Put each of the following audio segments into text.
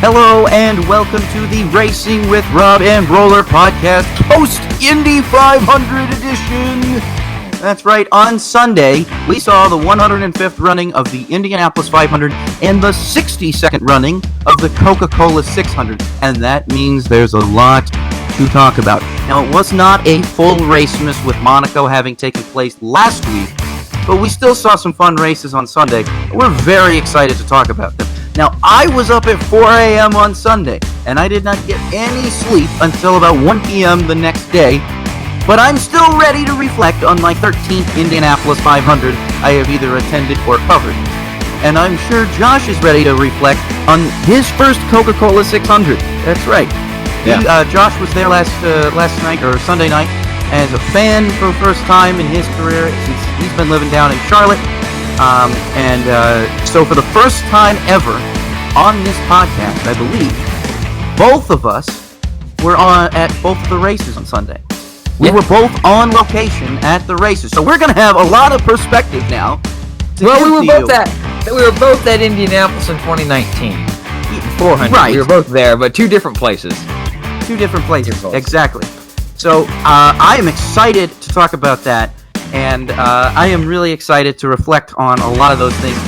Hello and welcome to the Racing with Rob and Roller podcast post Indy 500 edition. That's right, on Sunday we saw the 105th running of the Indianapolis 500 and the 62nd running of the Coca-Cola 600, and that means there's a lot to talk about. Now, it was not a full Racemas with Monaco having taken place last week, but we still saw some fun races on Sunday. We're very excited to talk about them. Now, I was up at 4 a.m. on Sunday, and I did not get any sleep until about 1 p.m. the next day, but I'm still ready to reflect on my 13th Indianapolis 500 I have either attended or covered. And I'm sure Josh is ready to reflect on his first Coca-Cola 600. That's right. Yeah. Josh was there last night, or Sunday night, as a fan for the first time in his career since he's been living down in Charlotte. So for the first time ever on this podcast, I believe, both of us were at both of the races on Sunday. We were both on location at the races, so we're going to have a lot of perspective now. Well, we were both at Indianapolis in 2019. 400. Right. We were both there, but two different places. Two different places, exactly. So I am excited to talk about that. And I am really excited to reflect on a lot of those things.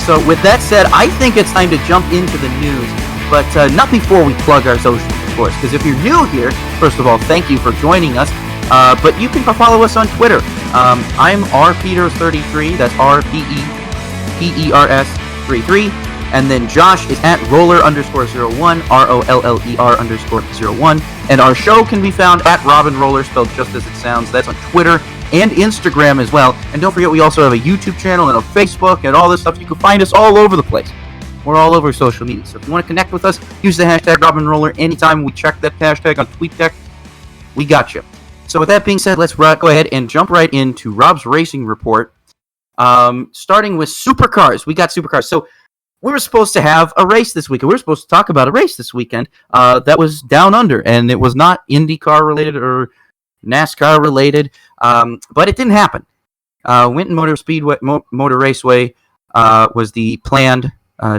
So with that said, I think it's time to jump into the news, but not before we plug our socials, of course, because if you're new here, first of all, thank you for joining us, but you can follow us on Twitter. I'm rpeters33, that's RPETERS33, and then Josh is at roller_01, ROLLER_01, and our show can be found at Robin Roller, spelled just as it sounds. That's on Twitter and Instagram as well. And don't forget, we also have a YouTube channel and a Facebook and all this stuff. You can find us all over the place. We're all over social media. So if you want to connect with us, use the hashtag RobinRoller. Anytime we check that hashtag on TweetDeck, we got you. So with that being said, let's go ahead and jump right into Rob's racing report. Starting with supercars. We got supercars. So we were supposed to have a race this weekend. We were supposed to talk about a race this weekend that was down under, and it was not IndyCar related or NASCAR related, but it didn't happen. Winton Motor Raceway was the planned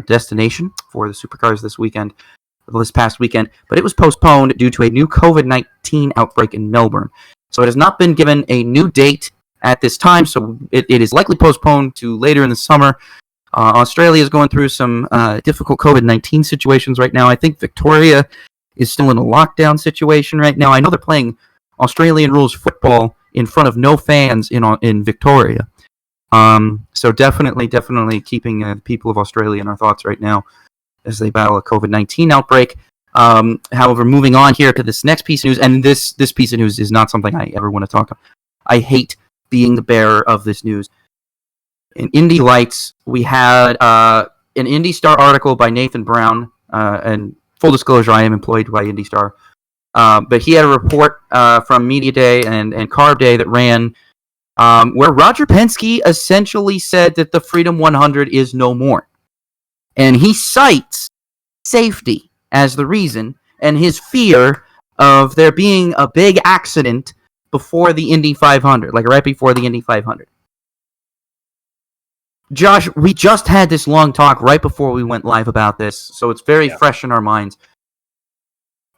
destination for the supercars this past weekend, but it was postponed due to a new COVID-19 outbreak in Melbourne. So it has not been given a new date at this time, so it is likely postponed to later in the summer. Australia is going through some difficult COVID-19 situations right now. I think Victoria is still in a lockdown situation right now. I know they're playing Australian rules football in front of no fans in Victoria. So definitely keeping the people of Australia in our thoughts right now as they battle a COVID-19 outbreak. However, moving on here to this next piece of news, and this piece of news is not something I ever want to talk about. I hate being the bearer of this news. In Indy Lights, we had an Indy Star article by Nathan Brown, and full disclosure, I am employed by Indy Star. But he had a report from Media Day and Carb Day that ran where Roger Penske essentially said that the Freedom 100 is no more. And he cites safety as the reason and his fear of there being a big accident before the Indy 500, like right before the Indy 500. Josh, we just had this long talk right before we went live about this, so it's very fresh in our minds.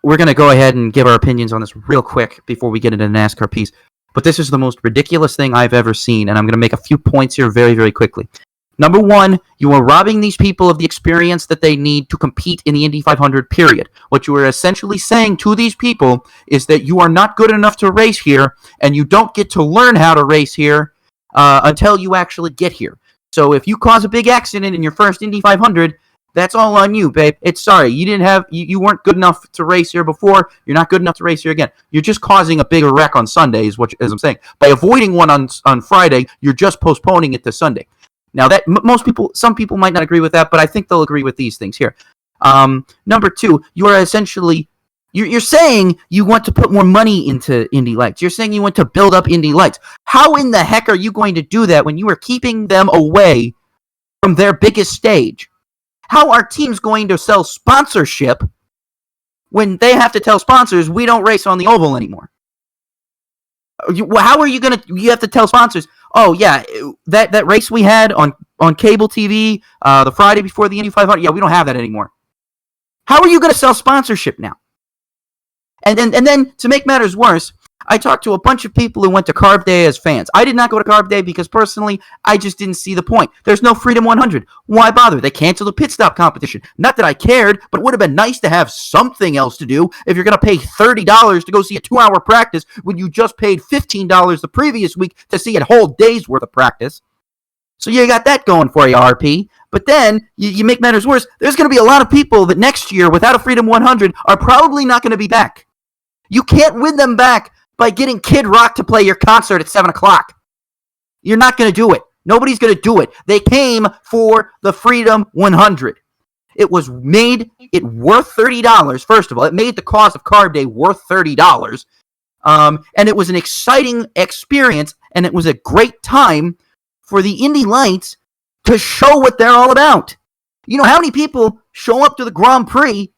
We're going to go ahead and give our opinions on this real quick before we get into the NASCAR piece. But this is the most ridiculous thing I've ever seen, and I'm going to make a few points here very, very quickly. Number one, you are robbing these people of the experience that they need to compete in the Indy 500, period. What you are essentially saying to these people is that you are not good enough to race here, and you don't get to learn how to race here until you actually get here. So if you cause a big accident in your first Indy 500, that's all on you, babe. It's sorry. You weren't good enough to race here before. You're not good enough to race here again. You're just causing a bigger wreck on Sunday, as I'm saying. By avoiding one on Friday, you're just postponing it to Sunday. Now, that some people might not agree with that, but I think they'll agree with these things here. Number two, you are essentially you're saying you want to put more money into Indy Lights. You're saying you want to build up Indy Lights. How in the heck are you going to do that when you are keeping them away from their biggest stage? How are teams going to sell sponsorship when they have to tell sponsors, we don't race on the oval anymore? How are you going to... You have to tell sponsors, oh, yeah, that race we had on cable TV the Friday before the Indy 500, yeah, we don't have that anymore. How are you going to sell sponsorship now? And then to make matters worse, I talked to a bunch of people who went to Carb Day as fans. I did not go to Carb Day because personally, I just didn't see the point. There's no Freedom 100. Why bother? They canceled the pit stop competition. Not that I cared, but it would have been nice to have something else to do if you're going to pay $30 to go see a 2-hour practice when you just paid $15 the previous week to see a whole day's worth of practice. So you got that going for you, RP. But then, you make matters worse, there's going to be a lot of people that next year, without a Freedom 100, are probably not going to be back. You can't win them back by getting Kid Rock to play your concert at 7 o'clock. You're not going to do it. Nobody's going to do it. They came for the Freedom 100. It was made it worth $30, first of all. It made the cost of Carb Day worth $30. And it was an exciting experience, and it was a great time for the Indy Lights to show what they're all about. You know how many people show up to the Grand Prix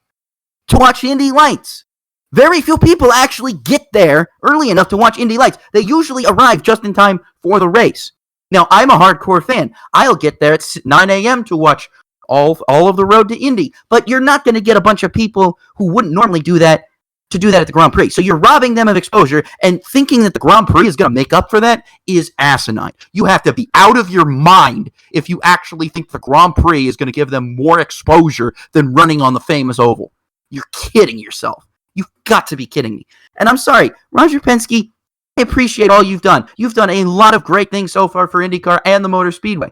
to watch Indy Lights? Very few people actually get there early enough to watch Indy Lights. They usually arrive just in time for the race. Now, I'm a hardcore fan. I'll get there at 9 a.m. to watch all of the road to Indy. But you're not going to get a bunch of people who wouldn't normally do that to do that at the Grand Prix. So you're robbing them of exposure, and thinking that the Grand Prix is going to make up for that is asinine. You have to be out of your mind if you actually think the Grand Prix is going to give them more exposure than running on the famous oval. You're kidding yourself. You've got to be kidding me. And I'm sorry, Roger Penske, I appreciate all you've done. You've done a lot of great things so far for IndyCar and the Motor Speedway.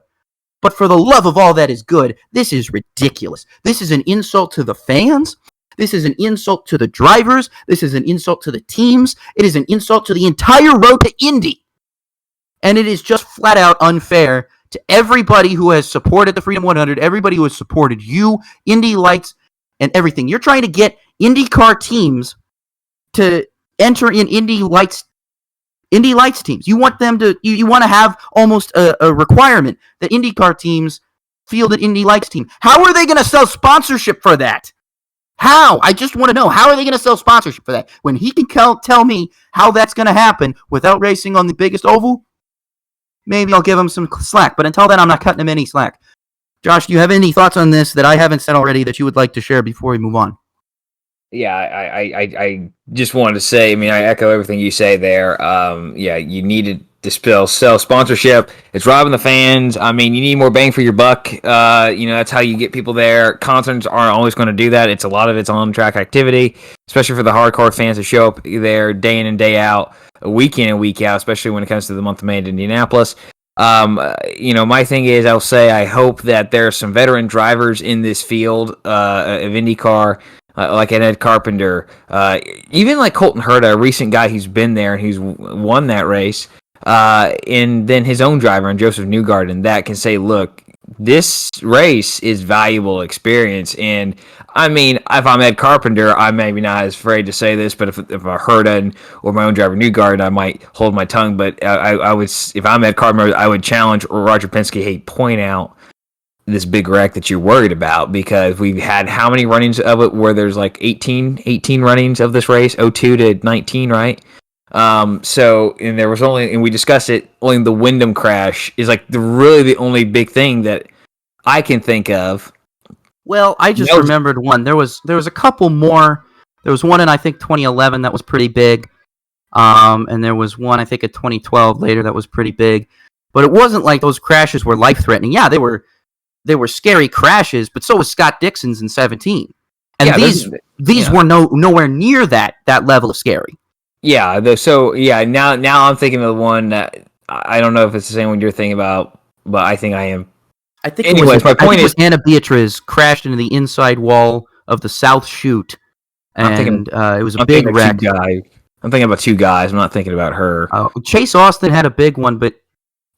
But for the love of all that is good, this is ridiculous. This is an insult to the fans. This is an insult to the drivers. This is an insult to the teams. It is an insult to the entire road to Indy. And it is just flat out unfair to everybody who has supported the Freedom 100, everybody who has supported you, Indy Lights, and everything. You're trying to get IndyCar teams to enter in Indy Lights teams. You want them to. You want to have almost a requirement that IndyCar teams field an Indy Lights team. How are they going to sell sponsorship for that? How? I just want to know. How are they going to sell sponsorship for that? When he can tell me how that's going to happen without racing on the biggest oval, maybe I'll give him some slack. But until then, I'm not cutting him any slack. Josh, do you have any thoughts on this that I haven't said already that you would like to share before we move on? Yeah, I just wanted to say, I mean, I echo everything you say there. Yeah, you needed to sell sponsorship. It's robbing the fans. I mean, you need more bang for your buck. That's how you get people there. Concerts aren't always going to do that. A lot of it's on-track activity, especially for the hardcore fans to show up there day in and day out, week in and week out, especially when it comes to the month of May in Indianapolis. My thing is, I'll say I hope that there are some veteran drivers in this field of IndyCar, like an Ed Carpenter, even like Colton Herta, a recent guy who's been there and who's won that race, and then his own driver, and Joseph Newgarden, that can say, look, this race is valuable experience. And I mean, if I'm Ed Carpenter, I'm maybe not as afraid to say this, but if I Herta or my own driver Newgarden, I might hold my tongue. But I would, if I'm Ed Carpenter, I would challenge Roger Penske, hey, point out this big wreck that you're worried about, because we've had how many runnings of it where there's like 18 runnings of this race, 02 to 19, right? So, and there was only, and we discussed it, only the Wyndham crash is like really the only big thing that I can think of. Well, I just remembered one. There was a couple more. There was one in, I think, 2011 that was pretty big. And there was one, I think, in 2012 later that was pretty big. But it wasn't like those crashes were life-threatening. Yeah, they were scary crashes, but so was Scott Dixon's in 17. And yeah, these were nowhere near that level of scary. Yeah, now I'm thinking of the one that I don't know if it's the same one you're thinking about, but I think I am. I think my point is Anna Beatriz crashed into the inside wall of the South Chute, and it was a big wreck. I'm thinking about two guys. I'm not thinking about her. Chase Austin had a big one, but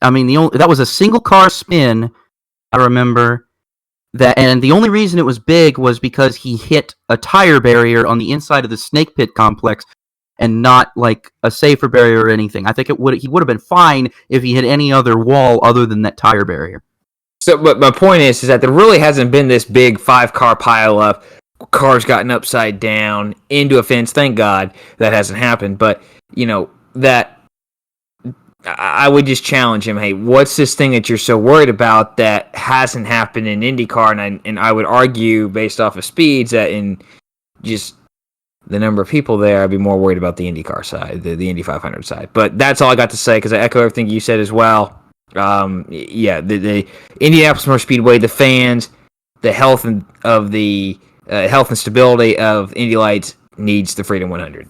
I mean that was a single car spin. I remember that, and the only reason it was big was because he hit a tire barrier on the inside of the Snake Pit complex, and not like a safer barrier or anything. I think he would have been fine if he hit any other wall other than that tire barrier. So, but my point is that there really hasn't been this big 5-car pileup. Cars gotten upside down into a fence. Thank God that hasn't happened. But that I would just challenge him. Hey, what's this thing that you're so worried about that hasn't happened in IndyCar? And I would argue, based off of speeds, that in just the number of people there, I'd be more worried about the IndyCar side, the Indy 500 side. But that's all I got to say because I echo everything you said as well. The Indianapolis Motor Speedway, the fans, the health health and stability of Indy Lights needs the Freedom 100.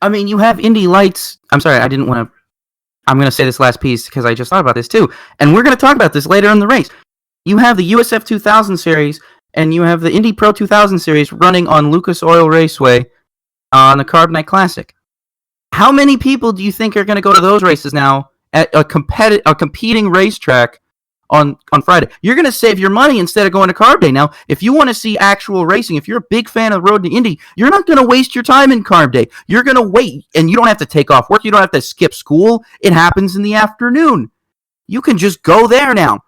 I mean, you have Indy Lights. I'm sorry, I'm going to say this last piece because I just thought about this too. And we're going to talk about this later in the race. You have the USF 2000 series and you have the Indy Pro 2000 series running on Lucas Oil Raceway on the Carbonite Classic. How many people do you think are going to go to those races now at a competing racetrack on Friday? You're going to save your money instead of going to Carb Day. Now, if you want to see actual racing, if you're a big fan of the Road to Indy, you're not going to waste your time in Carb Day. You're going to wait, and you don't have to take off work. You don't have to skip school. It happens in the afternoon. You can just go there now.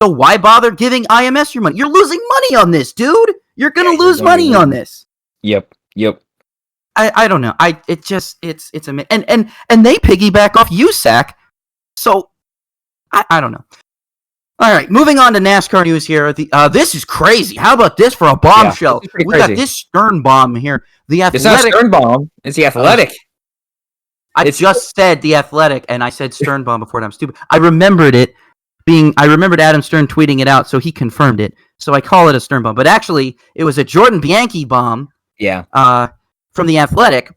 So why bother giving IMS your money? You're losing money on this, dude. You're going to lose money on this. Yep. I don't know. It's amazing. And they piggyback off USAC. So I don't know. All right, moving on to NASCAR news here. This is crazy. How about this for a bombshell? We got this Stern bomb here. The Athletic. It's not Stern bomb. It's the Athletic. I just said the Athletic, and I said Stern bomb before, and I'm stupid. I remembered Adam Stern tweeting it out, so he confirmed it. So I call it a Stern bomb. But actually, it was a Jordan Bianchi bomb. Yeah. From the Athletic.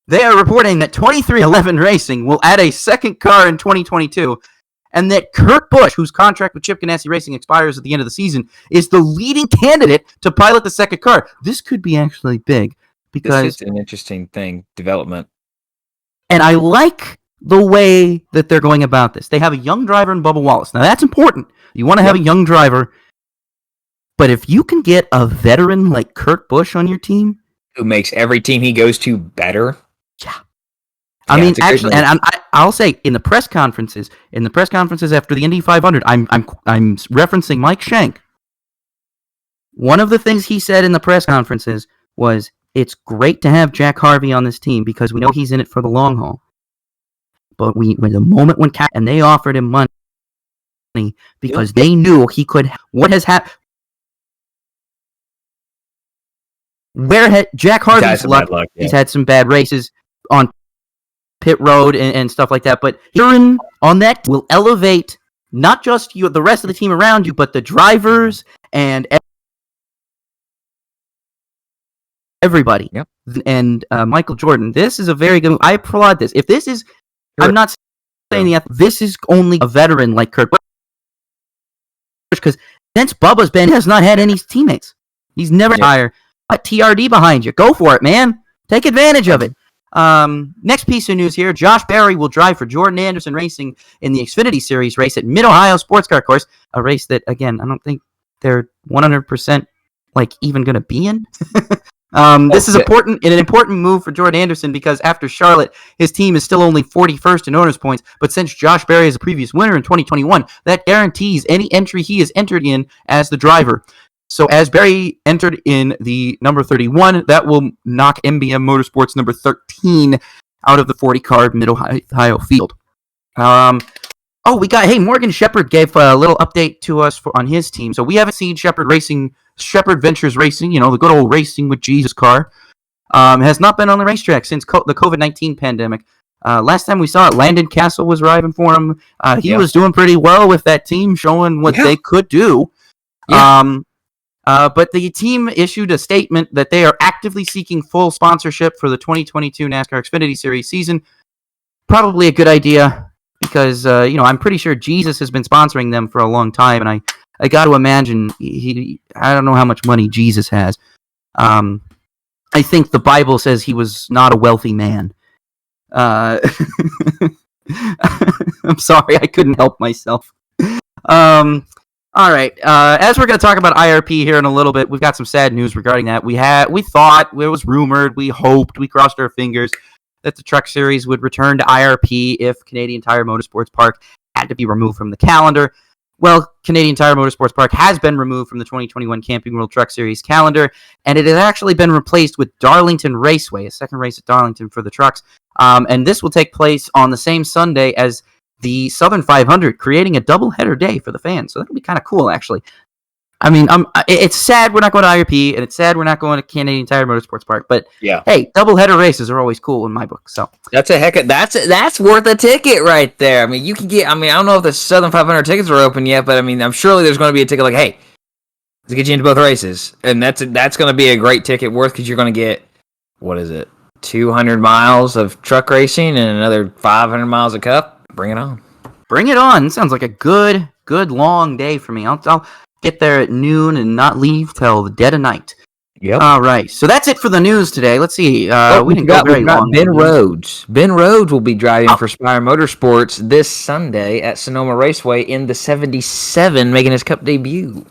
They are reporting that 2311 Racing will add a second car in 2022. And that Kurt Busch, whose contract with Chip Ganassi Racing expires at the end of the season, is the leading candidate to pilot the second car. This could be actually big because this is an interesting development. And I like the way that they're going about this. They have a young driver in Bubba Wallace. Now that's important. You want to have a young driver, but if you can get a veteran like Kurt Busch on your team, who makes every team he goes to better. Yeah. I mean, actually, and I'll say in the press conferences after the Indy 500, I'm referencing Mike Shank. One of the things he said in the press conferences was, "It's great to have Jack Harvey on this team because we know he's in it for the long haul." But and they offered him money because they knew he could. What has happened? Jack Harvey's luck? He's had some bad races on pit road and stuff like that, but hearing on that will elevate not just the rest of the team around you, but the drivers and everybody. Yep. And Michael Jordan, this is a very good move. I applaud this. If this is, I'm not saying this is only a veteran like Kurt Busch, because since Bubba's been, he has not had any teammates. He's never hired a TRD behind you. Go for it, man. Take advantage of it. Next piece of news here. Josh Berry will drive for Jordan Anderson Racing in the Xfinity Series race at Mid-Ohio Sports Car Course, a race that, again, I don't think they're 100% even going to be in. This is an important move for Jordan Anderson because after Charlotte, his team is still only 41st in owners points, but since Josh Berry is a previous winner in 2021, that guarantees any entry he is entered in as the driver. So as Berry entered in the number 31, that will knock MBM Motorsports number 13 out of the 40-car Mid-Ohio field. Morgan Shepherd gave a little update to us on his team. So we haven't seen Shepherd Ventures Racing, the good old Racing with Jesus car, has not been on the racetrack since the COVID-19 pandemic. Last time we saw it, Landon Castle was driving for him. He was doing pretty well with that team, showing what they could do. Yeah. But the team issued a statement that they are actively seeking full sponsorship for the 2022 NASCAR Xfinity Series season. Probably a good idea because, I'm pretty sure Jesus has been sponsoring them for a long time, and I got to imagine I don't know how much money Jesus has. I think the Bible says he was not a wealthy man. I'm sorry, I couldn't help myself. All right. As we're going to talk about IRP here in a little bit, we've got some sad news regarding that. We thought, it was rumored, we hoped, we crossed our fingers that the Truck Series would return to IRP if Canadian Tire Motorsports Park had to be removed from the calendar. Well, Canadian Tire Motorsports Park has been removed from the 2021 Camping World Truck Series calendar, and it has actually been replaced with Darlington Raceway, a second race at Darlington for the trucks. And this will take place on the same Sunday as the Southern 500, creating a doubleheader day for the fans. So that'll be kind of cool, actually. I mean, it's sad we're not going to IRP, and it's sad we're not going to Canadian Tire Motorsports Park. But hey, doubleheader races are always cool in my book. So that's that's worth a ticket right there. I mean, you can get. I mean, I don't know if the Southern 500 tickets are open yet, but I mean, I'm surely there's going to be a ticket like, hey, let's get you into both races, and that's going to be a great ticket worth because you're going to get, what is it, 200 miles of truck racing and another 500 miles of Cup. Bring it on. Bring it on. Sounds like a good long day for me. I'll get there at noon and not leave till the dead of night. Yep. All right. So that's it for the news today. Let's see. We didn't go very long. Ben Rhodes. Ben Rhodes will be driving for Spire Motorsports this Sunday at Sonoma Raceway in the 77, making his Cup debut.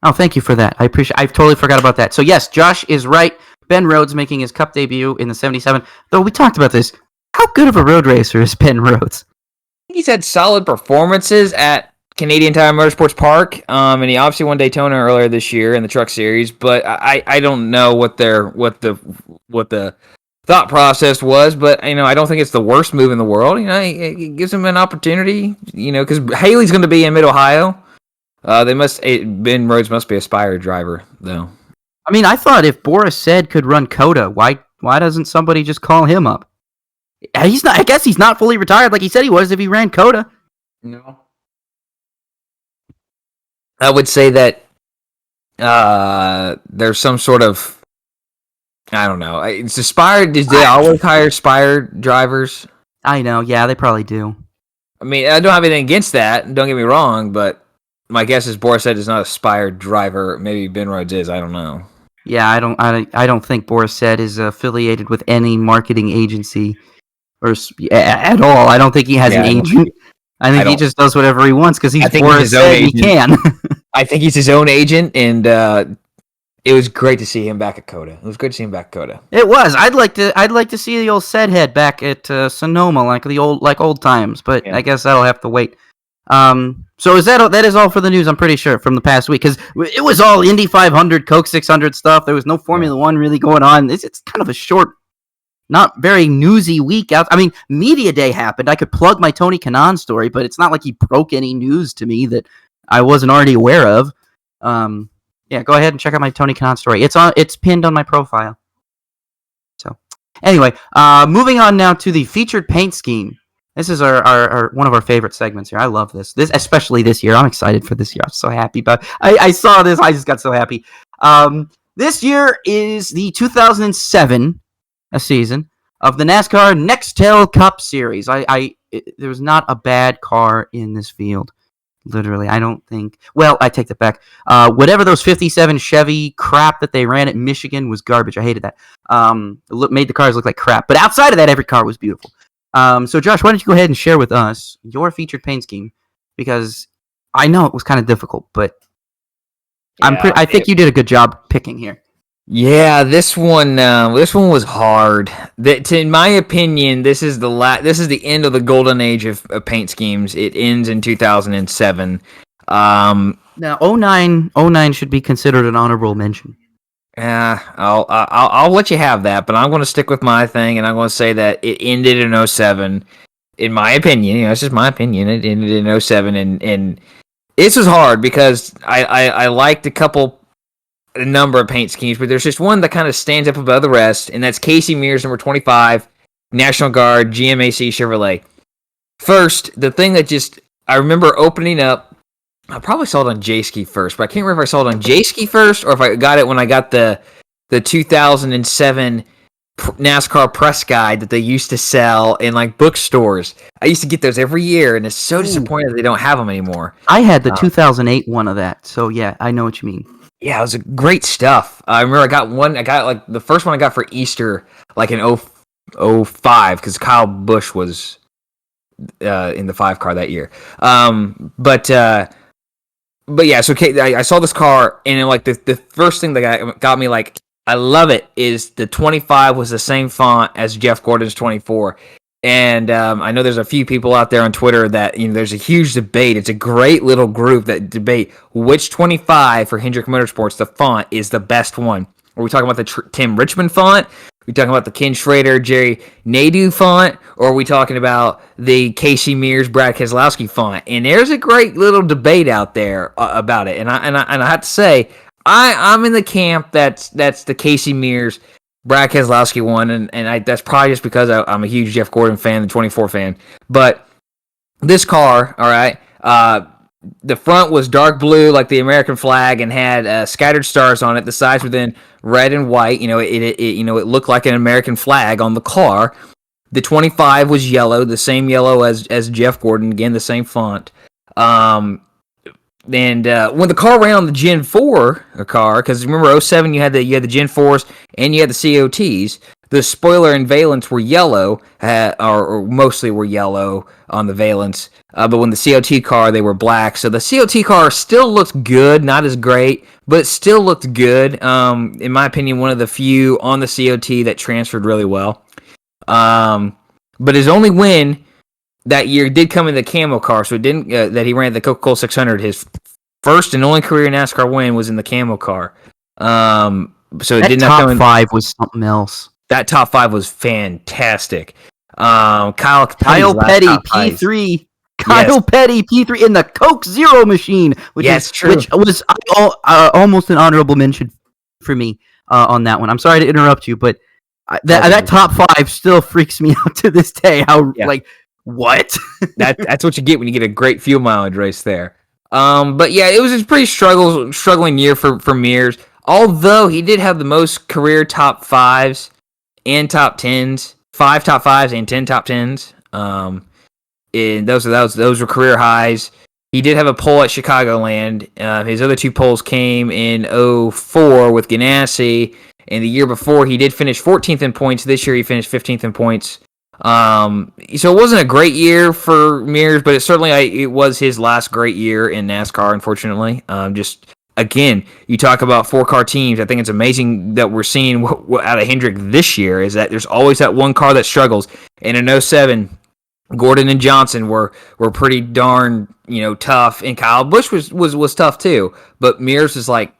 Oh, thank you for that. I appreciate. I totally forgot about that. So yes, Josh is right. Ben Rhodes making his Cup debut in the 77. Though we talked about this. How good of a road racer is Ben Rhodes? He's had solid performances at Canadian Tire Motorsports Park, and he obviously won Daytona earlier this year in the Truck Series. But I don't know what the thought process was. But I don't think it's the worst move in the world. It gives him an opportunity. Because Haley's going to be in Mid Ohio. Ben Rhodes must be a Spire driver though. I mean, I thought if Boris said could run Coda, why doesn't somebody just call him up? He's not. I guess he's not fully retired like he said he was if he ran Coda. No. I would say that there's some sort of, I don't know. It's Spire. Did they always hire Spire drivers? I know. Yeah, they probably do. I mean, I don't have anything against that. Don't get me wrong, but my guess is Boris said is not a Spire driver. Maybe Ben Rhodes is. I don't know. Yeah, I don't think Boris said is affiliated with any marketing agency or at all. I don't think he has an agent. I think he just does whatever he wants because he's Boris said he can. I think he's his own agent, and it was great to see him back at Coda. It was great to see him back at Coda. It was. I'd like to see the old Said head back at Sonoma like old times, but I guess that'll have to wait. So that is all for the news, I'm pretty sure, from the past week, because it was all Indy 500, Coke 600 stuff. There was no Formula 1 really going on. It's kind of a short, not very newsy week out. I mean, Media Day happened. I could plug my Tony Kanaan story, but it's not like he broke any news to me that I wasn't already aware of. Go ahead and check out my Tony Kanaan story. It's pinned on my profile. So, anyway, moving on now to the featured paint scheme. This is our one of our favorite segments here. I love this. Especially this year. I'm excited for this year. I'm so happy about. I saw this. I just got so happy. This year is the 2007 season of the NASCAR Nextel Cup Series. There's not a bad car in this field. Literally, I don't think. Well, I take that back. Whatever those 57 Chevy crap that they ran at Michigan was garbage. I hated that. Made the cars look like crap. But outside of that, every car was beautiful. So, Josh, why don't you go ahead and share with us your featured paint scheme? Because I know it was kind of difficult, but I think you did a good job picking here. Yeah, this one was hard. In my opinion, this is the end of the golden age of paint schemes. It ends in 2007. Now, 09 should be considered an honorable mention. Yeah, I'll let you have that, but I'm going to stick with my thing, and I'm going to say that it ended in 07. In my opinion, it's just my opinion. It ended in 07, and this was hard because I liked a number of paint schemes, but there's just one that kind of stands up above the rest, and that's Casey Mears, number 25, National Guard, GMAC Chevrolet. First, the thing that I remember opening up, I probably saw it on J-Ski first, but I can't remember if I saw it on J-Ski first or if I got it when I got the 2007 NASCAR press guide that they used to sell in like bookstores. I used to get those every year, and it's so disappointing that they don't have them anymore. I had the 2008 one of that, so yeah, I know what you mean. Yeah, it was great stuff. I remember I got like the first one I got for Easter, like in 05, because Kyle Busch was in the 5 car that year. But yeah, so I saw this car, and like the first thing that got me like, I love it, is the 25 was the same font as Jeff Gordon's 24. And I know there's a few people out there on Twitter that, there's a huge debate. It's a great little group that debate which 25 for Hendrick Motorsports, the font, is the best one. Are we talking about the Tim Richmond font, We talking about the Ken Schrader, Jerry Nadeau font, or are we talking about the Casey Mears, Brad Keselowski font? And there's a great little debate out there about it. And I have to say, I'm in the camp that's the Casey Mears, Brad Keselowski one, and that's probably just because I'm a huge Jeff Gordon fan, the 24 fan. But this car, all right, the front was dark blue like the American flag and had scattered stars on it. The sides were then red and white. It looked like an American flag on the car. The 25 was yellow, the same yellow as Jeff Gordon. Again, the same font. And when the car ran on the Gen 4 car, because remember 07 you had the Gen 4s and you had the COTs. The spoiler and valence were yellow, or mostly were yellow on the valence. But when the COT car, they were black. So the COT car still looked good, not as great, but it still looked good. In my opinion, one of the few on the COT that transferred really well. But his only win that year did come in the camo car. So it didn't that he ran the Coca-Cola 600. His first and only career NASCAR win was in the camo car. So it did not come in. Top 5 was something else. That top 5 was fantastic. Kyle Petty P3. Kyle Petty P3 in the Coke Zero machine, which was almost an honorable mention for me on that one. I'm sorry to interrupt you, but that top 5 still freaks me out to this day. What? That's what you get when you get a great fuel mileage race there. But yeah, it was a pretty struggling year for Mears. Although he did have the most career top 5s and top 10s, 5 top 5s and 10 top 10s. And those were career highs. He did have a pole at Chicagoland. His other 2 poles came in 04 with Ganassi, and the year before he did finish 14th in points. This year he finished 15th in points. So it wasn't a great year for Mears, but it was his last great year in NASCAR, unfortunately. Again, you talk about 4-car teams. I think it's amazing that we're seeing out of Hendrick this year is that there's always that one car that struggles. And in 07, Gordon and Johnson were pretty darn tough, and Kyle Busch was tough too. But Mears is like,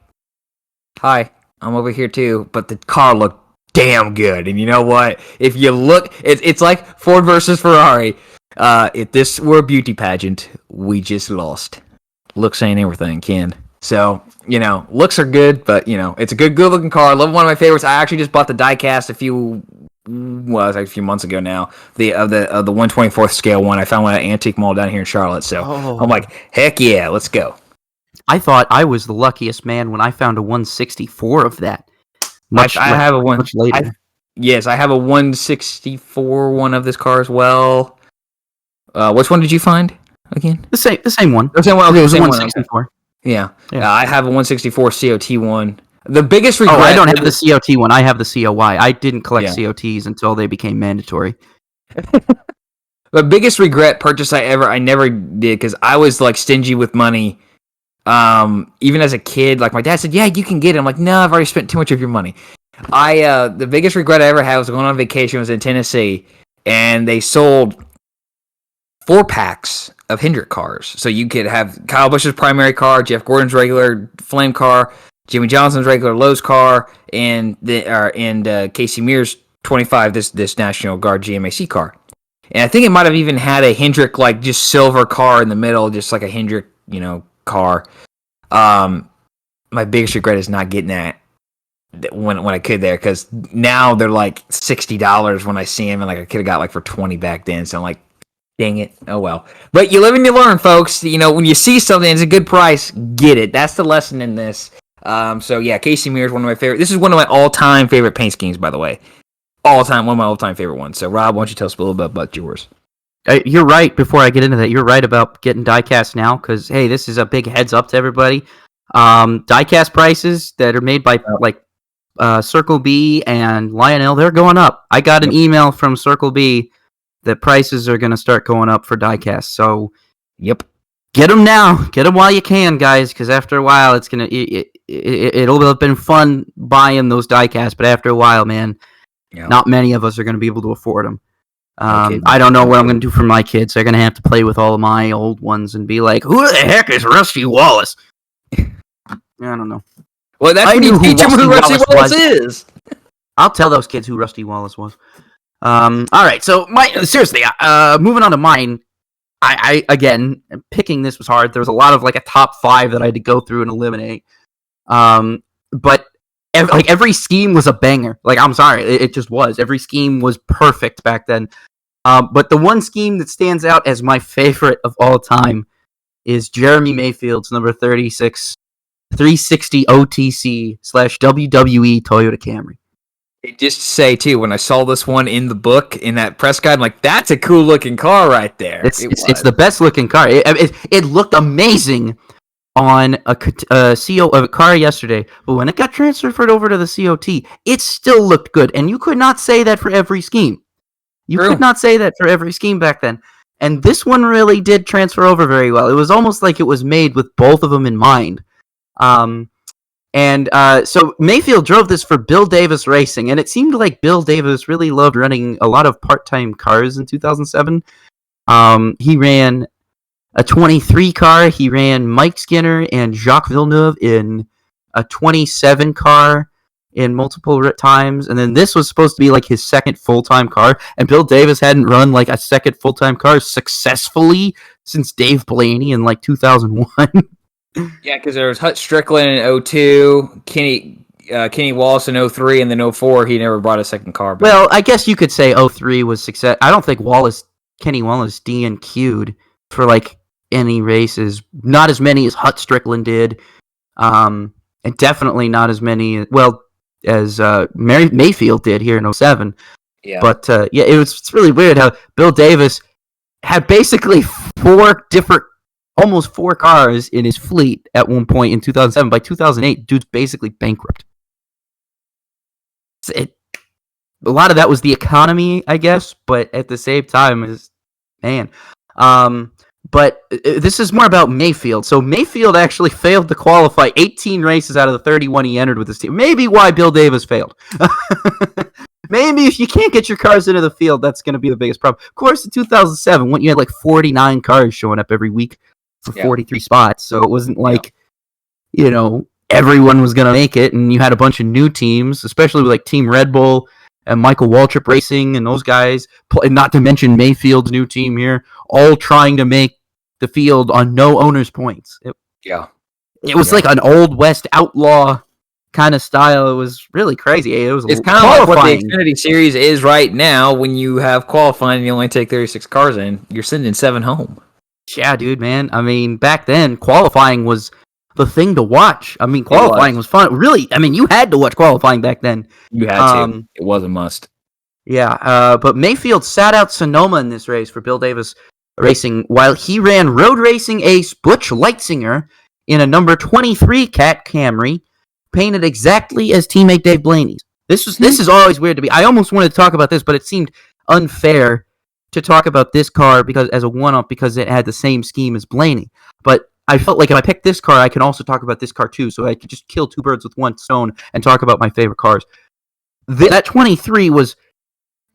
hi, I'm over here too. But the car looked damn good, and you know what? If you look, it's like Ford versus Ferrari. If this were a beauty pageant, we just lost. Looks ain't everything, Ken. So, looks are good, but, it's a good looking car. I love one of my favorites. I actually just bought the diecast a few months ago now. The 1/24th scale one. I found one at an antique mall down here in Charlotte. So I'm like, heck yeah, let's go. I thought I was the luckiest man when I found a 164 of that. I have a one much later. I have a 164 one of this car as well. Which one did you find again? The same one. The same one. Okay, it was a 164. Yeah. I have a 164 COT one. The biggest regret. I don't have the COT one. I have the COY. I didn't collect COTs until they became mandatory. The biggest regret purchase I never did because I was like stingy with money. Even as a kid, like my dad said, "Yeah, you can get it." I'm like, "No, I've already spent too much of your money." The biggest regret I ever had was going on vacation. Was in Tennessee, and they sold 4 packs of Hendrick cars. So you could have Kyle Busch's primary car, Jeff Gordon's regular flame car, Jimmy Johnson's regular Lowe's car, and Casey Mears 25 this National Guard GMAC car. And I think it might have even had a Hendrick like just silver car in the middle, just like a Hendrick car. My biggest regret is not getting that when I could there, because now they're like $60 when I see them, and like I could have got like for 20 back then. So I'm like, dang it. Oh, well. But you live and you learn, folks. When you see something it's a good price, get it. That's the lesson in this. So, yeah, Casey Mears, one of my favorite. This is one of my all-time favorite paint schemes, by the way. One of my all-time favorite ones. So, Rob, why don't you tell us a little bit about yours? You're right. Before I get into that, you're right about getting diecast now because, hey, this is a big heads up to everybody. Diecast prices that are made by, Circle B and Lionel, they're going up. I got an email from Circle B that prices are going to start going up for diecast. So, yep, get them now. Get them while you can, guys, because after a while, it'll have been fun buying those diecasts, but after a while, man, not many of us are going to be able to afford them. I don't know what I'm going to do for my kids. They're going to have to play with all of my old ones and be like, who the heck is Rusty Wallace? I don't know. Well, that's when you teach them who Rusty Wallace is. I'll tell those kids who Rusty Wallace was. All right, so seriously, moving on to mine. I again, picking this was hard. There was a lot of like a top 5 that I had to go through and eliminate. But every scheme was a banger. Like, I'm sorry, it just was. Every scheme was perfect back then. But the one scheme that stands out as my favorite of all time is Jeremy Mayfield's number 36 360 OTC / WWE Toyota Camry. Just to say too, when I saw this one in the book in that press guide, I'm like, "That's a cool looking car right there." It's the best looking car. It looked amazing on a car yesterday, but when it got transferred over to the COT, it still looked good. And you could not say that for every scheme. You could not say that for every scheme back then. And this one really did transfer over very well. It was almost like it was made with both of them in mind. So Mayfield drove this for Bill Davis Racing, and it seemed like Bill Davis really loved running a lot of part-time cars in 2007. He ran a 23 car. He ran Mike Skinner and Jacques Villeneuve in a 27 car in multiple times, and then this was supposed to be like his second full-time car, and Bill Davis hadn't run like a second full-time car successfully since Dave Blaney in like 2001. Yeah, because there was Hut Strickland in 02, Kenny Wallace in 03, and then 04 he never brought a second car back. Well, I guess you could say 03 was success. I don't think Kenny Wallace DNQ'd for like any races. Not as many as Hut Strickland did, and definitely not as many as Mayfield did here in 07. Yeah. But it's really weird how Bill Davis had basically almost four cars in his fleet at one point in 2007. By 2008, dude's basically bankrupt. A lot of that was the economy, I guess, but at the same time, but this is more about Mayfield. So Mayfield actually failed to qualify 18 races out of the 31 he entered with his team. Maybe why Bill Davis failed. Maybe if you can't get your cars into the field, that's going to be the biggest problem. Of course, in 2007, when you had like 49 cars showing up every week for 43 spots, so it wasn't like, everyone was going to make it, and you had a bunch of new teams, especially with like Team Red Bull and Michael Waltrip Racing and those guys, not to mention Mayfield's new team here, all trying to make the field on no owner's points. It was like an Old West outlaw kind of style. It was really crazy. It's kind of like what the Xfinity Series is right now. When you have qualifying and you only take 36 cars in, you're sending 7 home. Yeah, dude, man. I mean, back then, qualifying was the thing to watch. I mean, qualifying was fun. Really, I mean, you had to watch qualifying back then. You had to. It was a must. Yeah, but Mayfield sat out Sonoma in this race for Bill Davis Racing while he ran road racing ace Butch Leitzinger in a number 23 Cat Camry, painted exactly as teammate Dave Blaney's. This is always weird to me. I almost wanted to talk about this, but it seemed unfair to talk about this car because as a one-up because it had the same scheme as Blaney. But I felt like if I picked this car, I can also talk about this car too, so I could just kill 2 birds with 1 stone and talk about my favorite cars. That 23 was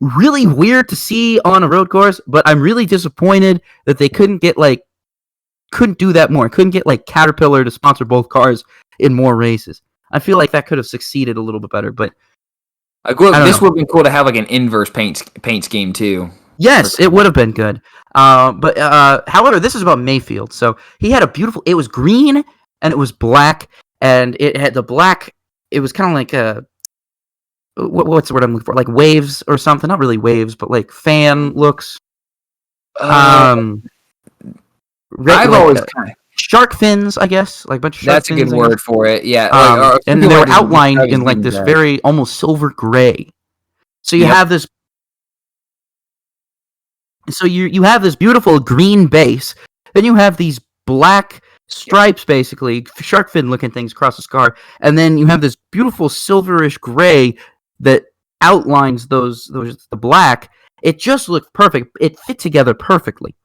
really weird to see on a road course, but I'm really disappointed that they couldn't do that more. Couldn't get like Caterpillar to sponsor both cars in more races. I feel like that could have succeeded a little bit better, but this would have been cool to have like an inverse paint scheme too. Yes, it would have been good. However, this is about Mayfield. So he had it was green and it was black, and it had the black. It was kind of like what's the word I'm looking for? Like waves or something. Not really waves, but like fan looks. I've always kind of shark fins, I guess. Like a bunch of shark That's fins, a good word for it. Yeah. And they were outlined in like this very almost silver gray. So you have this. So you have this beautiful green base, then you have these black stripes, basically shark fin looking things across the car, and then you have this beautiful silverish gray that outlines the black. It just looked perfect. It fit together perfectly.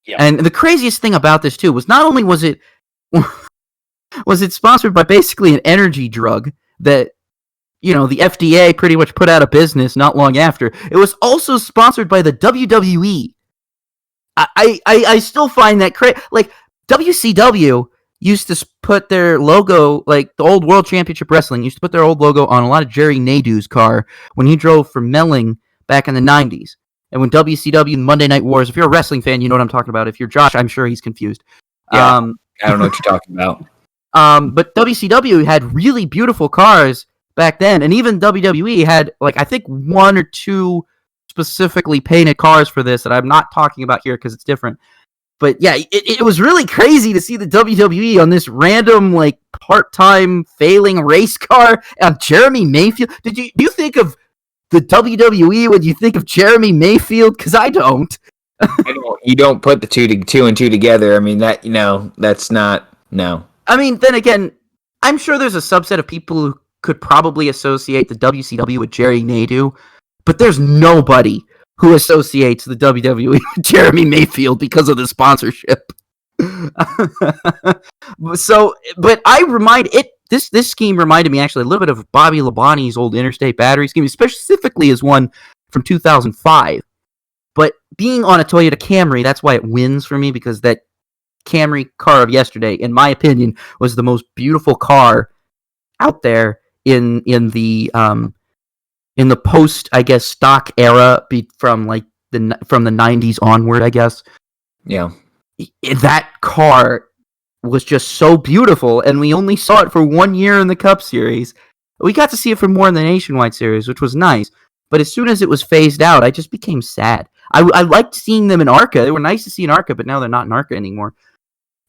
Yeah. And the craziest thing about this too was not only was it sponsored by basically an energy drug that the FDA pretty much put out of business not long after. It was also sponsored by the WWE. I still find that crazy. Like, WCW used to put their logo, like the old World Championship Wrestling, used to put their old logo on a lot of Jerry Nadeau's car when he drove for Melling back in the 90s. And when WCW and Monday Night Wars, if you're a wrestling fan, you know what I'm talking about. If you're Josh, I'm sure he's confused. Yeah, I don't know what you're talking about. But WCW had really beautiful cars back then, and even WWE had, like, I think 1 or 2 specifically painted cars for this that I'm not talking about here because it's different. But yeah, it was really crazy to see the WWE on this random, like, part-time failing race car on Jeremy Mayfield. Do you think of the WWE when you think of Jeremy Mayfield? Because I don't. You don't put the two and two together. I mean, that's not, no. I mean, then again, I'm sure there's a subset of people who could probably associate the WCW with Jerry Nadeau, but there's nobody who associates the WWE with Jeremy Mayfield because of the sponsorship. So, but this scheme reminded me actually a little bit of Bobby Labonte's old Interstate Battery scheme, specifically as one from 2005. But being on a Toyota Camry, that's why it wins for me, because that Camry car of yesterday, in my opinion, was the most beautiful car out there in the post, I guess, stock era, from the 90s onward, I guess. Yeah. That car was just so beautiful, and we only saw it for 1 year in the Cup Series. We got to see it for more in the Nationwide Series, which was nice. But as soon as it was phased out, I just became sad. I liked seeing them in ARCA. They were nice to see in ARCA, but now they're not in ARCA anymore.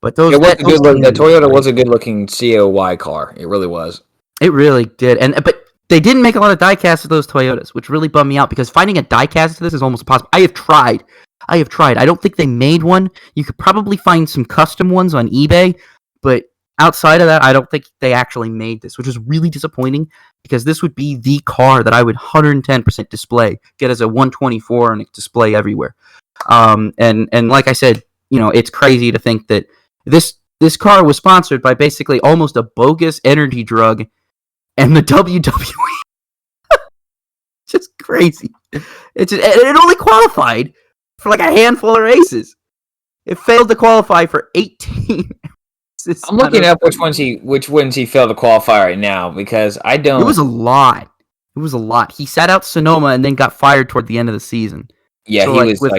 But the Toyota was a good-looking COY car. It really was. It really did. But they didn't make a lot of die-casts of those Toyotas, which really bummed me out, because finding a die-cast of this is almost impossible. I have tried. I don't think they made one. You could probably find some custom ones on eBay, but outside of that, I don't think they actually made this, which is really disappointing, because this would be the car that I would 110% display, get as a 124 and display everywhere. And like I said, it's crazy to think that this car was sponsored by basically almost a bogus energy drug and the WWE. Just crazy. It only qualified for like a handful of races. It failed to qualify for 18. I'm looking up which ones he failed to qualify right now, because I don't. It was a lot. He sat out Sonoma and then got fired toward the end of the season. Yeah, so he was with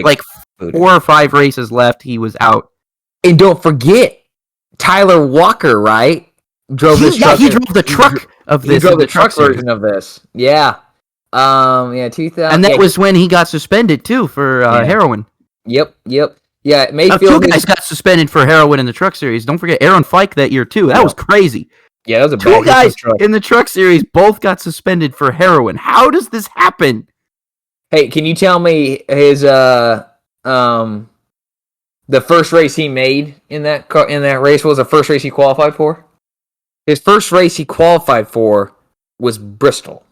4 or 5 races left, he was out. And don't forget, Tyler Walker, right? Drove this truck. He drove the truck of this. He drove the truck version of this. Yeah. 2000. And that was when he got suspended too for heroin. Yep. Yeah, Mayfield. 2 guys got suspended for heroin in the Truck Series. Don't forget Aaron Fike that year too. That was crazy. Yeah, that was a 2 guys in the Truck Series both got suspended for heroin. How does this happen? Hey, can you tell me his the first race he made in that race? What was the first race he qualified for? His first race he qualified for was Bristol.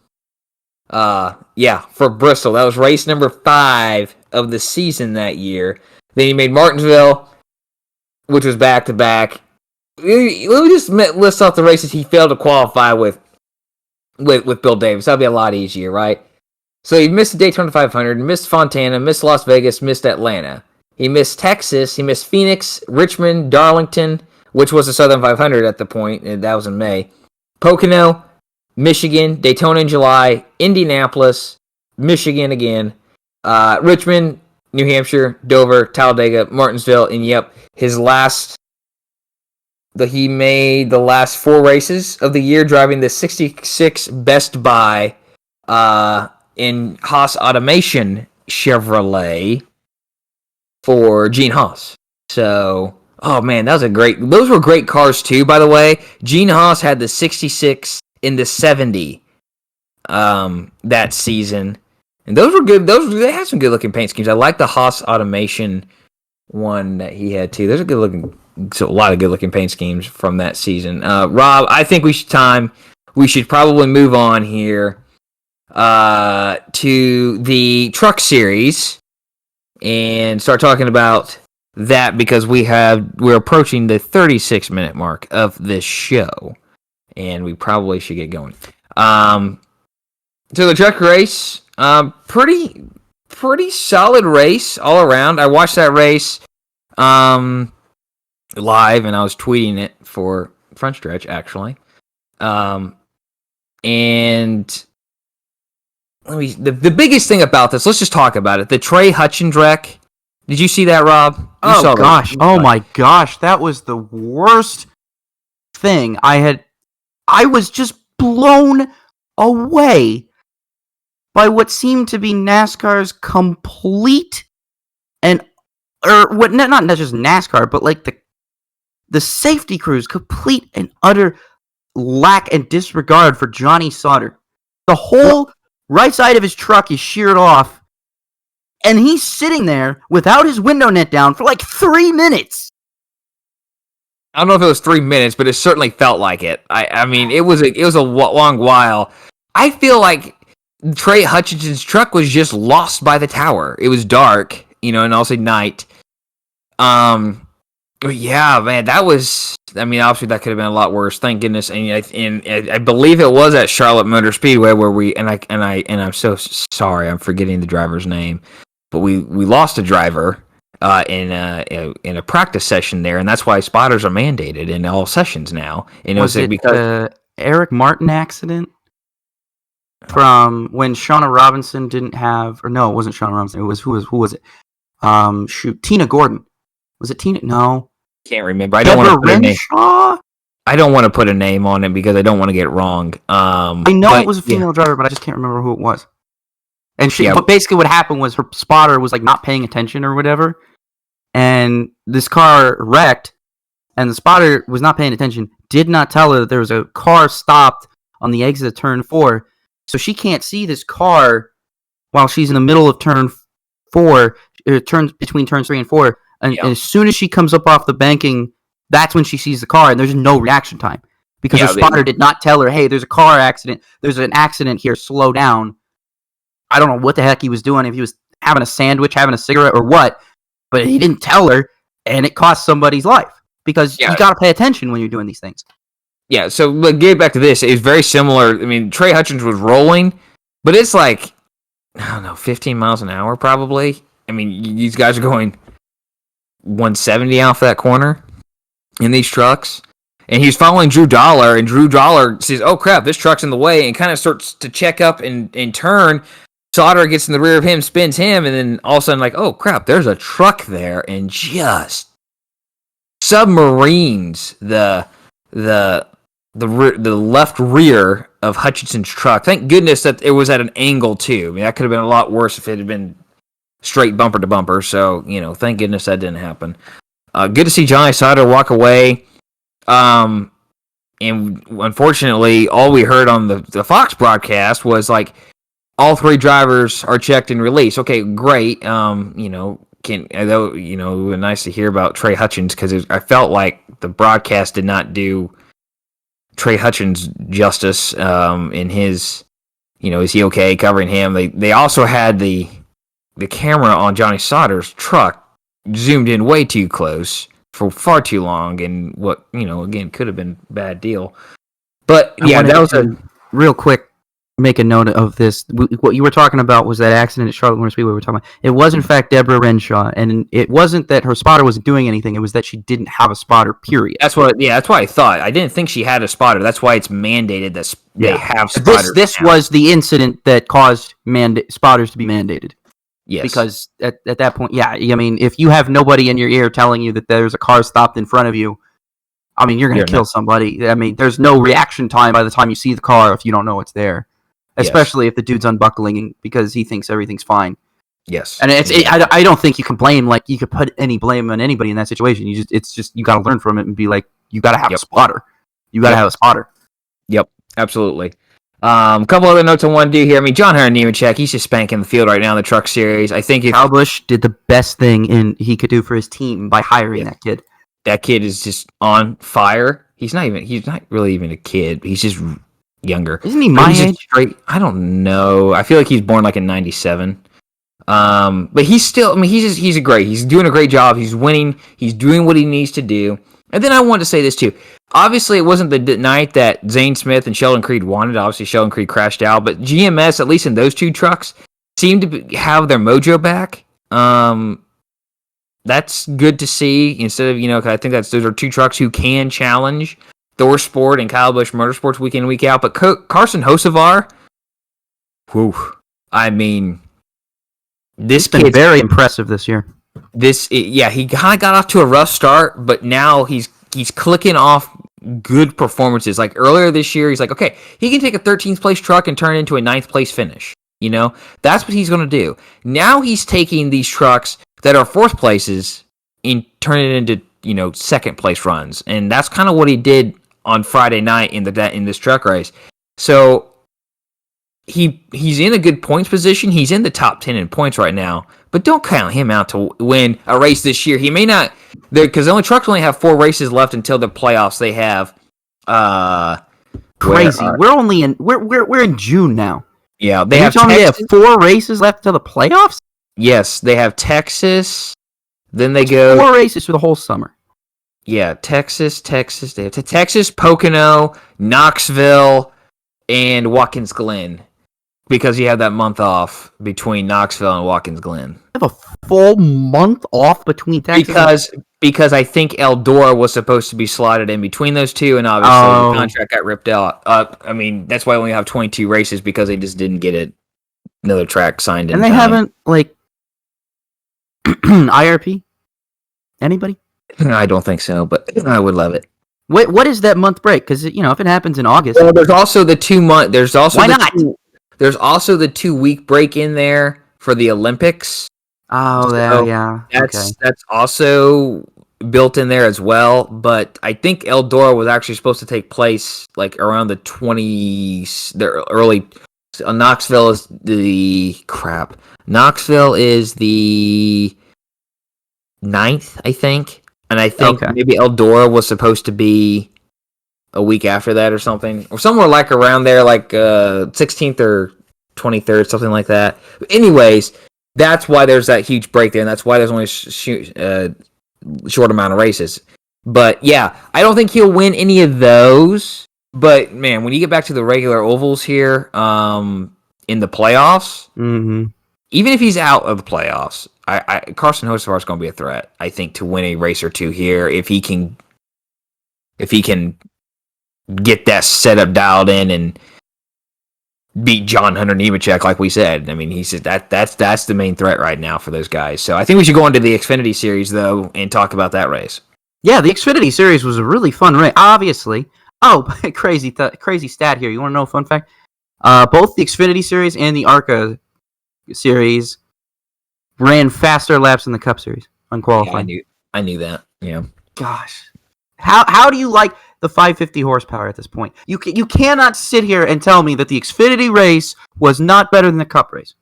For Bristol. That was race number 5 of the season that year. Then he made Martinsville, which was back-to-back. Let me just list off the races he failed to qualify with Bill Davis. That'll be a lot easier, right? So he missed the Daytona 500, missed Fontana, missed Las Vegas, missed Atlanta. He missed Texas, he missed Phoenix, Richmond, Darlington, which was the Southern 500 at the point, and that was in May. Pocono, Michigan, Daytona in July, Indianapolis, Michigan again, Richmond, New Hampshire, Dover, Talladega, Martinsville, and he made the last 4 races of the year driving the 66 Best Buy in Haas Automation Chevrolet for Gene Haas. So, oh man, those were great cars too, by the way. Gene Haas had the 66 in the 70 that season. And those were good. They had some good looking paint schemes. I like the Haas Automation one that he had too. There's a lot of good looking paint schemes from that season. Rob, I think we should probably move on here to the Truck Series and start talking about that, because we're approaching the 36-minute mark of this show, and we probably should get going. So the truck race, pretty solid race all around. I watched that race live, and I was tweeting it for Front Stretch, actually. And the biggest thing about this, let's just talk about it. The Trey Hutchins wreck. Did you see that, Rob? You saw gosh. that. Oh my gosh. That was the worst thing I was just blown away by what seemed to be NASCAR's complete not just NASCAR, but like the safety crew's complete and utter lack and disregard for Johnny Sauter. The whole right side of his truck is sheared off, and he's sitting there without his window net down for like 3 minutes. I don't know if it was 3 minutes, but it certainly felt like it. I mean, it was a long while. I feel like Trey Hutchinson's truck was just lost by the tower. It was dark, and also night. But yeah, man, that was. I mean, obviously that could have been a lot worse. Thank goodness. And I believe it was at Charlotte Motor Speedway where I'm so sorry, I'm forgetting the driver's name, but we lost a driver in a practice session there, and that's why spotters are mandated in all sessions now. And was it because the Eric Martin accident from when Shauna Robinson didn't have, or no, it wasn't Shauna Robinson. It was who was it? Tina Gordon. Was it Tina? No, can't remember. I don't want to put a name. I don't want to put a name on it because I don't want to get it wrong. I know it was a female driver, but I just can't remember who it was. And but basically what happened was her spotter was like not paying attention or whatever, and this car wrecked, and the spotter was not paying attention, did not tell her that there was a car stopped on the exit of turn 4, so she can't see this car while she's in the middle of turn 4, turns between turns 3 and 4, and as soon as she comes up off the banking, that's when she sees the car, and there's no reaction time because her spotter did not tell her, hey, there's a car accident, there's an accident here, slow down. I don't know what the heck he was doing, if he was having a sandwich, having a cigarette, or what, but he didn't tell her, and it cost somebody's life, because you got to pay attention when you're doing these things. Yeah, so get back to this. It's very similar. I mean, Trey Hutchins was rolling, but it's like, I don't know, 15 miles an hour probably. I mean, these guys are going 170 off that corner in these trucks. And he's following Drew Dollar, and Drew Dollar says, oh crap, this truck's in the way, and kind of starts to check up and turn. Sauter gets in the rear of him, spins him, and then all of a sudden, like, oh crap, there's a truck there, and just submarines the left rear of Hutchinson's truck. Thank goodness that it was at an angle too. I mean, that could have been a lot worse if it had been straight bumper to bumper. So, thank goodness that didn't happen. Good to see Johnny Sauter walk away. And unfortunately, all we heard on the Fox broadcast was like, all 3 drivers are checked and released. Okay, great. It was nice to hear about Trey Hutchins because I felt like the broadcast did not do Trey Hutchins justice in his, is he okay covering him? They also had the camera on Johnny Sauter's truck zoomed in way too close for far too long, and what again could have been a bad deal. But yeah, that was a real quick. Make a note of this. What you were talking about was that accident at Charlotte Motor Speedway we were talking about. It was, in fact, Deborah Renshaw, and it wasn't that her spotter wasn't doing anything. It was that she didn't have a spotter, period. That's why I thought. I didn't think she had a spotter. That's why it's mandated that they have spotters. This was the incident that caused spotters to be mandated. Yes. Because at that point, I mean, if you have nobody in your ear telling you that there's a car stopped in front of you, I mean, you're going to kill somebody. I mean, there's no reaction time by the time you see the car if you don't know it's there. Especially if the dude's unbuckling because he thinks everything's fine. Yes, and I don't think you can blame, like, you could put any blame on anybody in that situation. You got to learn from it and be like, you got to have a spotter. You got to have a spotter. Yep, absolutely. A couple other notes I want to do here. I mean, John Hunter Nemechek, he's just spanking the field right now in the Truck Series. I think Kyle Busch did the best thing he could do for his team by hiring that kid. That kid is just on fire. He's not really even a kid. He's just younger. Isn't he my age? I don't know. I feel like he's born like in 97. But he's still, I mean, he's doing a great job. He's winning. He's doing what he needs to do. And then I want to say this too. Obviously, it wasn't the night that Zane Smith and Sheldon Creed wanted. Obviously, Sheldon Creed crashed out. But GMS, at least in those 2 trucks, seemed to have their mojo back. that's good to see. Instead of 'cause I think those are two trucks who can challenge Thor Sport and Kyle Busch Motorsports week in and week out. But Carson Hocevar, whew, I mean, this He's been very impressive this year. He kind of got off to a rough start, but now he's clicking off good performances. Like earlier this year, he's like, okay, he can take a 13th place truck and turn it into a 9th place finish. That's what he's going to do. Now he's taking these trucks that are 4th places and turning it into, second place runs. And that's kind of what he did on Friday night in this truck race. So he's in a good points position. He's in the top 10 in points right now, but don't count him out to win a race this year. He may not, because the trucks only have 4 races left until the playoffs. They have crazy. We're in June now. Yeah, they have 4 races left to the playoffs. Yes, they have Texas. Then they go 4 races for the whole summer. Yeah, Texas. They have Texas, Pocono, Knoxville, and Watkins Glen. Because you have that month off between Knoxville and Watkins Glen. You have a full month off between Texas? Because I think Eldora was supposed to be slotted in between those two, and obviously the contract got ripped out. That's why we only have 22 races, because they just didn't get another track signed in. And they haven't, IRP? Anybody? I don't think so, but I would love it. Wait, what is that month break? Because, if it happens in August... Well, there's also the 2 month... There's also Why not? There's also the 2-week break in there for the Olympics. Oh, so yeah. That's also built in there as well. But I think Eldora was actually supposed to take place around the 20s, the early. Knoxville is Knoxville is the 9th, I think, and I think maybe Eldora was supposed to be a week after that or something, or somewhere around there, 16th or 23rd, something like that. But anyways, that's why there's that huge break there, and that's why there's only short amount of races. But yeah, I don't think he'll win any of those. But man, when you get back to the regular ovals here, in the playoffs, even if he's out of the playoffs, Carson Hocevar is going to be a threat, I think, to win a race or two here if he can get that setup dialed in and beat John Hunter Nemechek, like we said. I mean, he said that's the main threat right now for those guys. So I think we should go into the Xfinity Series, though, and talk about that race. Yeah, the Xfinity Series was a really fun race, obviously. Oh, crazy stat here. You want to know a fun fact? Both the Xfinity Series and the ARCA Series ran faster laps in the Cup Series, unqualified. Yeah, I knew that. Yeah. Gosh. How do you like the 550 horsepower at this point? You cannot sit here and tell me that the Xfinity race was not better than the Cup race.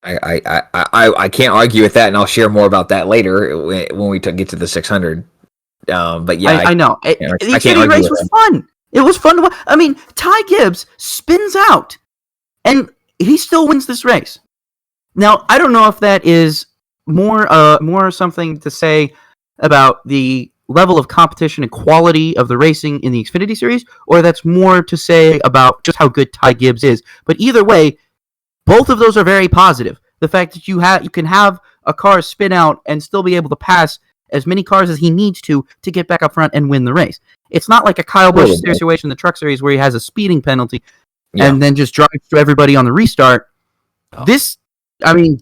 I can't argue with that, and I'll share more about that later when we get to the 600. But yeah, I know. The Xfinity race was fun. It was fun to watch. I mean, Ty Gibbs spins out, and he still wins this race. Now, I don't know if that is more something to say about the level of competition and quality of the racing in the Xfinity Series, or that's more to say about just how good Ty Gibbs is. But either way, both of those are very positive. The fact that you can have a car spin out and still be able to pass as many cars as he needs to get back up front and win the race. It's not like a Kyle Busch situation in the Truck Series where he has a speeding penalty and then just drives through everybody on the restart.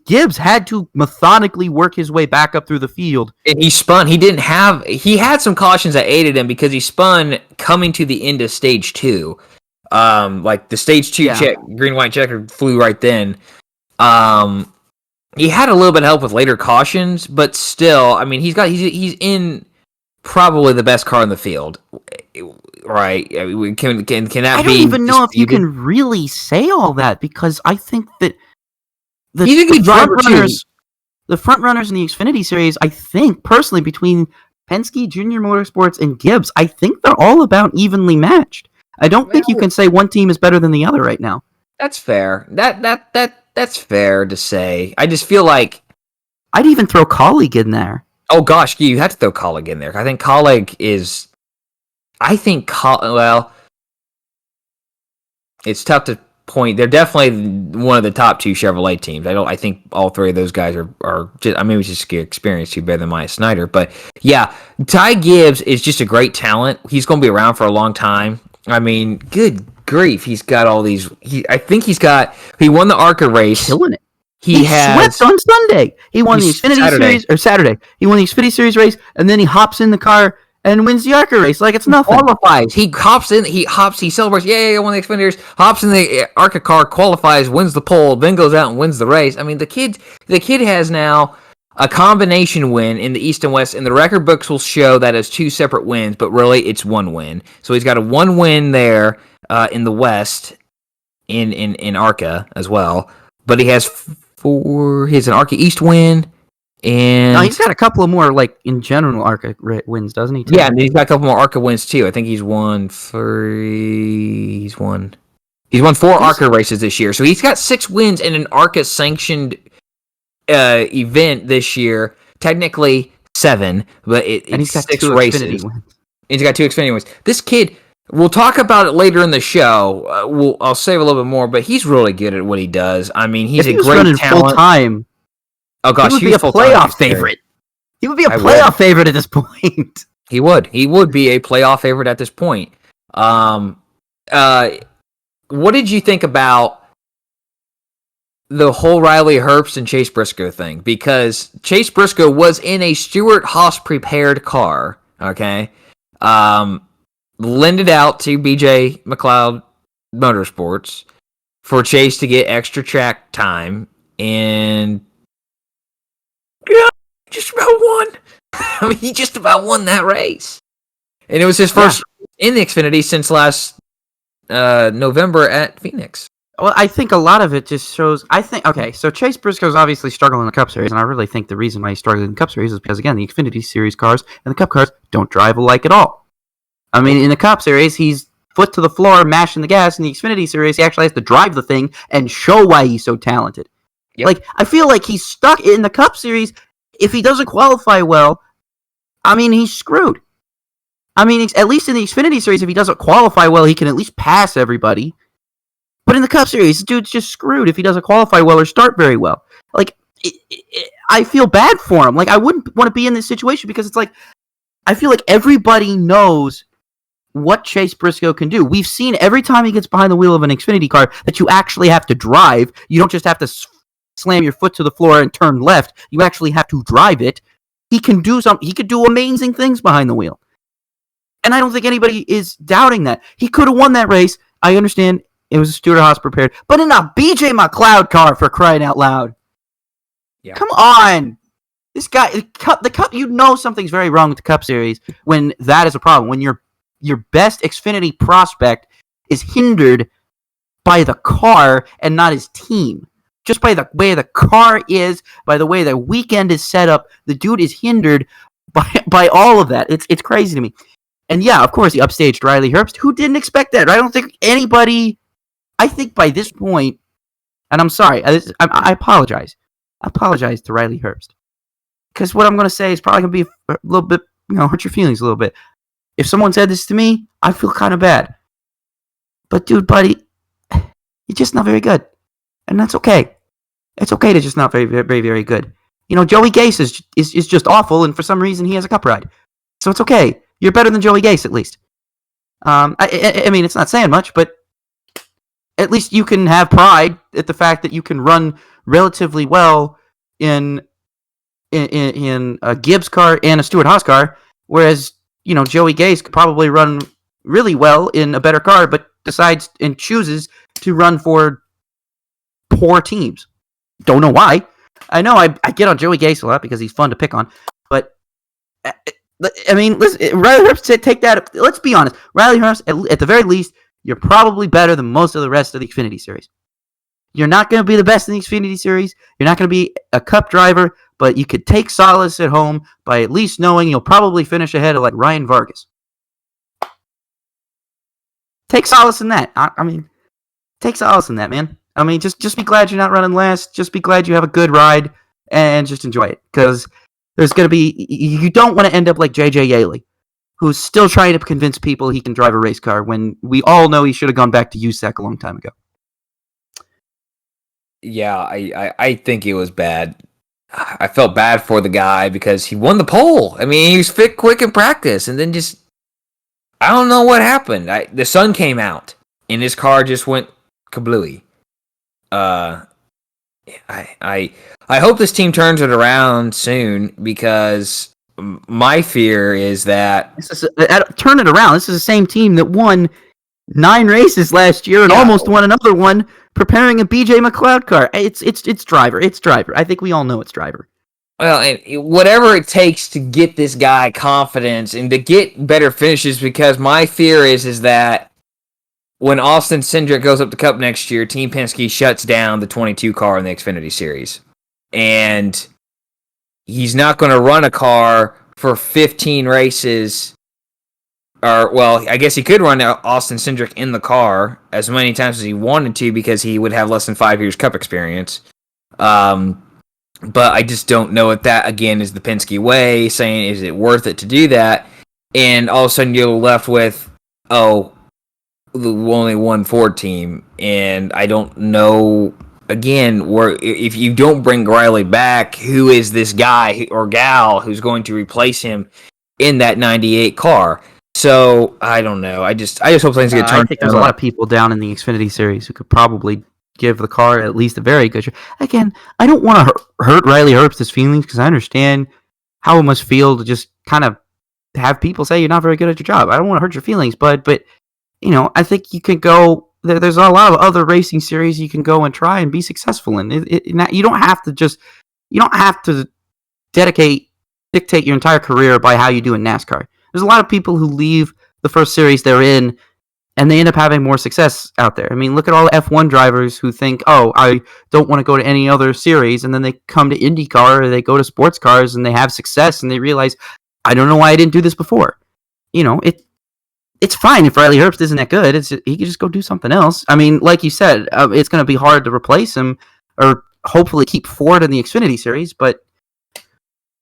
Gibbs had to methodically work his way back up through the field. And he spun. He had some cautions that aided him because he spun coming to the end of stage 2. The stage 2 green, white checker flew right then. He had a little bit of help with later cautions, but still, I mean, he's in probably the best car in the field, right? I mean, can that be? I don't even know if you can really say all that, because I think that the front runners in the Xfinity Series, I think personally, between Penske, Junior Motorsports, and Gibbs, I think they're all about evenly matched. I don't think you can say one team is better than the other right now. That's fair. That's fair to say. I just feel like I'd even throw Colleague in there. Oh gosh, you have to throw Colleague in there. I think Colleague is. Well, it's tough to point. They're definitely one of the top 2 Chevrolet teams. I think all 3 of those guys are just. I mean, it's just experience too better than Maya Snyder. But yeah, Ty Gibbs is just a great talent. He's going to be around for a long time. I mean, good grief, he's got all these. I think he won the ARCA race. Killing it. He swept on Sunday. He won the Xfinity Series, or Saturday. He won the Xfinity Series race, and then he hops in the car and wins the ARCA race like it's nothing. Qualifies. He hops in. He celebrates. Yay! I won the Xfinity race. Hops in the ARCA car, qualifies, wins the pole, then goes out and wins the race. I mean, the kid has now a combination win in the East and West, and the record books will show that as 2 separate wins, but really it's 1 win. So he's got a 1 win there in the West, in ARCA as well. But he has an ARCA East win, and no, he's got a couple of more like in general ARCA wins, doesn't he? Yeah, and he's got a couple more ARCA wins too. I think he's won 3. He's won 4 ARCA races this year, so he's got 6 wins in an ARCA sanctioned event this year. Technically 7, but he's got 6 races. He's got 2 Xfinity wins. This kid. We'll talk about it later in the show. I'll save a little bit more, but he's really good at what he does. I mean, he's a great talent. Full time. Oh gosh, he would be a playoff favorite. He would be a playoff favorite at this point. He would. He would be a playoff favorite at this point. What did you think about the whole Riley Herbst and Chase Briscoe thing? Because Chase Briscoe was in a Stewart-Haas prepared car. Okay. Lended out to BJ McLeod Motorsports for Chase to get extra track time, and just about won. I mean, he just about won that race, and it was his first in the Xfinity since last November at Phoenix. Well, I think a lot of it just shows. So Chase Briscoe's obviously struggling in the Cup Series, and I really think the reason why he's struggling in the Cup Series is because, again, the Xfinity Series cars and the Cup cars don't drive alike at all. I mean, in the Cup Series, he's foot to the floor, mashing the gas. In the Xfinity Series, he actually has to drive the thing and show why he's so talented. Yep. Like, I feel like he's stuck in the Cup Series. If he doesn't qualify well, I mean, he's screwed. I mean, at least in the Xfinity Series, if he doesn't qualify well, he can at least pass everybody. But in the Cup Series, this dude's just screwed if he doesn't qualify well or start very well. Like, I feel bad for him. Like, I wouldn't want to be in this situation because it's like, I feel like everybody knows what Chase Briscoe can do. We've seen every time he gets behind the wheel of an Xfinity car that you actually have to drive. You don't just have to slam your foot to the floor and turn left. You actually have to drive it. He can do something. He could do amazing things behind the wheel. And I don't think anybody is doubting that. He could have won that race. I understand it was a Stewart-Haas prepared, but in a BJ McLeod car, for crying out loud. Yeah. Come on. This guy, the Cup, you know something's very wrong with the Cup Series when that is a problem. When your best Xfinity prospect is hindered by the car and not his team. Just by the way the car is, by the way the weekend is set up, the dude is hindered by all of that. It's crazy to me. And yeah, of course, he upstaged Riley Herbst. Who didn't expect that? I don't think anybody... I think by this point, and I'm sorry, I apologize. I apologize to Riley Herbst. Because what I'm going to say is probably going to be a little bit, hurt your feelings a little bit. If someone said this to me, I feel kind of bad. But dude, buddy, you're just not very good. And that's okay. It's okay to just not very, very, very good. Joey Gase is just awful, and for some reason he has a Cup ride. So it's okay. You're better than Joey Gase, at least. I mean, it's not saying much, but at least you can have pride at the fact that you can run relatively well in a Gibbs car and a Stewart-Haas car, whereas Joey Gase could probably run really well in a better car, but decides and chooses to run for poor teams. Don't know why. I know I get on Joey Gase a lot because he's fun to pick on, but I mean, listen, Riley Herbst, take that. Let's be honest. Riley Herbst, at the very least, you're probably better than most of the rest of the Xfinity Series. You're not going to be the best in the Xfinity Series. You're not going to be a Cup driver, but you could take solace at home by at least knowing you'll probably finish ahead of like Ryan Vargas. Take solace in that. I mean, take solace in that, man. I mean, just be glad you're not running last. Just be glad you have a good ride and just enjoy it. Because there's going to be... You don't want to end up like J.J. Yaley, who's still trying to convince people he can drive a race car when we all know he should have gone back to USAC a long time ago. Yeah, I think it was bad. I felt bad for the guy because he won the pole. I mean, he was fit quick in practice, and then just I don't know what happened. The sun came out, and his car just went kablooey. Uh, I hope this team turns it around soon because my fear is that Turn it around. This is the same team that won 9 races last year and almost won another one preparing a BJ McLeod car. It's driver. It's driver. I think we all know it's driver. Well, and whatever it takes to get this guy confidence and to get better finishes, because my fear is that when Austin Cindric goes up the Cup next year, Team Penske shuts down the 22 car in the Xfinity Series. And he's not going to run a car for 15 races. Or, well, I guess he could run Austin Cindric in the car as many times as he wanted to because he would have less than 5 years Cup experience. But I just don't know if that, again, is the Penske way, saying, is it worth it to do that? And all of a sudden you're left with, the only one Ford team. And I don't know, again, if you don't bring Riley back, who is this guy or gal who's going to replace him in that 98 car? So, I don't know. I just hope things get turned. I think there's a lot of people down in the Xfinity Series who could probably give the car at least a very good shot. Again, I don't want to hurt Riley Herbst's feelings because I understand how it must feel to just kind of have people say you're not very good at your job. I don't want to hurt your feelings, but you know, I think you can go. There's a lot of other racing series you can go and try and be successful in. You don't have to dictate your entire career by how you do in NASCAR. There's a lot of people who leave the first series they're in and they end up having more success out there. I mean, look at all the F1 drivers who think, I don't want to go to any other series, and then they come to IndyCar or they go to sports cars and they have success and they realize, I don't know why I didn't do this before. You know, it's fine if Riley Herbst isn't that good. He can just go do something else. I mean, like you said, it's going to be hard to replace him or hopefully keep Ford in the Xfinity Series, but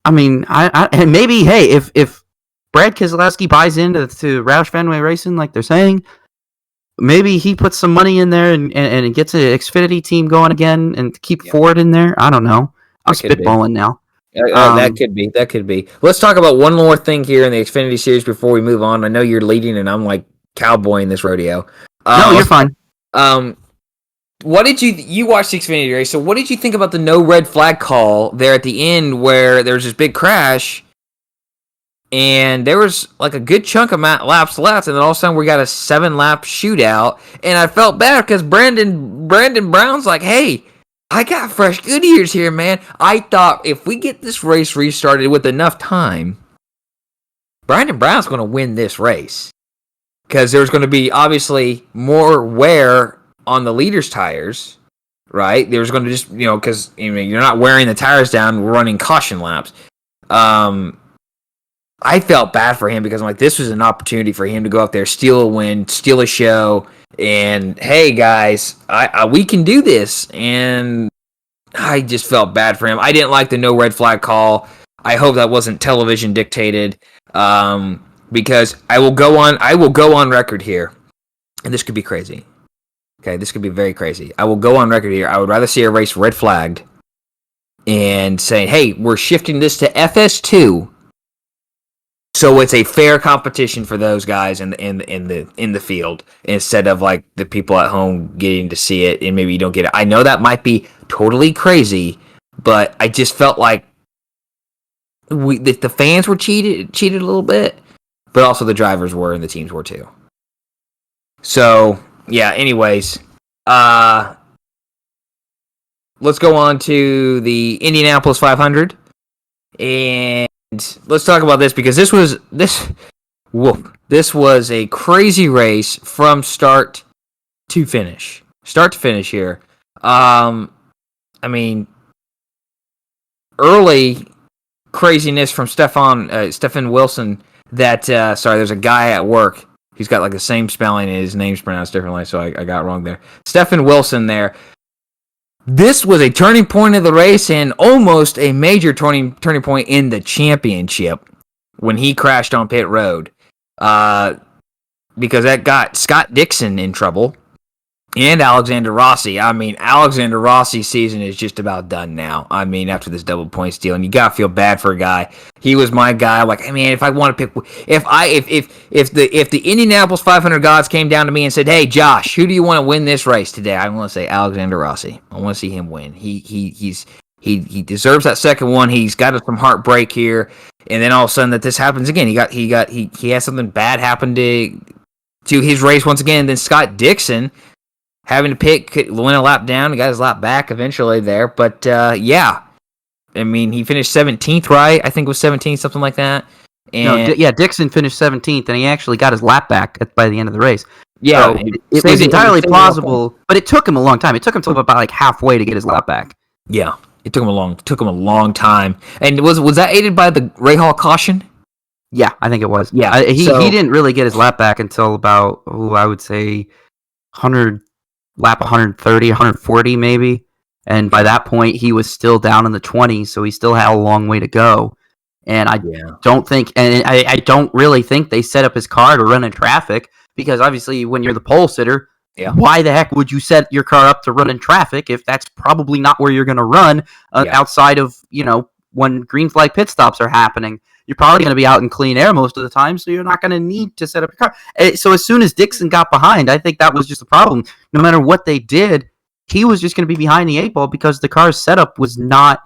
I mean, and maybe, hey, if Brad Keselowski buys into Roush Fenway Racing like they're saying, maybe he puts some money in there and gets an Xfinity team going again and keep Ford in there. I don't know. I'm spitballing now. That could be. Let's talk about one more thing here in the Xfinity Series before we move on. I know you're leading and I'm like cowboying this rodeo. No, you're fine. What did you watched the Xfinity race? So what did you think about the no red flag call there at the end where there was this big crash? And there was like a good chunk of laps left, and then all of a sudden we got a 7-lap shootout. And I felt bad because Brandon Brown's like, "Hey, I got fresh Goodyears here, man." I thought if we get this race restarted with enough time, Brandon Brown's going to win this race because there's going to be obviously more wear on the leader's tires, right? There's going to just because you're not wearing the tires down, we're running caution laps. I felt bad for him because I'm like, this was an opportunity for him to go out there, steal a win, steal a show, and hey guys, we can do this. And I just felt bad for him. I didn't like the no red flag call. I hope that wasn't television dictated, because I will go on record here, and this could be crazy. Okay, this could be very crazy. I will go on record here. I would rather see a race red flagged and saying, hey, we're shifting this to FS2. So it's a fair competition for those guys in the field instead of like the people at home getting to see it and maybe you don't get it. I know that might be totally crazy, but I just felt like the fans were cheated a little bit, but also the drivers were and the teams were too. So yeah. Anyways, let's go on to the Indianapolis 500 and. Let's talk about this because this was a crazy race from start to finish. Start to finish here. I mean, early craziness from Stefan Wilson. There's a guy at work. He's got like the same spelling and his name's pronounced differently, so I got it wrong there. Stefan Wilson there. This was a turning point of the race and almost a major turning point in the championship when he crashed on pit road, because that got Scott Dixon in trouble. And Alexander Rossi. I mean, Alexander Rossi's season is just about done now. I mean, after this double points deal, and you gotta feel bad for a guy. He was my guy. Like, I mean, if I want to pick, if the Indianapolis 500 gods came down to me and said, "Hey, Josh, who do you want to win this race today?" I want to say Alexander Rossi. I want to see him win. He deserves that second one. He's got some heartbreak here, and then all of a sudden that this happens again. He has something bad happen to his race once again. And then Scott Dixon, having to pick, went a lap down, got his lap back eventually there. But, yeah. I mean, he finished 17th, right? I think it was 17th, something like that. And Dixon finished 17th, and he actually got his lap back by the end of the race. Yeah. So it was entirely plausible, but it took him a long time. It took him till about like halfway to get his lap back. Yeah, it took him a long time. And was that aided by the Rahal caution? Yeah, I think it was. Yeah. He didn't really get his lap back until about, I would say, lap 130, 140 maybe. And by that point, he was still down in the 20s, so he still had a long way to go. And I don't really think they set up his car to run in traffic, because obviously when you're the pole sitter, why the heck would you set your car up to run in traffic if that's probably not where you're going to run outside of, when green flag pit stops are happening? You're probably going to be out in clean air most of the time, so you're not going to need to set up your car. So as soon as Dixon got behind, I think that was just a problem. No matter what they did, he was just going to be behind the 8-ball because the car's setup was not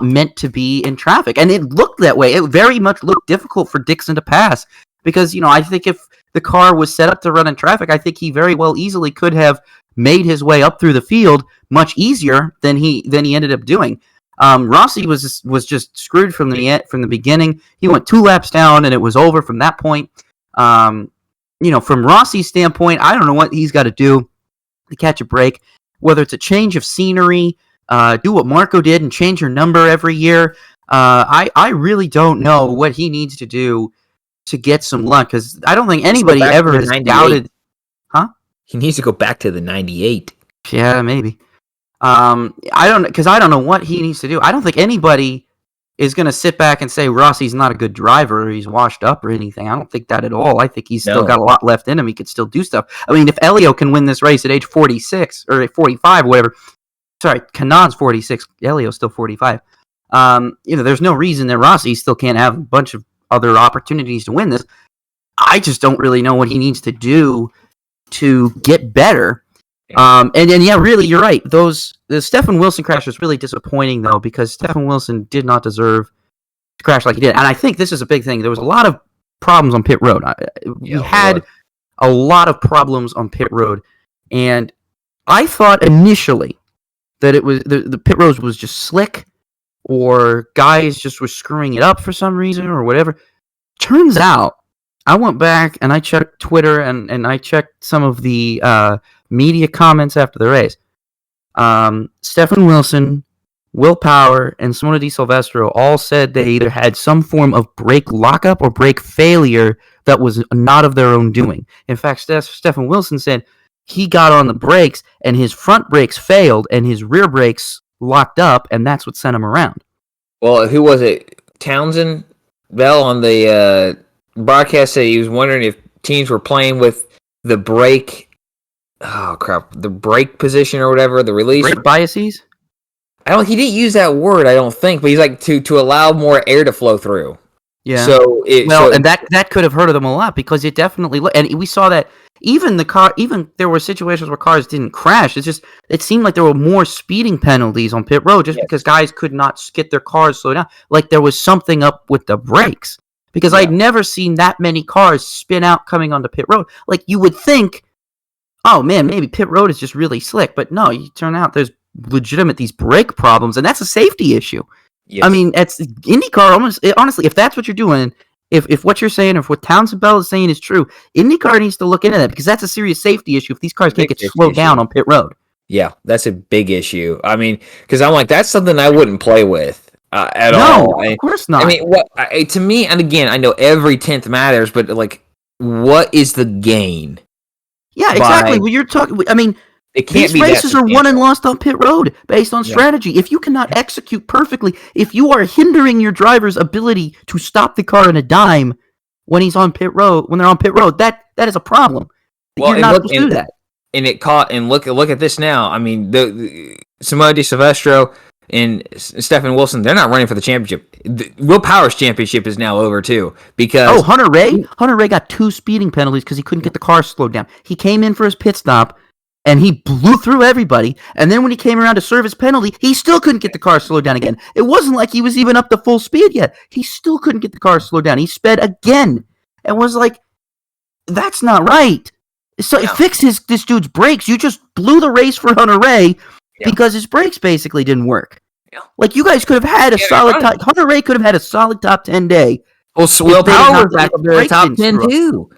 meant to be in traffic. And it looked that way. It very much looked difficult for Dixon to pass because, I think if the car was set up to run in traffic, I think he very well easily could have made his way up through the field much easier than he ended up doing. Rossi was just screwed from the beginning. He went 2 laps down, and it was over from that point. From Rossi's standpoint, I don't know what he's got to do to catch a break. Whether it's a change of scenery, do what Marco did and change your number every year. I really don't know what he needs to do to get some luck, because I don't think anybody ever has doubted. Huh? He needs to go back to the 98. Yeah, maybe. I don't know what he needs to do. I don't think anybody is going to sit back and say Rossi's not a good driver or he's washed up or anything. I don't think that at all. I think he's still got a lot left in him. He could still do stuff. I mean, if Helio can win this race at age 46 or 45, whatever. Sorry, Kanon's 46. Helio's still 45. There's no reason that Rossi still can't have a bunch of other opportunities to win this. I just don't really know what he needs to do to get better. Really, you're right. The Stephen Wilson crash was really disappointing, though, because Stephen Wilson did not deserve to crash like he did. And I think this is a big thing. There was a lot of problems on pit road. We had a lot of problems on pit road, and I thought initially that it was the pit road was just slick, or guys just were screwing it up for some reason or whatever. Turns out, I went back and I checked Twitter and I checked some of the media comments after the race. Stephen Wilson, Will Power, and Simona Di Silvestro all said they either had some form of brake lockup or brake failure that was not of their own doing. In fact, Stephen Wilson said he got on the brakes and his front brakes failed and his rear brakes locked up, and that's what sent him around. Well, who was it? Townsend Bell on the broadcast said he was wondering if teams were playing with the brake. Oh crap! The brake position or whatever, the release brake biases. He didn't use that word, I don't think, but he's like to allow more air to flow through. Yeah. And that could have hurted them a lot, because it definitely and we saw that even there were situations where cars didn't crash. It seemed like there were more speeding penalties on pit road because guys could not get their cars slowed down. Like there was something up with the brakes, because I'd never seen that many cars spin out coming onto pit road. Like you would think, oh man, maybe pit road is just really slick, but no, you turn out there's legitimate these brake problems, and that's a safety issue. Yes. I mean, it's IndyCar honestly, if that's what you're doing, if what you're saying, or if what Townsend Bell is saying is true, IndyCar needs to look into that, because that's a serious safety issue if these cars can't get slowed down on pit road. Yeah, that's a big issue. I mean, because I'm like, that's something I wouldn't play with at all. No, of course not. I mean, to me, and again, I know every tenth matters, but like, what is the gain? Yeah, exactly. Well, you're talking. I mean, these races are won and lost on pit road based on strategy. If you cannot execute perfectly, if you are hindering your driver's ability to stop the car in a dime when they're on pit road, that is a problem. You're not supposed to do that. and it caught. And look at this now. I mean, the Samoa De Silvestro and Stephen Wilson, they're not running for the championship. Will Power's championship is now over too because Hunter Ray got 2 speeding penalties because he couldn't get the car slowed down. He came in for his pit stop and he blew through everybody. And then when he came around to serve his penalty, he still couldn't get the car slowed down again. It wasn't like he was even up to full speed yet. He still couldn't get the car slowed down. He sped again and was like, "That's not right." So fix this dude's brakes. You just blew the race for Hunter Ray because his brakes basically didn't work. Yeah. Like you guys could have had a solid top. Hunter Ray could have had a solid top 10 day. Well, Will Power was back up to the top 10 too.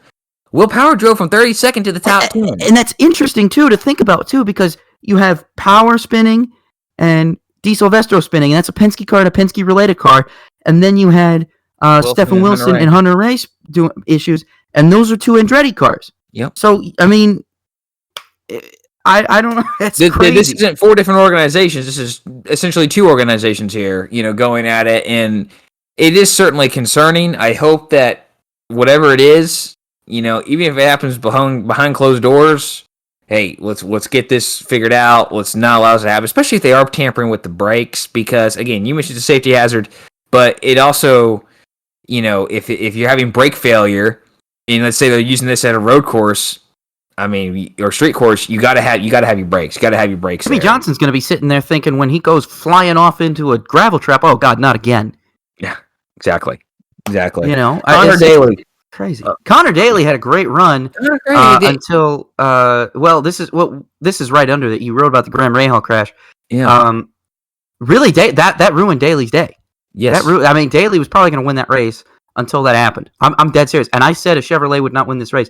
Will Power drove from 32nd to the top 10. And that's interesting too to think about too because you have Power spinning and De Silvestro spinning, and that's a Penske car and a Penske related car. And then you had Stephen Wilson and Hunter Ray doing issues, and those are 2 Andretti cars. Yep. So I mean, I don't know. That's crazy. This isn't 4 different organizations. This is essentially 2 organizations here, going at it, and it is certainly concerning. I hope that whatever it is, even if it happens behind closed doors, hey, let's get this figured out. Let's not allow this to happen, especially if they are tampering with the brakes, because again, you mentioned it's a safety hazard, but it also, if you're having brake failure, and let's say they're using this at a road course, or street course, you gotta have your brakes. You gotta have your brakes. Jimmy Johnson's gonna be sitting there thinking when he goes flying off into a gravel trap, oh God, not again. Yeah, exactly. Connor Daly, crazy. Connor Daly had a great run until this is right under that. You wrote about the Graham Rahal crash. Yeah. Really, that ruined Daly's day. Yes. Daly was probably gonna win that race until that happened. I'm dead serious, and I said a Chevrolet would not win this race.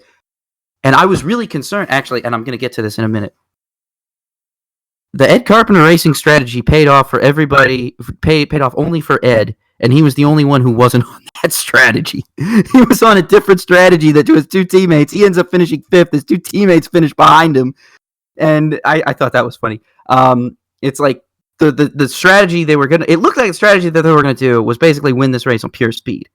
And I was really concerned, actually, and I'm going to get to this in a minute. The Ed Carpenter racing strategy paid off for everybody, paid off only for Ed, and he was the only one who wasn't on that strategy. He was on a different strategy that to his 2 teammates. He ends up finishing 5th. His 2 teammates finish behind him. And I thought that was funny. It's like the strategy it looked like the strategy that they were going to do was basically win this race on pure speed.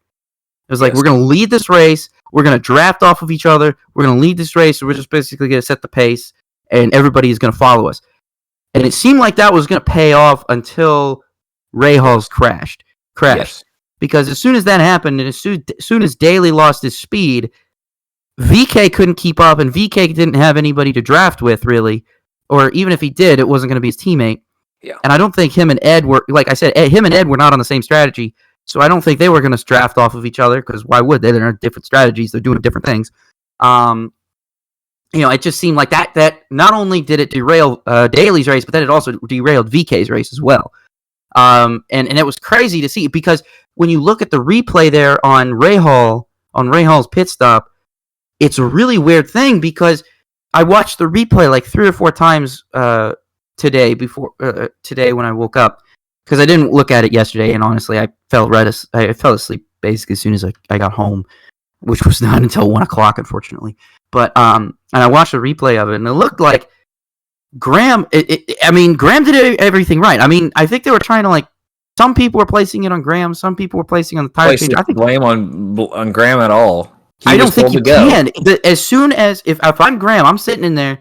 It was like, we're going to lead this race. We're going to draft off of each other. We're going to lead this race. So we're just basically going to set the pace, and everybody is going to follow us. And it seemed like that was going to pay off until Rahal's crashed. Yes. Because as soon as that happened, and as soon as Daly lost his speed, VK couldn't keep up, and VK didn't have anybody to draft with, really. Or even if he did, it wasn't going to be his teammate. Yeah. And I don't think him and Ed were, like I said, him and Ed were not on the same strategy. So I don't think they were going to draft off of each other, because why would they? They're on different strategies. They're doing different things. It just seemed like that not only did it derail Daly's race, but then it also derailed VK's race as well. And it was crazy to see, because when you look at the replay there on Rahal's pit stop, it's a really weird thing, because I watched the replay like 3 or 4 times today when I woke up, because I didn't look at it yesterday, and honestly, I fell asleep basically as soon as I got home, which was not until 1 o'clock, unfortunately. But and I watched the replay of it, and it looked like Graham. Graham did everything right. I think they were trying to, like, some people were placing it on Graham, some people were placing on the tire change. I think blame on Graham at all. I don't think you can. As soon as if I'm Graham, I'm sitting in there.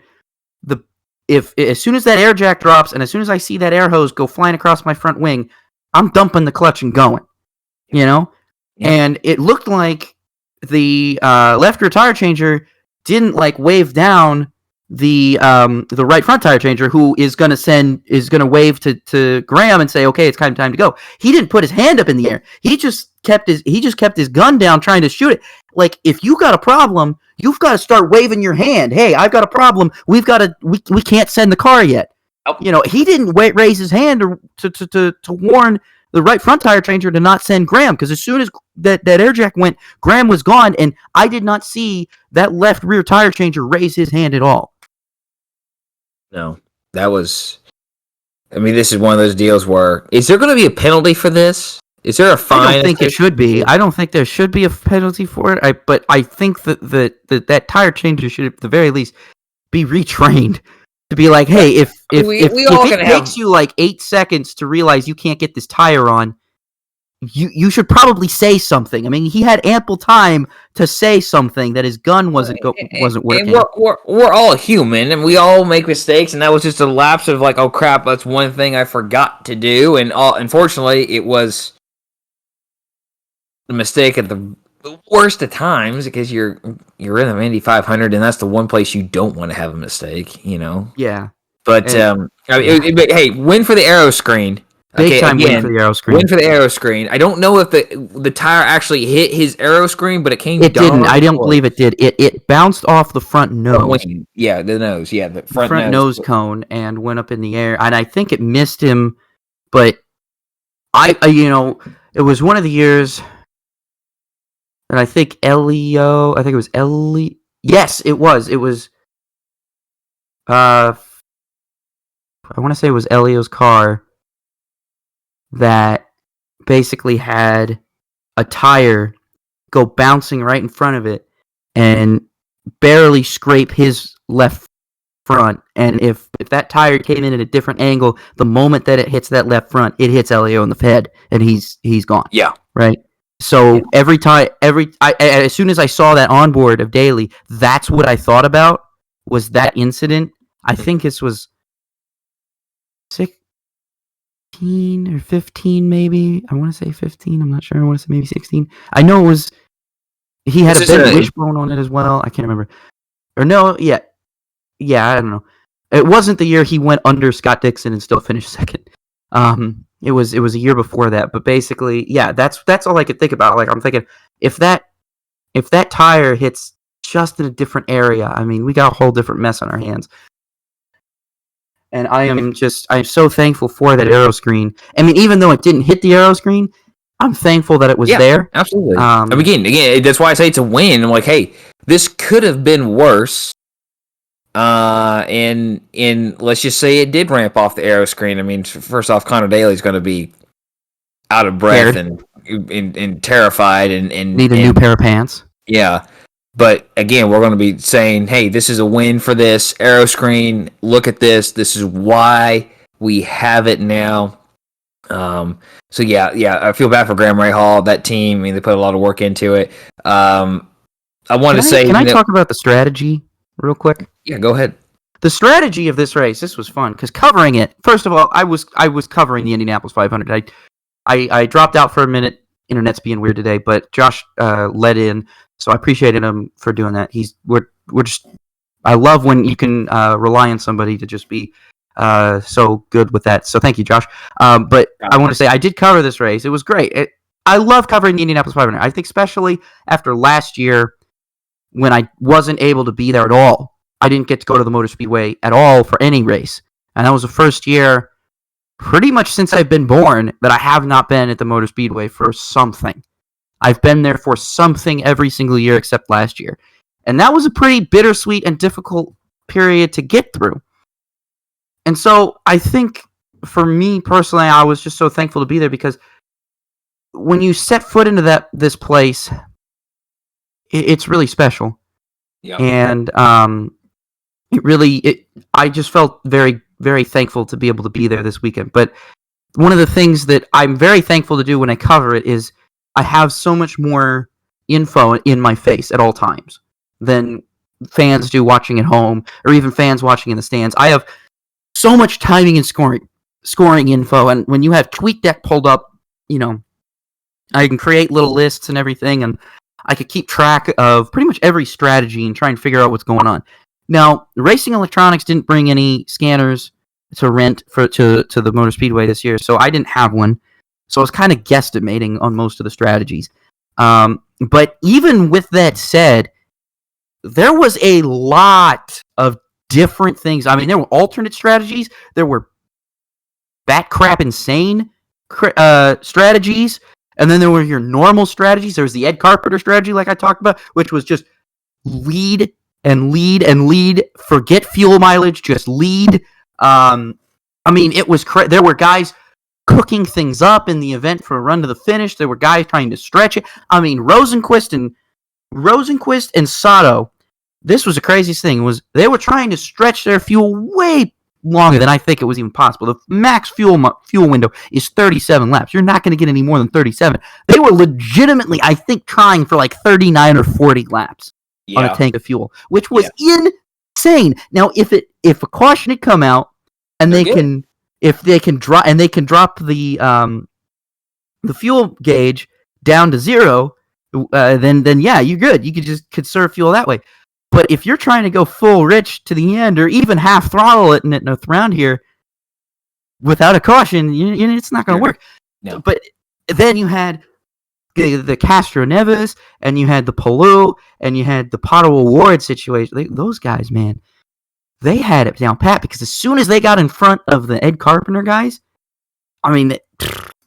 As soon as that air jack drops, and as soon as I see that air hose go flying across my front wing, I'm dumping the clutch and going. Yeah. And it looked like the left rear tire changer didn't wave down the right front tire changer, who is going to wave to Graham and say, okay, it's time to go. He didn't put his hand up in the air. He just kept his gun down, trying to shoot it. Like, if you got a problem, you've got to start waving your hand. Hey, I've got a problem. We can't send the car yet. Oh. He didn't raise his hand to warn the right front tire changer to not send Graham, because as soon as that air jack went, Graham was gone, and I did not see that left rear tire changer raise his hand at all. No, that was. This is one of those deals where, is there going to be a penalty for this? Is there a fine? I don't think it should be. I don't think there should be a penalty for it. But I think that tire changer should, at the very least, be retrained to be like, hey, if it takes you like 8 seconds to realize you can't get this tire on, you should probably say something. I mean, he had ample time to say something that his gun wasn't working. And we're all human, and we all make mistakes, and that was just a lapse of like, oh crap, that's one thing I forgot to do, and unfortunately, it was a mistake at the worst of times because you're in the Indy 500, and that's the one place you don't want to have a mistake, Yeah. But hey, win for the aero screen. Big time win for the aero screen. Win for the aero screen. I don't know if the tire actually hit his aero screen, but it came. It didn't. I don't believe it did. It bounced off the front nose. Yeah, the nose. Yeah, the front nose cone and went up in the air. And I think it missed him, but it was one of the years. And I think it was Elio. Yes, it was. It was. I want to say it was Elio's car that basically had a tire go bouncing right in front of it and barely scrape his left front. And if that tire came in at a different angle, the moment that it hits that left front, it hits Helio in the head, and he's gone. Yeah. Right. So as soon as I saw that onboard of Daly, that's what I thought about was that incident. I think this was 16 or 15, maybe. I want to say 15. I'm not sure. I want to say maybe 16. I know it was. He had a big wishbone on it as well. I can't remember. Or no, yeah, I don't know. It wasn't the year he went under Scott Dixon and still finished second. It was a year before that. But basically, yeah, that's all I could think about. Like I'm thinking, if that tire hits just in a different area, I mean, we got a whole different mess on our hands. And I'm so thankful for that aero screen. I mean, even though it didn't hit the aero screen, I'm thankful that it was there. Absolutely. Again, that's why I say it's a win. I'm like, hey, this could have been worse. And let's just say it did ramp off the aero screen. I mean, first off, Connor Daly's going to be out of breath and terrified and need a new pair of pants. Yeah. But again, we're going to be saying, hey, this is a win for this aero screen. Look at this. This is why we have it now. So yeah, I feel bad for Graham Rahal, that team. I mean, they put a lot of work into it. I want to say, can I talk about the strategy real quick? Yeah, go ahead. The strategy of this race, this was fun because covering it. First of all, I was covering the Indianapolis 500. I dropped out for a minute. Internet's being weird today, but Josh led in. So I appreciated him for doing that. I love when you can rely on somebody to just be so good with that. So thank you, Josh. But I want to say I did cover this race. It was great. I love covering the Indianapolis 500. I think especially after last year when I wasn't able to be there at all. I didn't get to go to the Motor Speedway at all for any race. And that was the first year pretty much since I've been born that I have not been at the Motor Speedway for something. I've been there for something every single year except last year. And that was a pretty bittersweet and difficult period to get through. And so I think for me personally, I was just so thankful to be there because when you set foot into this place, it's really special. Yeah. And I just felt very, very thankful to be able to be there this weekend. But one of the things that I'm very thankful to do when I cover it is I have so much more info in my face at all times than fans do watching at home or even fans watching in the stands. I have so much timing and scoring info. And when you have TweetDeck pulled up, I can create little lists and everything, and I could keep track of pretty much every strategy and try and figure out what's going on. Now, Racing Electronics didn't bring any scanners to rent to the Motor Speedway this year, so I didn't have one. So I was kind of guesstimating on most of the strategies. But even with that said, there was a lot of different things. I mean, there were alternate strategies. There were bat crap insane strategies. And then there were your normal strategies. There was the Ed Carpenter strategy, like I talked about, which was just lead and lead and lead. Forget fuel mileage, just lead. I mean, it was there were guys cooking things up in the event for a run to the finish. There were guys trying to stretch it. I mean, Rosenquist and Sato, this was the craziest thing, was they were trying to stretch their fuel way longer than I think it was even possible. The max fuel window is 37 laps. You're not going to get any more than 37. They were legitimately, I think, trying for like 39 or 40 laps on a tank of fuel, which was insane. Now, if a caution had come out and they can drop the fuel gauge down to 0, then yeah, you're good. You could just conserve fuel that way. But if you're trying to go full rich to the end, or even half throttle it and around here without a caution, it's not going to work. No. But then you had the Castroneves, and you had the Palou, and you had the Pato O'Ward situation. Those guys, man, they had it down pat, because as soon as they got in front of the Ed Carpenter guys, I mean,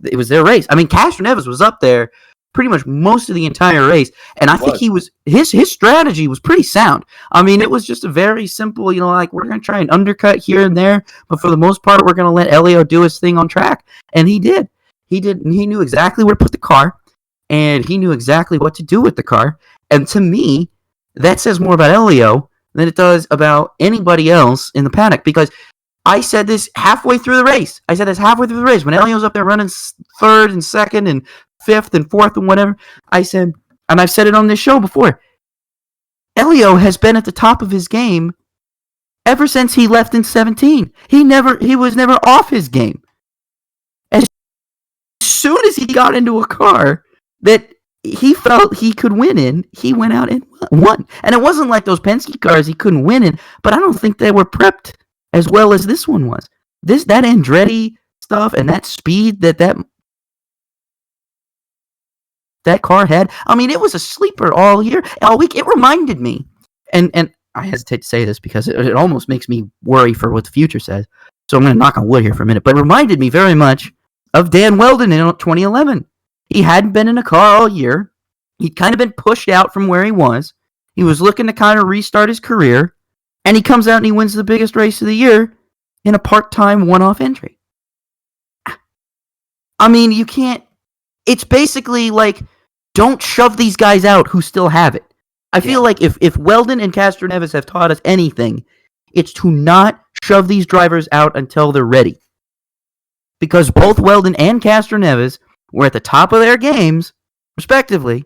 it was their race. I mean, Castroneves was up there pretty much most of the entire race, and I think his strategy was pretty sound. I mean, it was just a very simple, like, we're going to try and undercut here and there, but for the most part, we're going to let Helio do his thing on track, and he did. He knew exactly where to put the car, and he knew exactly what to do with the car, and to me, that says more about Helio than it does about anybody else in the paddock, because I said this halfway through the race. When Helio's up there running third and second and fifth and fourth and whatever, I said, and I've said it on this show before, Helio has been at the top of his game ever since he left in 17. He was never off his game. As soon as he got into a car that he felt he could win in, he went out and won. And it wasn't like those Penske cars he couldn't win in, but I don't think they were prepped as well as this one was. That Andretti stuff and that speed that car had, I mean, it was a sleeper all year, all week. It reminded me, and I hesitate to say this because it almost makes me worry for what the future says, so I'm going to knock on wood here for a minute, but it reminded me very much of Dan Weldon in 2011. He hadn't been in a car all year. He'd kind of been pushed out from where he was. He was looking to kind of restart his career, and he comes out and he wins the biggest race of the year in a part-time one-off entry. I mean, you can't... It's basically like, don't shove these guys out who still have it. I feel like if Weldon and Castroneves have taught us anything, it's to not shove these drivers out until they're ready. Because both Weldon and Castroneves were at the top of their games, respectively.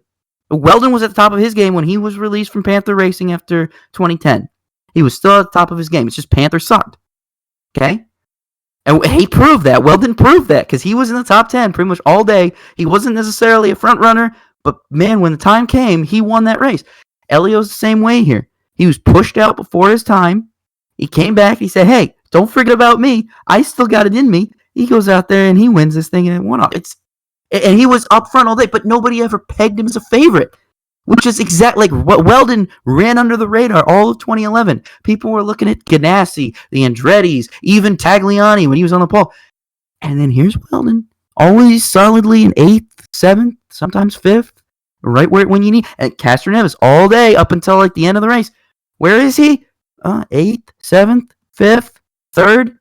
Weldon was at the top of his game when he was released from Panther Racing after 2010. He was still at the top of his game. It's just Panther sucked. Okay? And he proved that. Weldon proved that because he was in the top 10 pretty much all day. He wasn't necessarily a front runner, but man, when the time came, he won that race. Helio's the same way here. He was pushed out before his time. He came back. He said, hey, don't forget about me. I still got it in me. He goes out there and he wins this thing and it won off. And he was up front all day, but nobody ever pegged him as a favorite, which is exactly like what Weldon ran under the radar all of 2011. People were looking at Ganassi, the Andrettis, even Tagliani when he was on the pole. And then here's Weldon, always solidly in 8th, 7th, sometimes 5th, right where when you need. And Castroneves all day up until like the end of the race. Where is he? 8th, 7th, 5th, 3rd,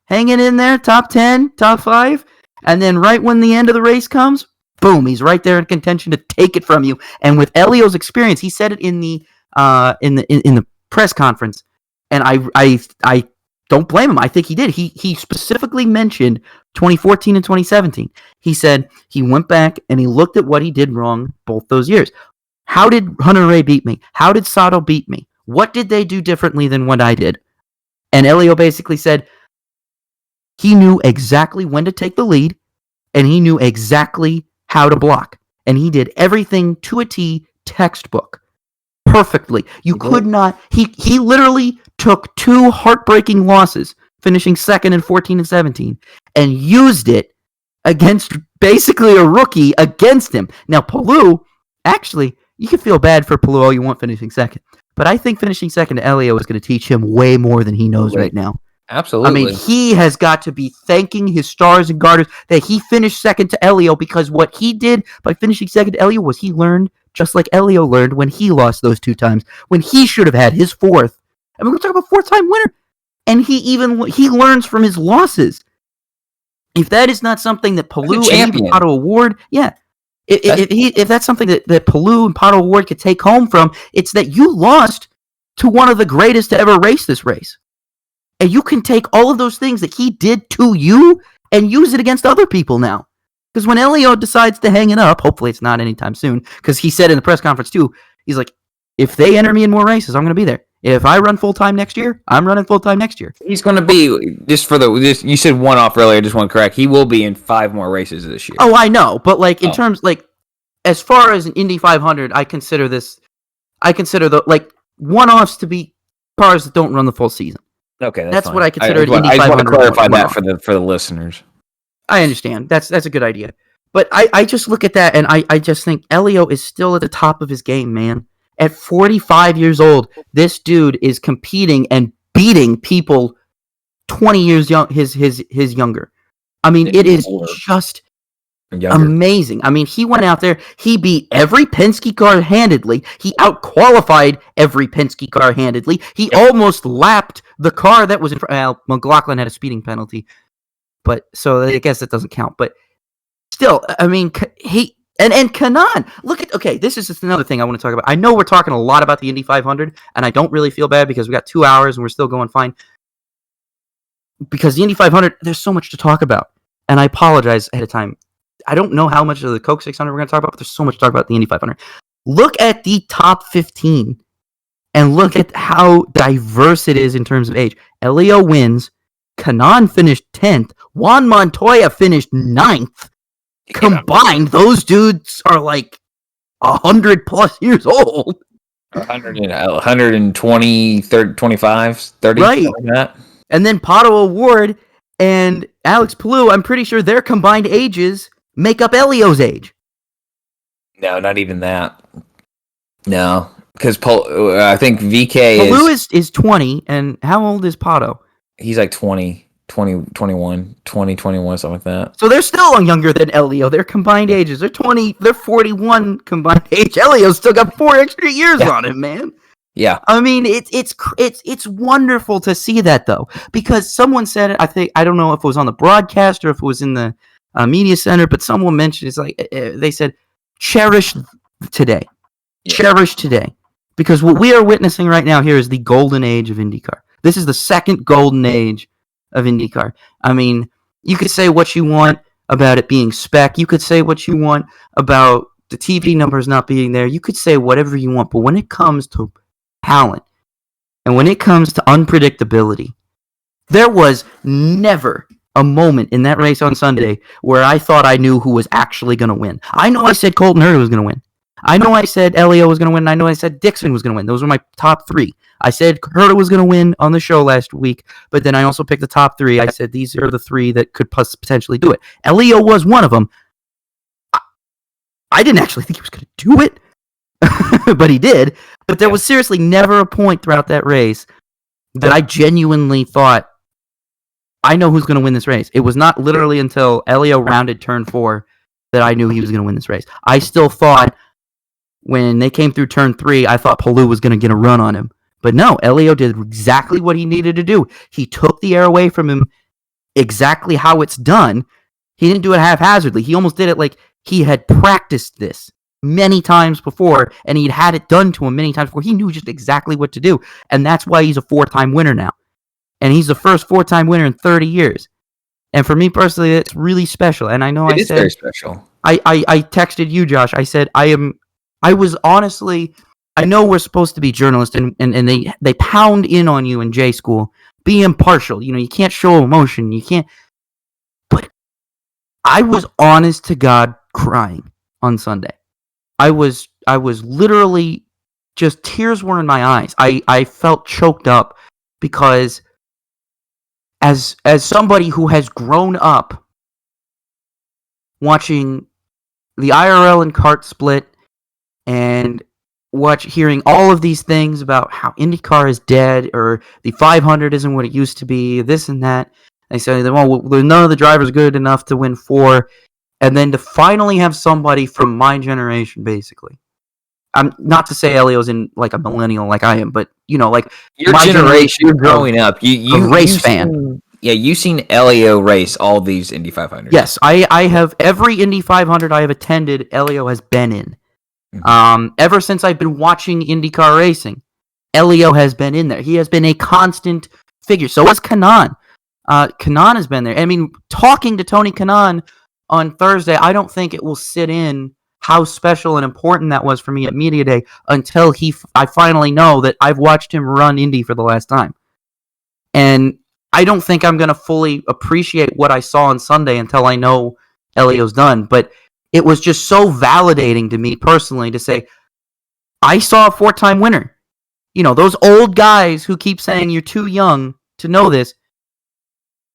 hanging in there, top 10, top 5. And then right when the end of the race comes, boom, he's right there in contention to take it from you. And with Helio's experience, he said it in the press conference, and I don't blame him. I think he did. He specifically mentioned 2014 and 2017. He said he went back and he looked at what he did wrong both those years. How did Hunter Ray beat me? How did Sato beat me? What did they do differently than what I did? And Helio basically said he knew exactly when to take the lead, and he knew exactly how to block. And he did everything to a T, textbook. Perfectly. You could not... He literally took 2 heartbreaking losses, finishing second in 14 and 17, and used it against basically a rookie against him. Now, Palou, actually, you can feel bad for Palou all you want finishing second. But I think finishing second to Helio is going to teach him way more than he knows right now. Absolutely. I mean, he has got to be thanking his stars and garters that he finished second to Helio, because what he did by finishing second to Helio was he learned just like Helio learned when he lost those 2 times, when he should have had his 4th. I mean, we're talking about 4-time winner. And he learns from his losses. If that is not something that Palou and Pato O'Ward, if that's something that Palou and Pato O'Ward could take home from, it's that you lost to one of the greatest to ever race this race. And you can take all of those things that he did to you and use it against other people now. Because when Helio decides to hang it up, hopefully it's not anytime soon, because he said in the press conference too, he's like, if they enter me in more races, I'm going to be there. If I run full-time next year, I'm running full-time next year. He's going to be, you said one off earlier, just one correct. He will be in 5 more races this year. Oh, I know. But like in terms, like, as far as an Indy 500, I consider the, like, one-offs to be cars that don't run the full season. Okay, that's fine. what I consider Indy 500. I just want to clarify that for the listeners. I understand. That's a good idea. But I just look at that and I just think Helio is still at the top of his game, man. At 45 years old, this dude is competing and beating people 20 years his younger. I mean, it is just amazing. I mean, he went out there, he beat every Penske car handedly. He outqualified every Penske car handedly. He almost lapped the car that was in front. Well, McLaughlin had a speeding penalty, but so I guess that doesn't count. But still, I mean, and Kanaan. Look at, okay, this is just another thing I want to talk about. I know we're talking a lot about the Indy 500, and I don't really feel bad because we got 2 hours and we're still going fine. Because the Indy 500, there's so much to talk about, and I apologize ahead of time. I don't know how much of the Coke 600 we're going to talk about, but there's so much to talk about the Indy 500. Look at the top 15 and look at how diverse it is in terms of age. Helio wins. Kanaan finished 10th. Juan Montoya finished 9th. Combined, those dudes are like 100 plus years old. 120, 30, 25, 30, right. Like that. And then Pato O'Ward and Alex Palou, I'm pretty sure their combined ages make up Helio's age. No, not even that. No, because I think VK Palou is 20, and how old is Pato? He's like 20, 21, something like that. So they're still younger than Helio. Their combined ages, they're 41 combined age. Helio's still got 4 extra years on him, man. Yeah. I mean, it's wonderful to see that, though, because someone said it. I don't know if it was on the broadcast or if it was in the media center, but someone mentioned it's like they said, cherish today, cherish today, because what we are witnessing right now here is the golden age of IndyCar. This is the second golden age of IndyCar. I mean, you could say what you want about it being spec. You could say what you want about the TV numbers not being there. You could say whatever you want, but when it comes to talent and when it comes to unpredictability, there was never a moment in that race on Sunday where I thought I knew who was actually going to win. I know I said Colton Herta was going to win. I know I said Helio was going to win. And I know I said Dixon was going to win. Those were my top 3. I said Herta was going to win on the show last week, but then I also picked the top 3. I said these are the 3 that could potentially do it. Helio was one of them. I didn't actually think he was going to do it, but he did. But there was seriously never a point throughout that race that I genuinely thought, I know who's going to win this race. It was not literally until Helio rounded turn 4 that I knew he was going to win this race. I still thought when they came through turn 3, I thought Palou was going to get a run on him. But no, Helio did exactly what he needed to do. He took the air away from him exactly how it's done. He didn't do it haphazardly. He almost did it like he had practiced this many times before, and he'd had it done to him many times before. He knew just exactly what to do, and that's why he's a 4-time winner now. And he's the first 4-time winner in 30 years. And for me personally, it's really special. And I know it is very special. I texted you, Josh. I said, I was honestly, I know we're supposed to be journalists, and they pound in on you in J school. Be impartial. You know, you can't show emotion. You can't. But I was honest to God crying on Sunday. I was literally just, tears were in my eyes. I felt choked up because as somebody who has grown up watching the IRL and kart split and hearing all of these things about how IndyCar is dead or the 500 isn't what it used to be, this and that. They say, well, none of the drivers good enough to win 4. And then to finally have somebody from my generation, basically. I'm not to say Helio's in like a millennial like I am, but you know, like your generation, you're growing up. You race fan. You've seen Helio race all these Indy 500s. Yes, I have every Indy 500 I have attended. Helio has been in. Mm-hmm. Ever since I've been watching IndyCar racing, Helio has been in there. He has been a constant figure. So was Kanaan. Kanaan has been there. I mean, talking to Tony Kanaan on Thursday, I don't think it will sit in how special and important that was for me at Media Day until I finally know that I've watched him run Indy for the last time. And I don't think I'm going to fully appreciate what I saw on Sunday until I know Helio's done. But it was just so validating to me personally to say, I saw a 4-time winner. You know, those old guys who keep saying you're too young to know this,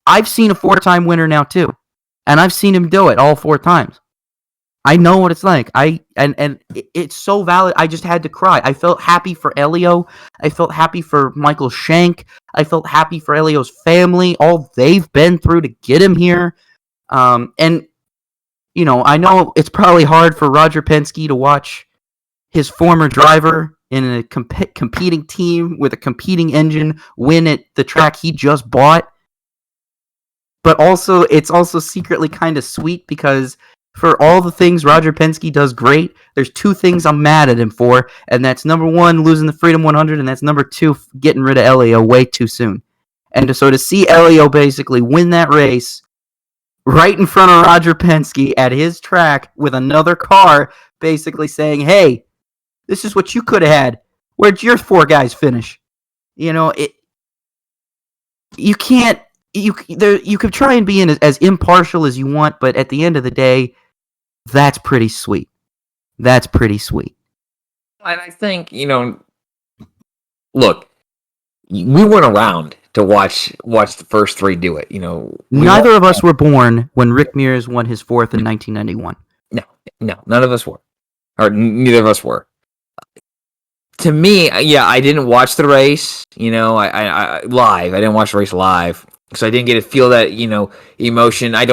I've seen a 4-time winner now too. And I've seen him do it all 4 times. I know what it's like. And it's so valid. I just had to cry. I felt happy for Helio. I felt happy for Michael Shank. I felt happy for Helio's family, all they've been through to get him here. And, you know, I know it's probably hard for Roger Penske to watch his former driver in a competing team with a competing engine win at the track he just bought. But also, it's also secretly kind of sweet because for all the things Roger Penske does great, there's 2 things I'm mad at him for, and that's number 1, losing the Freedom 100, and that's number 2, getting rid of Helio way too soon. And so to see Helio basically win that race right in front of Roger Penske at his track with another car basically saying, hey, this is what you could have had. Where'd your 4 guys finish? You know, you can't. You could try and be as impartial as you want, but at the end of the day, that's pretty sweet. That's pretty sweet. And I think, you know, look, we weren't around to watch the first 3 do it. You know, neither of us were born when Rick Mears won his 4th in 1991. No, none of us were, or neither of us were. To me, yeah, I didn't watch the race. You know, I live. I didn't watch the race live. So I didn't get to feel that, you know, emotion. I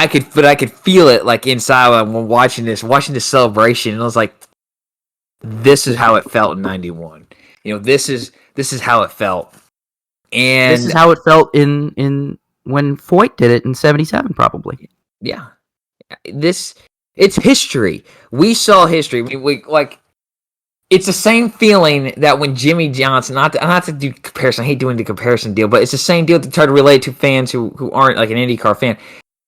could feel it like inside when watching this celebration. And I was like, this is how it felt in 91. You know, this is how it felt. And this is how it felt in when Foyt did it in 77, probably. Yeah. It's history. We saw history. We like, it's the same feeling that when Jimmy Johnson, not to do comparison, I hate doing the comparison deal, but it's the same deal to try to relate to fans who aren't like an IndyCar fan.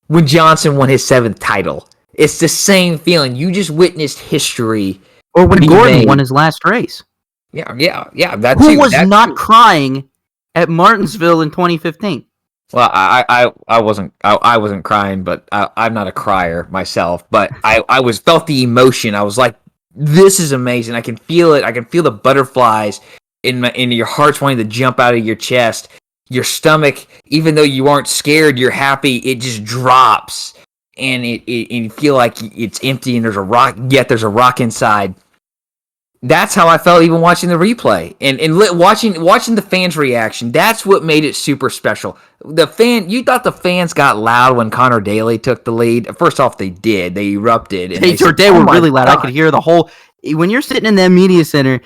When Johnson won his 7th title, it's the same feeling. You just witnessed history. Or when Gordon won his last race. Yeah. That Who was not crying at Martinsville in 2015? Well, I wasn't crying, but I'm not a crier myself. But I felt the emotion. I was like, this is amazing. I can feel it. I can feel the butterflies in your heart's wanting to jump out of your chest. Your stomach, even though you aren't scared, you're happy. It just drops, and you feel like it's empty, and there's a rock. Yet there's a rock inside. That's how I felt even watching the replay and watching the fans' reaction. That's what made it super special. You thought the fans got loud when Connor Daly took the lead. First off, they did. They erupted. And they were really loud. God. I could hear the whole. When you're sitting in that media center,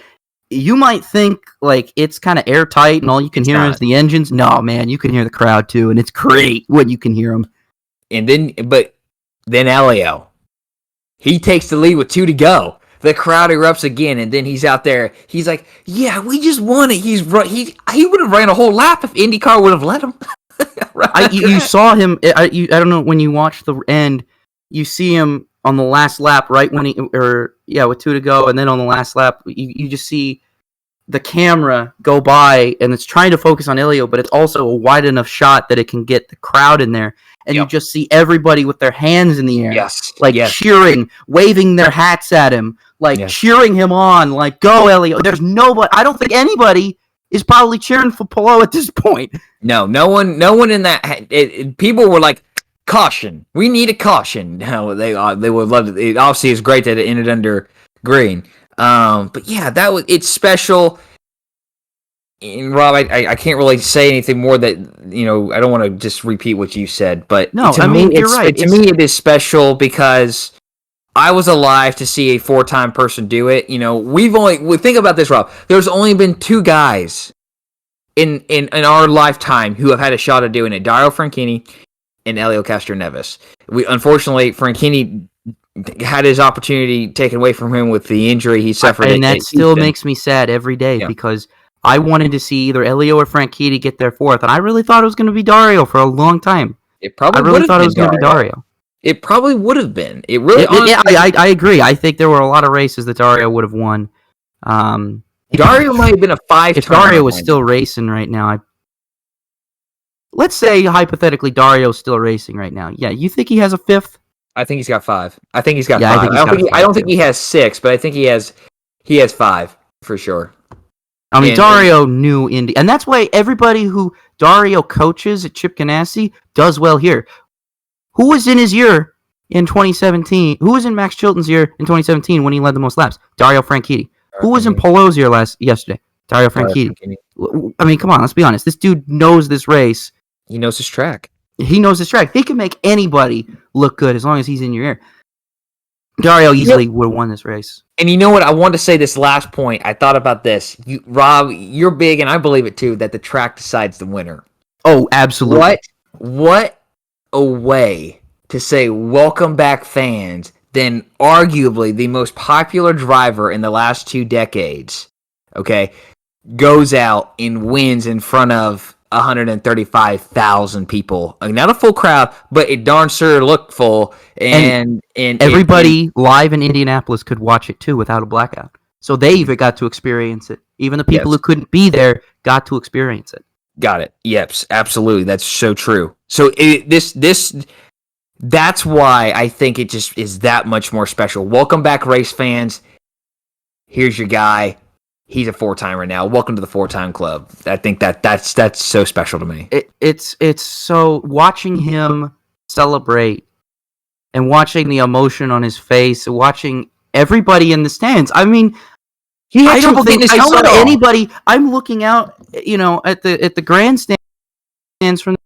you might think like it's kind of airtight and all you can hear is the engines. No, man, you can hear the crowd too, and it's great when you can hear them. And then Helio, he takes the lead with 2 to go. The crowd erupts again, and then he's out there. He's like, "Yeah, we just won it." He would have ran a whole lap if IndyCar would have let him. Right? You saw him. I don't know, when you watch the end, you see him on the last lap, right when with 2 to go, and then on the last lap, you just see the camera go by, and it's trying to focus on Helio, but it's also a wide enough shot that it can get the crowd in there. And you just see everybody with their hands in the air, cheering, waving their hats at him, cheering him on, like, go, Helio. There's nobody, I don't think anybody is probably cheering for Palou at this point. No one in that, people were like, caution, we need a caution. No, they would love it. It obviously is great that it ended under green. But yeah, it's special. And Rob, I can't really say anything more that, you know, I don't want to just repeat what you said, but no, I mean, you're right. To me, it is special because I was alive to see a 4-time person do it. You know, think about this, Rob. There's only been 2 guys in our lifetime who have had a shot at doing it: Dario Franchitti and Helio Castroneves. Unfortunately, Franchitti had his opportunity taken away from him with the injury he suffered. And that still makes me sad every day because I wanted to see either Helio or Franchitti get their fourth, and I really thought it was going to be Dario for a long time. It probably I really would thought have it was been going to be Dario. It probably would have been. It really, Yeah, honestly, I agree. I think there were a lot of races that Dario would have won. Dario might have been a 5-time. If Dario was still racing right now, let's say hypothetically Dario's still racing right now. Yeah, you think he has a fifth? I think he's got 5. I think he's got 5. I don't think he has 6, but I think he has 5 for sure. I mean, Dario knew Indy, and that's why everybody who Dario coaches at Chip Ganassi does well here. Who was in his year in 2017? Who was in Max Chilton's year in 2017 when he led the most laps? Dario Franchitti. Who was in Polo's year yesterday? Dario Franchitti. I mean, come on, let's be honest. This dude knows this race. He knows his track. He knows his track. He can make anybody look good as long as he's in your ear. Dario easily would have won this race. And you know what? I wanted to say this last point. I thought about this. Rob, you're big, and I believe it too, that the track decides the winner. Oh, absolutely. What a way to say welcome back, fans, than arguably the most popular driver in the last 2 decades, okay, goes out and wins in front of 135,000 people. I mean, not a full crowd, but it darn sure looked full. And everybody live in Indianapolis could watch it too without a blackout. So they even got to experience it. Even the people who couldn't be there got to experience it. Got it. Yep, absolutely. That's so true. So that's why I think it just is that much more special. Welcome back, race fans. Here's your guy. He's a 4-timer now. Welcome to the 4-time club. I think that's so special to me. It's so watching him celebrate and watching the emotion on his face, watching everybody in the stands. I mean, I don't think I saw anybody. I'm looking out, at the grandstands from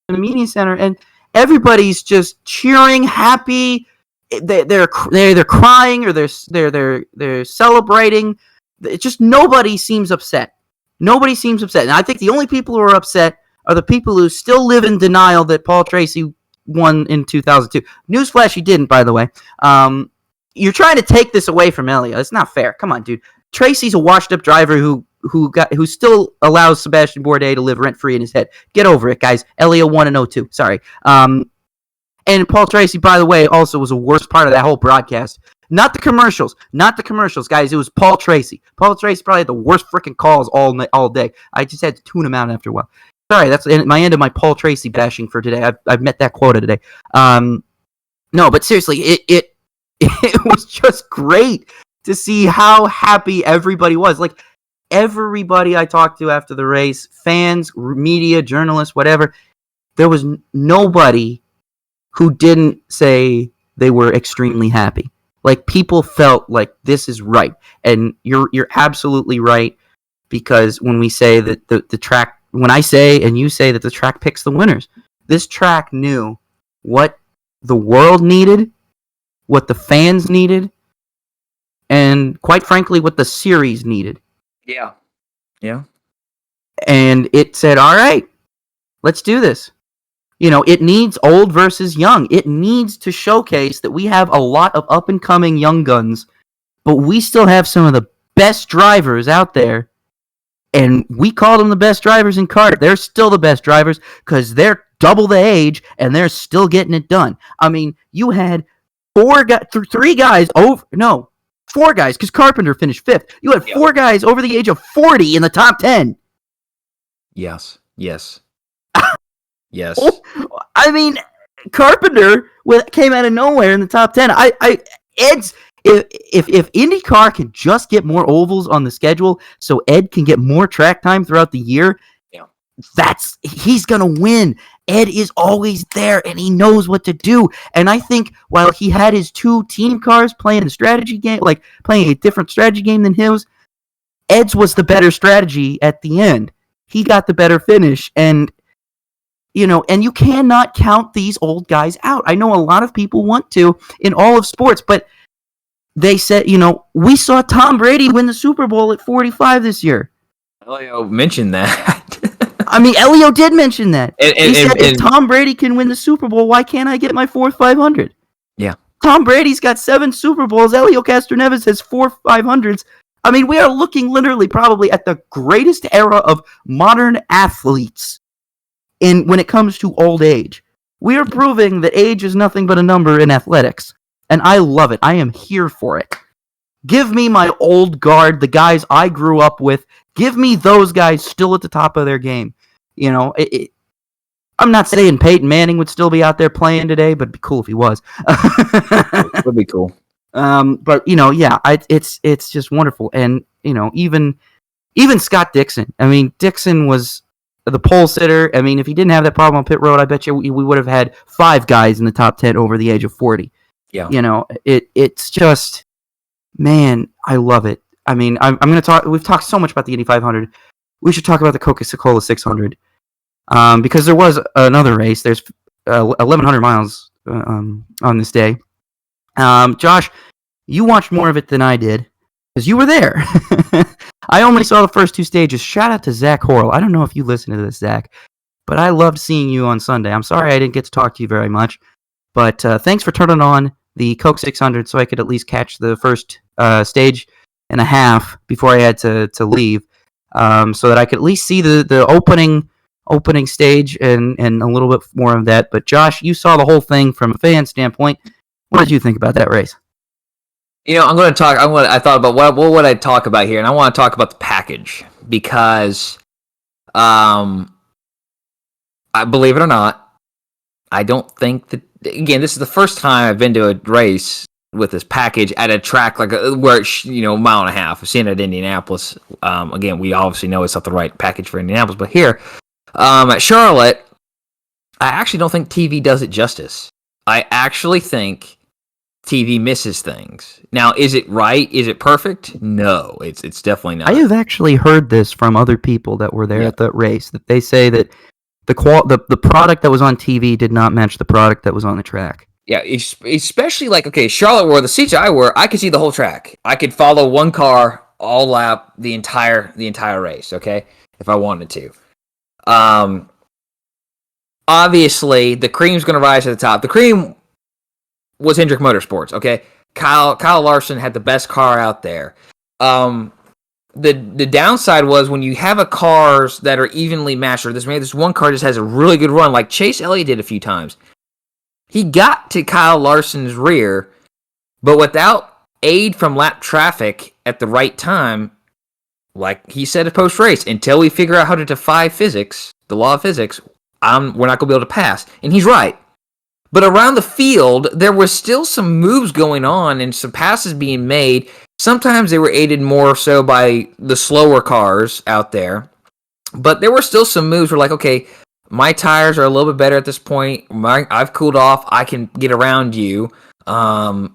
the media center, and everybody's just cheering, happy. They're crying or they're celebrating. It's just nobody seems upset. Nobody seems upset. And I think the only people who are upset are the people who still live in denial that Paul Tracy won in 2002. Newsflash, he didn't, by the way. You're trying to take this away from Helio. It's not fair. Come on, dude. Tracy's a washed-up driver who still allows Sebastian Bourdais to live rent-free in his head. Get over it, guys. Helio won in 2002. Sorry. And Paul Tracy, by the way, also was the worst part of that whole broadcast. Not the commercials, guys. It was Paul Tracy. Paul Tracy probably had the worst freaking calls all day. I just had to tune him out after a while. Sorry, that's my end of my Paul Tracy bashing for today. I've met that quota today. No, but seriously, it was just great to see how happy everybody was. Like, everybody I talked to after the race, fans, media, journalists, whatever, there was nobody who didn't say they were extremely happy. Like, people felt like this is right. And you're absolutely right, because when we say that the track, when I say and you say that the track picks the winners, this track knew what the world needed, what the fans needed, and quite frankly, what the series needed. Yeah. Yeah. And it said, all right, let's do this. It needs old versus young. It needs to showcase that we have a lot of up-and-coming young guns, but we still have some of the best drivers out there, and we call them the best drivers in kart. They're still the best drivers because they're double the age, and they're still getting it done. I mean, you had 4 guys, because Carpenter finished 5th. You had 4 guys over the age of 40 in the top 10. Yes. Yes. I mean, Carpenter came out of nowhere in the top 10. If IndyCar can just get more ovals on the schedule, so Ed can get more track time throughout the year, he's gonna win. Ed is always there, and he knows what to do. And I think while he had his 2 team cars playing a strategy game, like playing a different strategy game than his, Ed's was the better strategy at the end. He got the better finish, and and you cannot count these old guys out. I know a lot of people want to in all of sports, but they said, we saw Tom Brady win the Super Bowl at 45 this year. Helio mentioned that. I mean, Helio did mention that. He said, if Tom Brady can win the Super Bowl, why can't I get my 4th 500? Yeah. Tom Brady's got 7 Super Bowls. Helio Castroneves has 4 500s. I mean, we are looking literally probably at the greatest era of modern athletes when it comes to old age. We are proving that age is nothing but a number in athletics. And I love it. I am here for it. Give me my old guard, the guys I grew up with. Give me those guys still at the top of their game. You know, I'm not saying Peyton Manning would still be out there playing today, but it'd be cool if he was. It would be cool. But you know, yeah, it's just wonderful. And you know, even Scott Dixon. I mean, Dixon was the pole sitter. I mean, if he didn't have that problem on pit road, I bet you we would have had 5 guys in the top 10 over the age of 40. Yeah. You know, it's just, man, I love it. I mean, I'm going to talk. We've talked so much about the Indy 500. We should talk about the Coca-Cola 600 because there was another race. There's 1,100 miles on this day. Josh, you watched more of it than I did because you were there. I only saw the first 2 stages. Shout out to Zach Horrell. I don't know if you listened to this, Zach, but I loved seeing you on Sunday. I'm sorry I didn't get to talk to you very much, but thanks for turning on the Coke 600 so I could at least catch the first stage and a half before I had to leave, so that I could at least see the opening stage and a little bit more of that. But Josh, you saw the whole thing from a fan standpoint. What did you think about that race? You know, I'm going to talk. I thought about what would I talk about here, and I want to talk about the package because, I believe it or not, I don't think that. Again, this is the first time I've been to a race with this package at a track like where it's, you know, a mile and a half. I've seen it at Indianapolis. Again, we obviously know it's not the right package for Indianapolis, but here at Charlotte, I actually don't think TV does it justice. I actually think TV misses things. Now, is it right? Is it perfect? No, it's definitely not. I have actually heard this from other people that were there at the race, that they say that the product that was on TV did not match the product that was on the track. Yeah, especially like, okay, Charlotte, where the seats I were, I could see the whole track. I could follow one car all lap the entire race, okay, if I wanted to. Obviously, the cream's going to rise to the top. The cream was Hendrick Motorsports, okay? Kyle Larson had the best car out there. The downside was when you have cars that are evenly matched, or this one car just has a really good run, like Chase Elliott did a few times. He got to Kyle Larson's rear, but without aid from lap traffic at the right time, like he said at post-race, until we figure out how to defy physics, the law of physics, we're not going to be able to pass. And he's right. But around the field, there was still some moves going on and some passes being made. Sometimes they were aided more so by the slower cars out there. But there were still some moves where, like, okay, my tires are a little bit better at this point. I've cooled off. I can get around you. And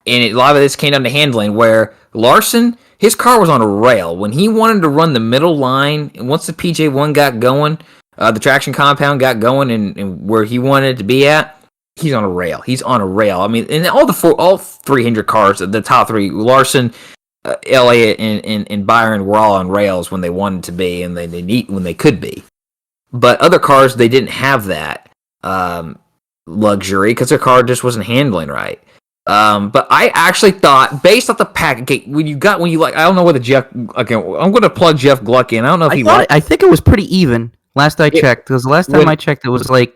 a lot of this came down to handling, where Larson, his car was on a rail. When he wanted to run the middle line, and once the PJ1 got going, the traction compound got going and where he wanted to be at, he's on a rail. He's on a rail. I mean, and all 300 cars, the top 3, Larson, Elliott, and Byron were all on rails when they wanted to be, and when they could be. But other cars, they didn't have that luxury because their car just wasn't handling right. But I actually thought, based off the pack, okay, I don't know whether Jeff. Okay, I'm going to plug Jeff Gluck in. I don't know if I think it was pretty even last I checked, because the last time I checked, it was like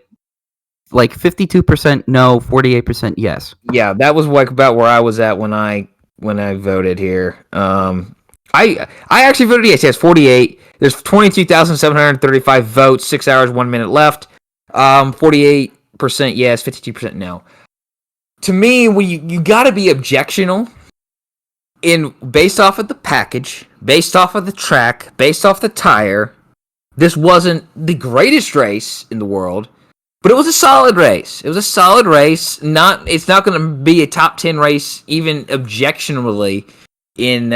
52% no, 48% yes. Yeah, that was like about where I was at when I voted here. I actually voted yes. Yes, 48. There's 22,735 votes. 6 hours, 1 minute left. 48% yes, 52% no. To me, you got to be objectional based off of the package, based off of the track, based off the tire. This wasn't the greatest race in the world, but it was a solid race. It was a solid race. It's not going to be a top 10 race, even objectionably, at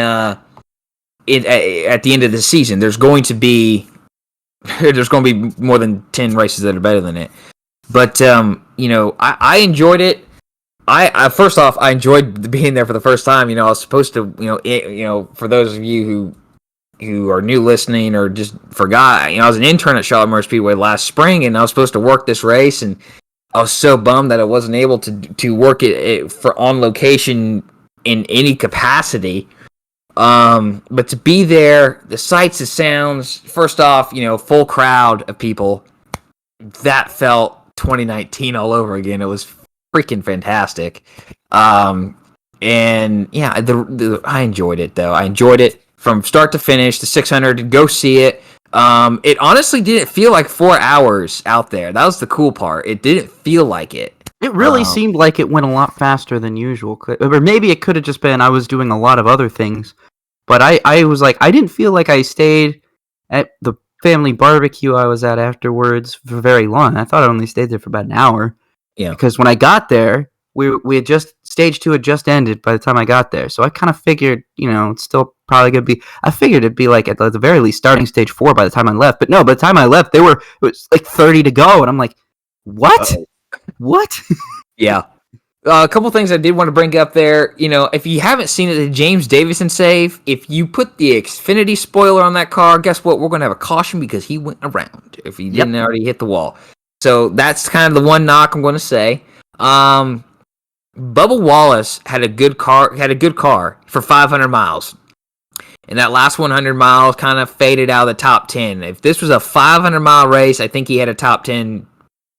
the end of the season. There's going to be more than 10 races that are better than it. But I enjoyed it. I first off, I enjoyed being there for the first time. I was supposed to, for those of you who are new listening or just forgot, I was an intern at Charlotte Motor Speedway last spring, and I was supposed to work this race, and I was so bummed that I wasn't able to work it for on location in any capacity. But to be there, the sights, the sounds, first off, full crowd of people, that felt 2019 all over again. It was freaking fantastic. And yeah, I enjoyed it though. I enjoyed it from start to finish. The 600 to go see it. It honestly didn't feel like 4 hours out there. That was the cool part. It didn't feel like it. It really seemed like it went a lot faster than usual. Or maybe it could have just been I was doing a lot of other things. But I was like, I didn't feel like I stayed at the family barbecue I was at afterwards for very long. I thought I only stayed there for about an hour. Yeah. Because when I got there, we had just, stage 2 had just ended by the time I got there. So I kind of figured, it's still probably going to be, I figured it'd be like at the very least starting stage 4 by the time I left. But no, by the time I left, it was like 30 to go. And I'm like, what? Uh-oh. What? Yeah. A couple things I did want to bring up there. If you haven't seen it, the James Davison save, if you put the Xfinity spoiler on that car, guess what? We're going to have a caution because he went around if he didn't already hit the wall. So that's kind of the one knock I'm going to say. Bubba Wallace had a good car for 500 miles. And that last 100 miles kind of faded out of the top 10. If this was a 500-mile race, I think he had a top 10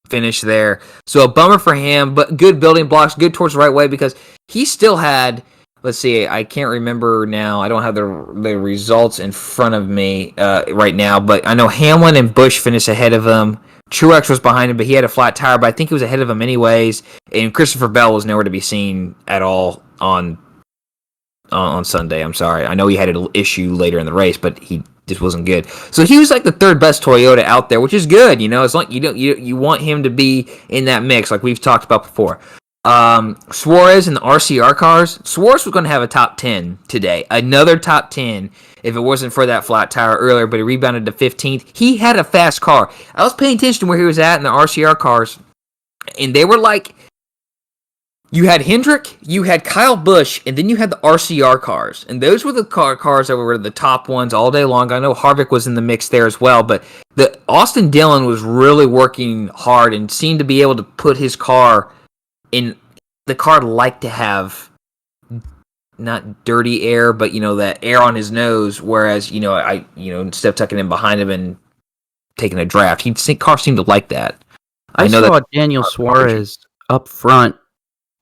finish there. So a bummer for him, but good building blocks, good towards the right way because he still had, let's see, I can't remember now. I don't have the results in front of me right now, but I know Hamlin and Busch finished ahead of him. Truex was behind him, but he had a flat tire, but I think he was ahead of him anyways. And Christopher Bell was nowhere to be seen at all on Sunday. I'm sorry. I know he had an issue later in the race, but he just wasn't good. So he was like the third best Toyota out there, which is good. As long you want him to be in that mix, like we've talked about before. Suarez and the RCR cars. Suarez was going to have a top 10 today, another top 10 if it wasn't for that flat tire earlier. But he rebounded to 15th. He had a fast car. I was paying attention to where he was at in the RCR cars, and they were like. You had Hendrick, you had Kyle Busch, and then you had the RCR cars. And those were the cars that were the top ones all day long. I know Harvick was in the mix there as well, but the Austin Dillon was really working hard and seemed to be able to put his car in. The car liked to have not dirty air, but that air on his nose, whereas, instead of tucking in behind him and taking a draft, car seemed to like that. I know saw Daniel Suarez up front.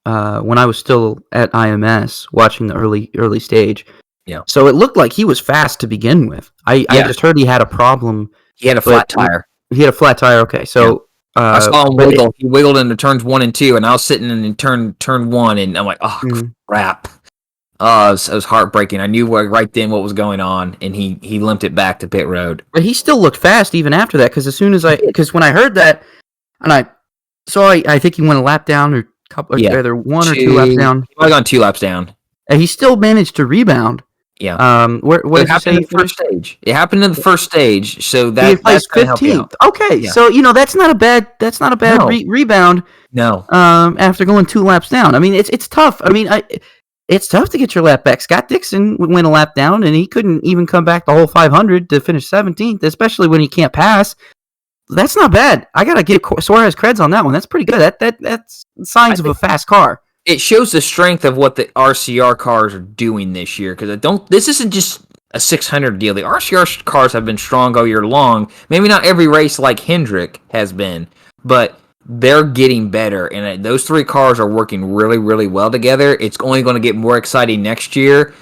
When I was still at IMS watching the early stage. Yeah. So it looked like he was fast to begin with. I just heard he had a problem. He had a flat tire. He had a flat tire, okay. So I saw him wiggle. He wiggled into turns 1 and 2, and I was sitting in turn 1, and I'm like, oh, crap. Oh, it was heartbreaking. I knew right then what was going on, and he limped it back to pit road. But he still looked fast even after that, because when I heard that, and I think he went a lap down or either 1 or 2 laps down. He might have gone 2 laps down. And he still managed to rebound. Yeah. What it happened in the first stage. It happened in the first stage, so that's 15th. Okay, yeah. So that's not a bad rebound. No. After going 2 laps down, I mean it's tough. I mean it's tough to get your lap back. Scott Dixon went a lap down, and he couldn't even come back the whole 500 to finish 17th, especially when he can't pass. That's not bad. I gotta give Suarez creds on that one. That's pretty good. That's signs of a fast car. It shows the strength of what the RCR cars are doing this year. Because this isn't just a 600 deal. The RCR cars have been strong all year long. Maybe not every race like Hendrick has been, but they're getting better. And those 3 cars are working really, really well together. It's only going to get more exciting next year.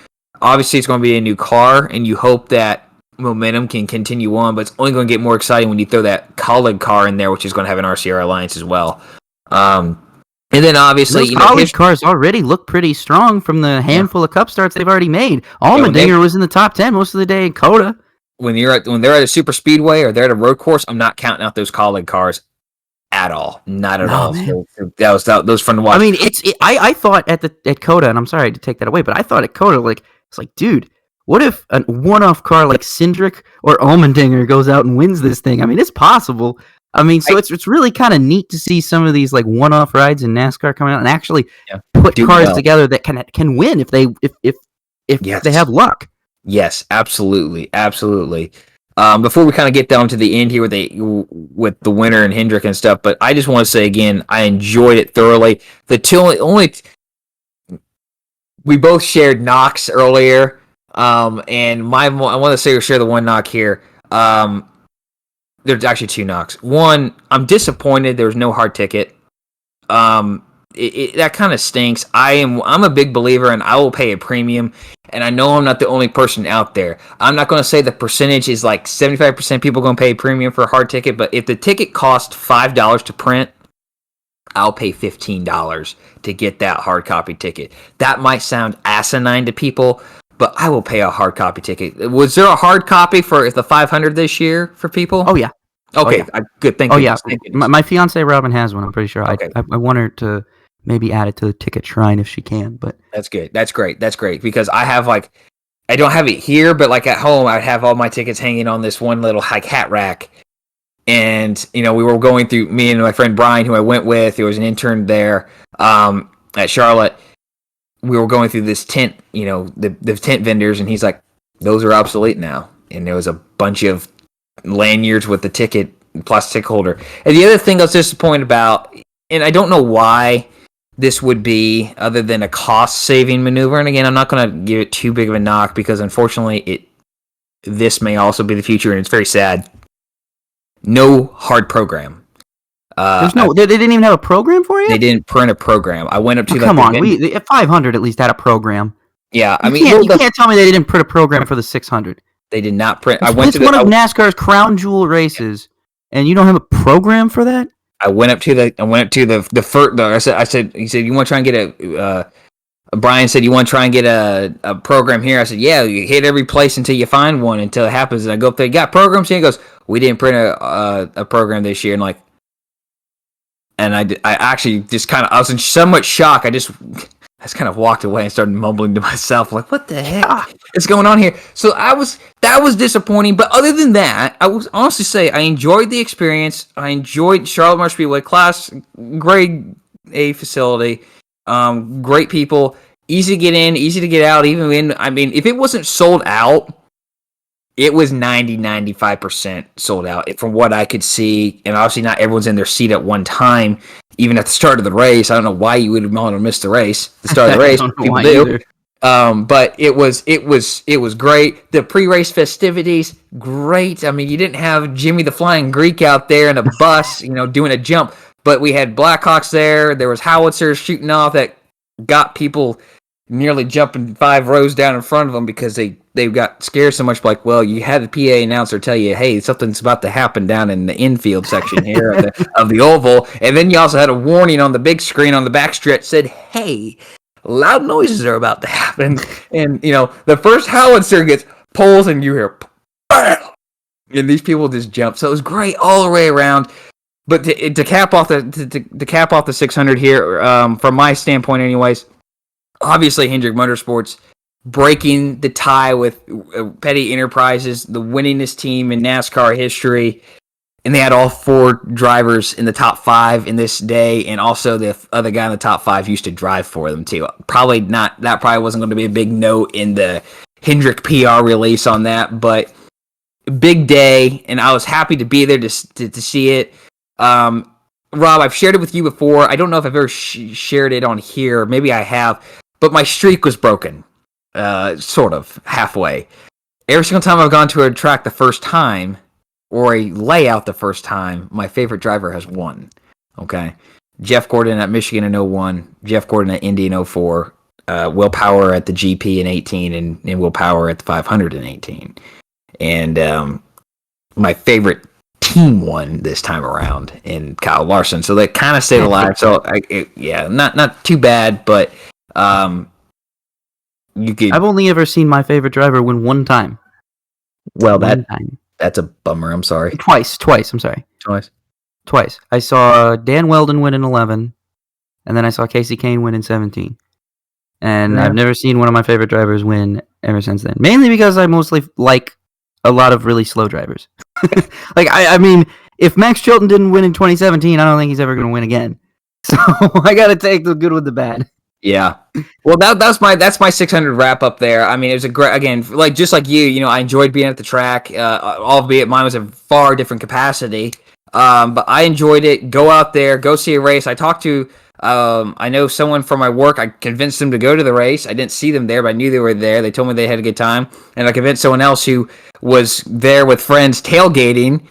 Obviously, it's going to be a new car, and you hope that momentum can continue on, but it's only going to get more exciting when you throw that Colleague car in there, which is going to have an RCR alliance as well. And then obviously, those Colleague cars already look pretty strong from the handful of Cup starts they've already made. Allmendinger was in the top 10 most of the day in COTA. When they're at a super speedway or they're at a road course, I'm not counting out those Colleague cars at all. Not at all. So that was fun to watch. I mean, I thought at COTA, and I'm sorry to take that away, but I thought at COTA, it's like, dude, what if a one-off car like Cindric or Allmendinger goes out and wins this thing? I mean, it's possible. I mean, so it's really kind of neat to see some of these one-off rides in NASCAR coming out and actually put cars together that can win if they have luck. Yes, absolutely. Before we kind of get down to the end here with the winner and Hendrick and stuff, but I just want to say again, I enjoyed it thoroughly. We both shared knocks earlier. And I want to share the one knock here. There's actually two knocks. One, I'm disappointed there was no hard ticket. That kind of stinks. I'm a big believer, and I will pay a premium. And I know I'm not the only person out there. I'm not going to say the percentage is like 75% people going to pay a premium for a hard ticket, but if the ticket costs $5 to print, I'll pay $15 to get that hard copy ticket. That might sound asinine to people, but I will pay a hard copy ticket. Was there a hard copy for the 500 this year for people? Oh, yeah. Okay, good. Thank you. Yeah. My fiance Robin has one. I'm pretty sure. Okay. I want her to maybe add it to the ticket shrine if she can. But that's good. That's great. Because I have I don't have it here, but like at home, I have all my tickets hanging on this one little hat rack. And we were going through, me and my friend Brian, who I went with, who was an intern there at Charlotte. We were going through this tent, the tent vendors, and he's like, "Those are obsolete now." And there was a bunch of lanyards with the ticket, plastic holder. And the other thing I was disappointed about, and I don't know why this would be other than a cost-saving maneuver. And again, I'm not going to give it too big of a knock because unfortunately, this may also be the future, and it's very sad. No hard program. They didn't even have a program for you? They didn't print a program. I went up to come on, 500 at least had a program. Yeah, you can't tell me they didn't print a program for the 600. They did not print. It's one of NASCAR's crown jewel races, and you don't have a program for that? I went up to the first. I said, he said, you want to try and get a. Brian said, you want to try and get a program here? I said, yeah, you hit every place until you find one until it happens. And I go up there, you got programs here? He goes, we didn't print a program this year. And I actually just I was in so much shock. I just kind of walked away and started mumbling to myself, like, what the heck is going on here? So that was disappointing. But other than that, I would honestly say I enjoyed the experience. I enjoyed Charlotte Motor Speedway, class grade A facility, great people, easy to get in, easy to get out. If it wasn't sold out, it was 95% sold out from what I could see. And obviously not everyone's in their seat at one time, even at the start of the race. I don't know why you would want to miss the race. The start of the race, people do. But it was great. The pre-race festivities, great. I mean, you didn't have Jimmy the Flying Greek out there in a bus, doing a jump. But we had Blackhawks there. There was howitzers shooting off that got people nearly jumping 5 rows down in front of them because they got scared so much. Like, well, you had the PA announcer tell you, hey, something's about to happen down in the infield section here of the oval. And then you also had a warning on the big screen on the backstretch said, hey, loud noises are about to happen. And, the first howitzer gets pulls and you hear, BAM! And these people just jump. So it was great all the way around. But to cap off the 600 here, from my standpoint anyways, obviously Hendrick Motorsports breaking the tie with Petty Enterprises, the winningest team in NASCAR history. And they had all 4 drivers in the top 5 in this day, and also the other guy in the top 5 used to drive for them too. That probably wasn't going to be a big note in the Hendrick PR release on that, but big day, and I was happy to be there to see it. Rob, I've shared it with you before. I don't know if I've ever shared it on here. Maybe I have, but my streak was broken, sort of halfway. Every single time I've gone to a track the first time, or a layout the first time, my favorite driver has won. Okay. Jeff Gordon at Michigan in 01, Jeff Gordon at Indy in 04, Will Power at the GP in 18, and Will Power at the 500 in 18. And my favorite team won this time around in Kyle Larson. So they kind of stayed alive. So, not too bad, but you could... I've only ever seen my favorite driver win one time. Well, that's a bummer. I'm sorry. Twice. I'm sorry. Twice. I saw Dan Weldon win in 11, and then I saw Casey Kane win in 17. And I've never seen one of my favorite drivers win ever since then. Mainly because I mostly like a lot of really slow drivers. I mean, if Max Chilton didn't win in 2017, I don't think he's ever going to win again. So I got to take the good with the bad. Yeah. Well, that's my 600 wrap up there. I mean, it was a great, again, just like you, I enjoyed being at the track, albeit mine was a far different capacity. But I enjoyed it. Go out there, go see a race. I talked to, I know someone from my work. I convinced them to go to the race. I didn't see them there, but I knew they were there. They told me they had a good time. And I convinced someone else who was there with friends tailgating,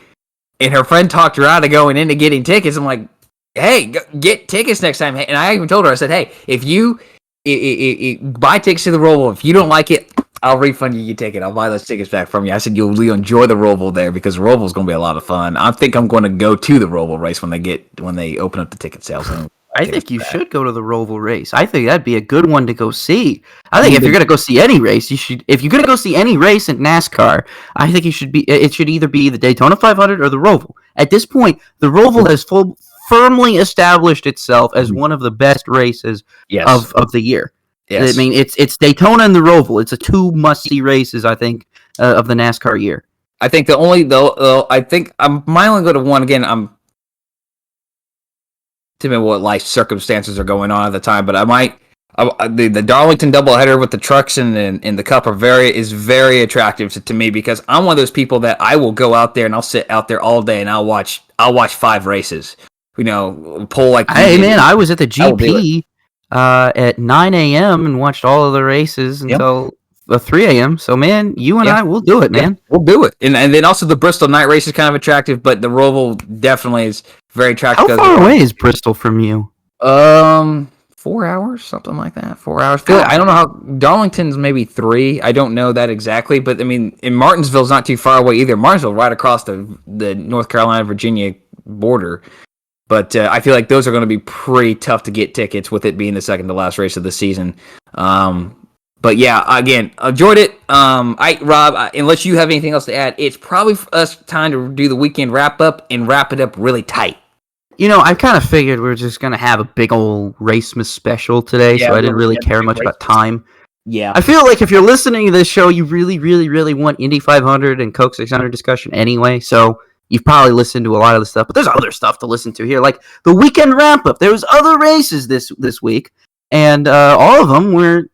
and her friend talked her out of going into getting tickets. I'm like, hey, get tickets next time. And I even told her, I said, hey, if you buy tickets to the Roval, if you don't like it, I'll refund you your ticket. I'll buy those tickets back from you. I said you'll enjoy the Roval there because the Roval is going to be a lot of fun. I think I'm going to go to the Roval race when they open up the ticket sales. I think you should go to the Roval race. I think that'd be a good one to go see. I think if you're going to go see any race, you should. If you're going to go see any race in NASCAR, I think you should be. It should either be the Daytona 500 or the Roval. At this point, the Roval has firmly established itself as one of the best races of the year. Yes. I mean, it's Daytona and the Roval. It's a two must-see races, I think, of the NASCAR year. I think I think I might only go to one again. I'm to what life circumstances are going on at the time, but I might. The Darlington doubleheader with the trucks and the Cup is very attractive to me because I'm one of those people that I will go out there and I'll sit out there all day and I'll watch 5 races. You know, pull like. Hey man, I was at the GP. At 9 a.m. and watched all of the races until 3 a.m. So, man, you and I will do it, man. Yeah, we'll do it. And then also the Bristol night race is kind of attractive, but the Roval definitely is very attractive. How far away is Bristol from you? 4 hours, something like that. 4 hours. I don't know how Darlington's maybe 3. I don't know that exactly, but I mean, in Martinsville's not too far away either. Martinsville right across the North Carolina Virginia border. But I feel like those are going to be pretty tough to get tickets with it being the second to last race of the season. But yeah, again, enjoyed it. Rob, unless you have anything else to add, it's probably for us time to do the weekend wrap up and wrap it up really tight. You know, I kind of figured we were just going to have a big old Racemas special today, so I didn't really care much about time. Yeah. I feel like if you're listening to this show, you really, really, really want Indy 500 and Coke 600 discussion anyway, so you've probably listened to a lot of the stuff, but there's other stuff to listen to here, like the weekend wrap-up. There was other races this week, and all of them were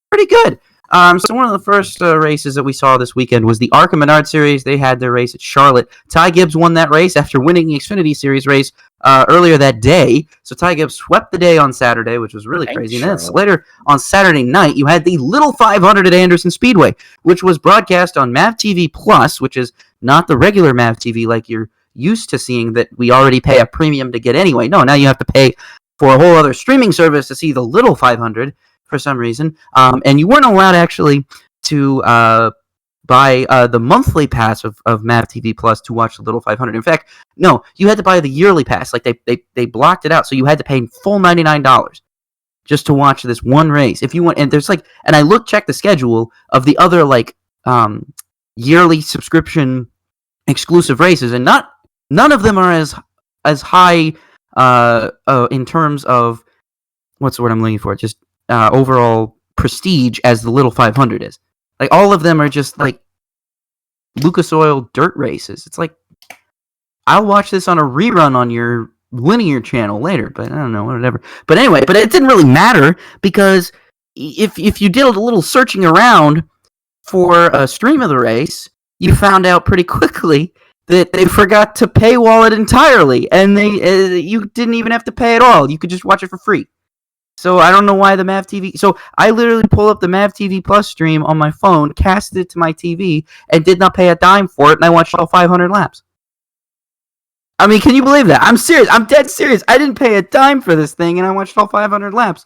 pretty good. So one of the first races that we saw this weekend was the ARCA Menard Series. They had their race at Charlotte. Ty Gibbs won that race after winning the Xfinity Series race earlier that day. So Ty Gibbs swept the day on Saturday, which was really crazy. And then later on Saturday night, you had the Little 500 at Anderson Speedway, which was broadcast on MAV TV Plus, which is not the regular MAV TV like you're used to seeing that we already pay a premium to get anyway. No, now you have to pay for a whole other streaming service to see the Little 500 for some reason. And you weren't allowed actually to buy the monthly pass of MAV TV Plus to watch the Little 500. In fact, no, you had to buy the yearly pass. Like they blocked it out, so you had to pay full $99 just to watch this one race. If you want, and there's and I checked the schedule of the other yearly subscription exclusive races, and none of them are as high in terms of what's the word I'm looking for? Just overall prestige as the Little 500 is. Like all of them are just like Lucas Oil dirt races. It's like I'll watch this on a rerun on your linear channel later, but I don't know, whatever. But anyway, but it didn't really matter because if you did a little searching around for a stream of the race, you found out pretty quickly that they forgot to paywall it entirely, and you didn't even have to pay at all. You could just watch it for free. So I don't know why the MAV TV. So I literally pull up the MAV TV Plus stream on my phone, casted it to my TV, and did not pay a dime for it, and I watched all 500 laps. I mean, can you believe that? I'm serious. I'm dead serious. I didn't pay a dime for this thing, and I watched all 500 laps.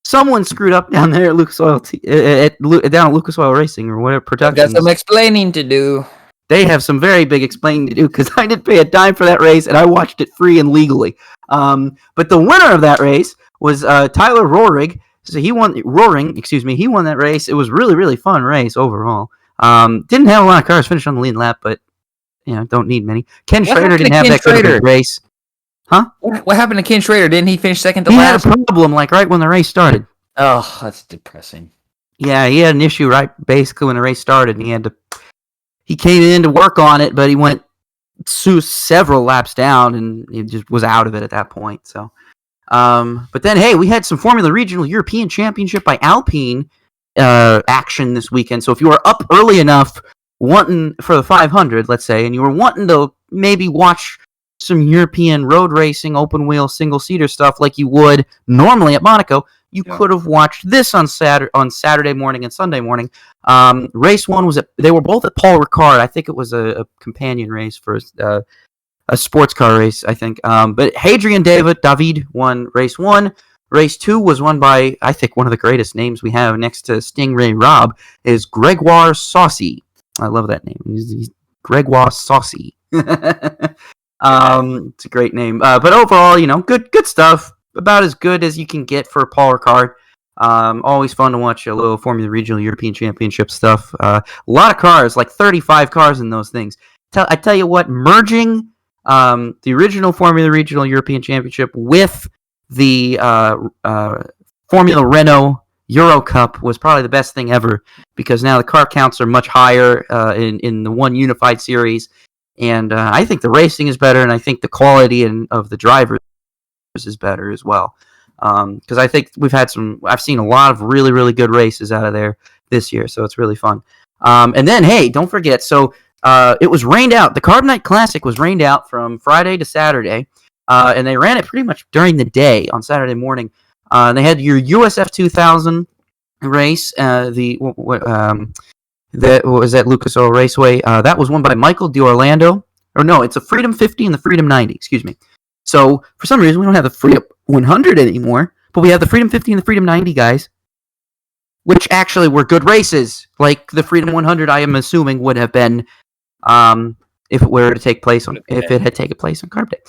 Someone screwed up down there at Lucas Oil, down at Lucas Oil Racing or whatever Productions. Got some explaining to do. They have some very big explaining to do because I didn't pay a dime for that race, and I watched it free and legally. But the winner of that race was Tyler Rohrig. So he won He won that race. It was really, really fun race overall. Didn't have a lot of cars finish on the lead lap, but don't need many. Ken Schrader didn't have that good of a race. Huh? What happened to Ken Schrader? Didn't he finish second to last? He had a problem right when the race started. Oh, that's depressing. Yeah, he had an issue basically when the race started, and he came in to work on it, but he went several laps down, and he just was out of it at that point. So, but then, hey, we had some Formula Regional European Championship by Alpine action this weekend. So if you were up early enough wanting for the 500, let's say, and you were wanting to maybe watch some European road racing, open wheel, single seater stuff like you would normally at Monaco, you could have watched this on Saturday morning and Sunday morning. Race 1 they were both at Paul Ricard. I think it was a companion race for a sports car race, I think. But Hadrian David won race 1. Race 2 was won by, I think, one of the greatest names we have next to Stingray Rob is Gregoire Saucy. I love that name. He's Gregoire Saucy. It's a great name. But overall, good stuff. About as good as you can get for Paul Ricard. Always fun to watch a little Formula Regional European Championship stuff. A lot of cars, like 35 cars in those things. I tell you what, merging the original Formula Regional European Championship with the Formula Renault Euro Cup was probably the best thing ever, because now the car counts are much higher in the one unified series, and I think the racing is better, and I think the quality of the drivers is better as well. Because I think I've seen a lot of really, really good races out of there this year, so it's really fun. And then, hey, don't forget, so it was rained out. The Carb Night Classic was rained out from Friday to Saturday, and they ran it pretty much during the day on Saturday morning. They had your USF 2000 race, what was that, Lucas Oil Raceway. That was won by Michael D'Orlando. Or no, it's a Freedom 50 and the Freedom 90, excuse me. So, for some reason, we don't have the Freedom 100 anymore, but we have the Freedom 50 and the Freedom 90, guys, which actually were good races. Like, the Freedom 100, I am assuming, would have been, if it had taken place on Carb Day.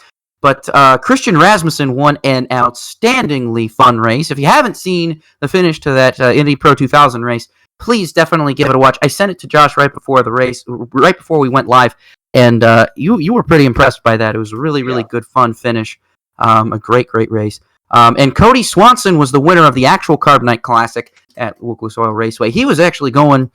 But Christian Rasmussen won an outstandingly fun race. If you haven't seen the finish to that Indy Pro 2000 race, please definitely give it a watch. I sent it to Josh right before the race, right before we went live, and you were pretty impressed by that. It was a really, really good, fun finish. A great, great race. And Cody Swanson was the winner of the actual Carb Night Classic at Lucas Oil Raceway. He was actually trying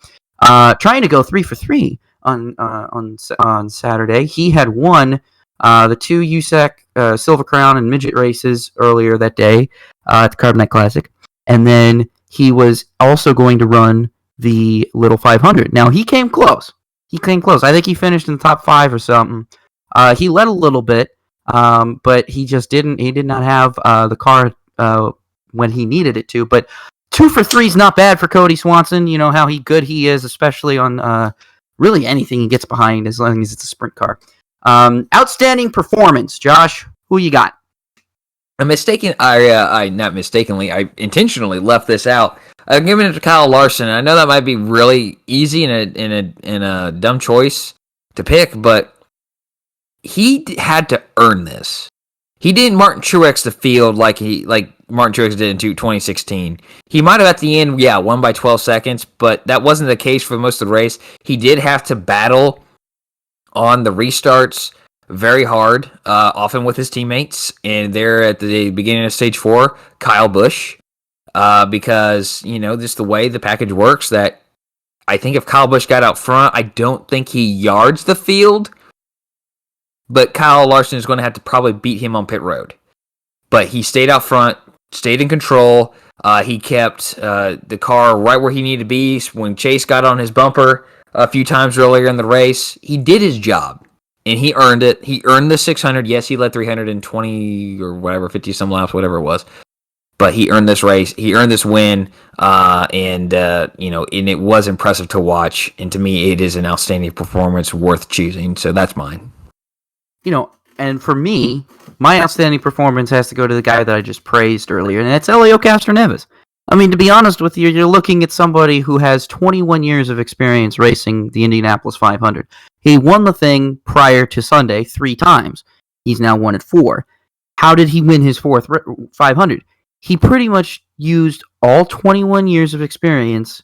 to go 3 for 3 on Saturday. He had won the 2 USAC Silver Crown and Midget races earlier that day at the Carb Night Classic. And then he was also going to run the Little 500. Now, he came close. I think he finished in the top 5 or something. He led a little bit, but he just didn't. He did not have the car when he needed it to. But 2 for 3 is not bad for Cody Swanson. You know how good he is, especially on really anything he gets behind, as long as it's a sprint car. Outstanding performance, Josh. Who you got? I intentionally left this out. I'm giving it to Kyle Larson. I know that might be really easy in a dumb choice to pick, but he had to earn this. He didn't Martin Truex the field like Martin Truex did in 2016. He might have at the end, won by 12 seconds, but that wasn't the case for most of the race. He did have to battle on the restarts very hard, often with his teammates, and there at the beginning of stage 4, Kyle Busch, because just the way the package works, that I think if Kyle Busch got out front, I don't think he yards the field, but Kyle Larson is going to have to probably beat him on pit road. But he stayed out front, stayed in control. He kept the car right where he needed to be. When Chase got on his bumper a few times earlier in the race, he did his job, and he earned it. He earned the 600. Yes, he led 320 or whatever, 50-some laps, whatever it was. But he earned this race. He earned this win, and it was impressive to watch. And to me, it is an outstanding performance worth choosing. So that's mine. And for me, my outstanding performance has to go to the guy that I just praised earlier, and that's Helio Castroneves. I mean, to be honest with you, you're looking at somebody who has 21 years of experience racing the Indianapolis 500. He won the thing prior to Sunday 3 times. He's now won it 4. How did he win his 4th 500? He pretty much used all 21 years of experience,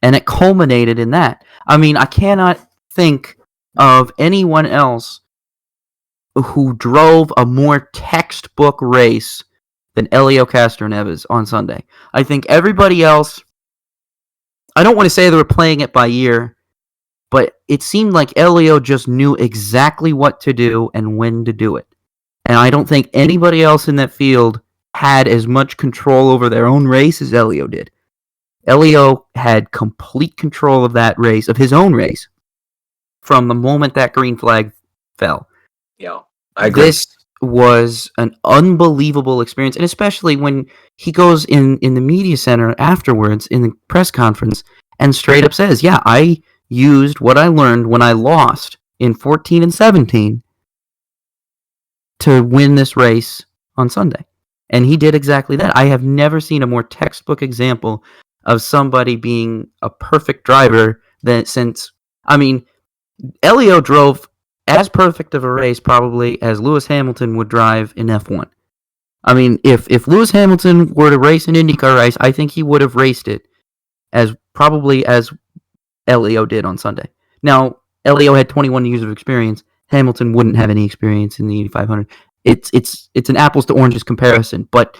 and it culminated in that. I mean, I cannot think of anyone else who drove a more textbook race than Helio Castroneves on Sunday. I think everybody else, I don't want to say they were playing it by ear, but it seemed like Helio just knew exactly what to do and when to do it. And I don't think anybody else in that field had as much control over their own race as Helio did. Helio had complete control of that race, of his own race, from the moment that green flag fell. Yeah, I agree. This was an unbelievable experience, and especially when he goes in the media center afterwards in the press conference and straight up says, yeah, I used what I learned when I lost in 14 and 17 to win this race on Sunday. And he did exactly that. I have never seen a more textbook example of somebody being a perfect driver than since, I mean, Helio drove as perfect of a race probably as Lewis Hamilton would drive in F1. I mean, if Lewis Hamilton were to race an IndyCar race, I think he would have raced it as probably as Helio did on Sunday. Now, Helio had 21 years of experience. Hamilton wouldn't have any experience in the Indy 500. It's an apples to oranges comparison, but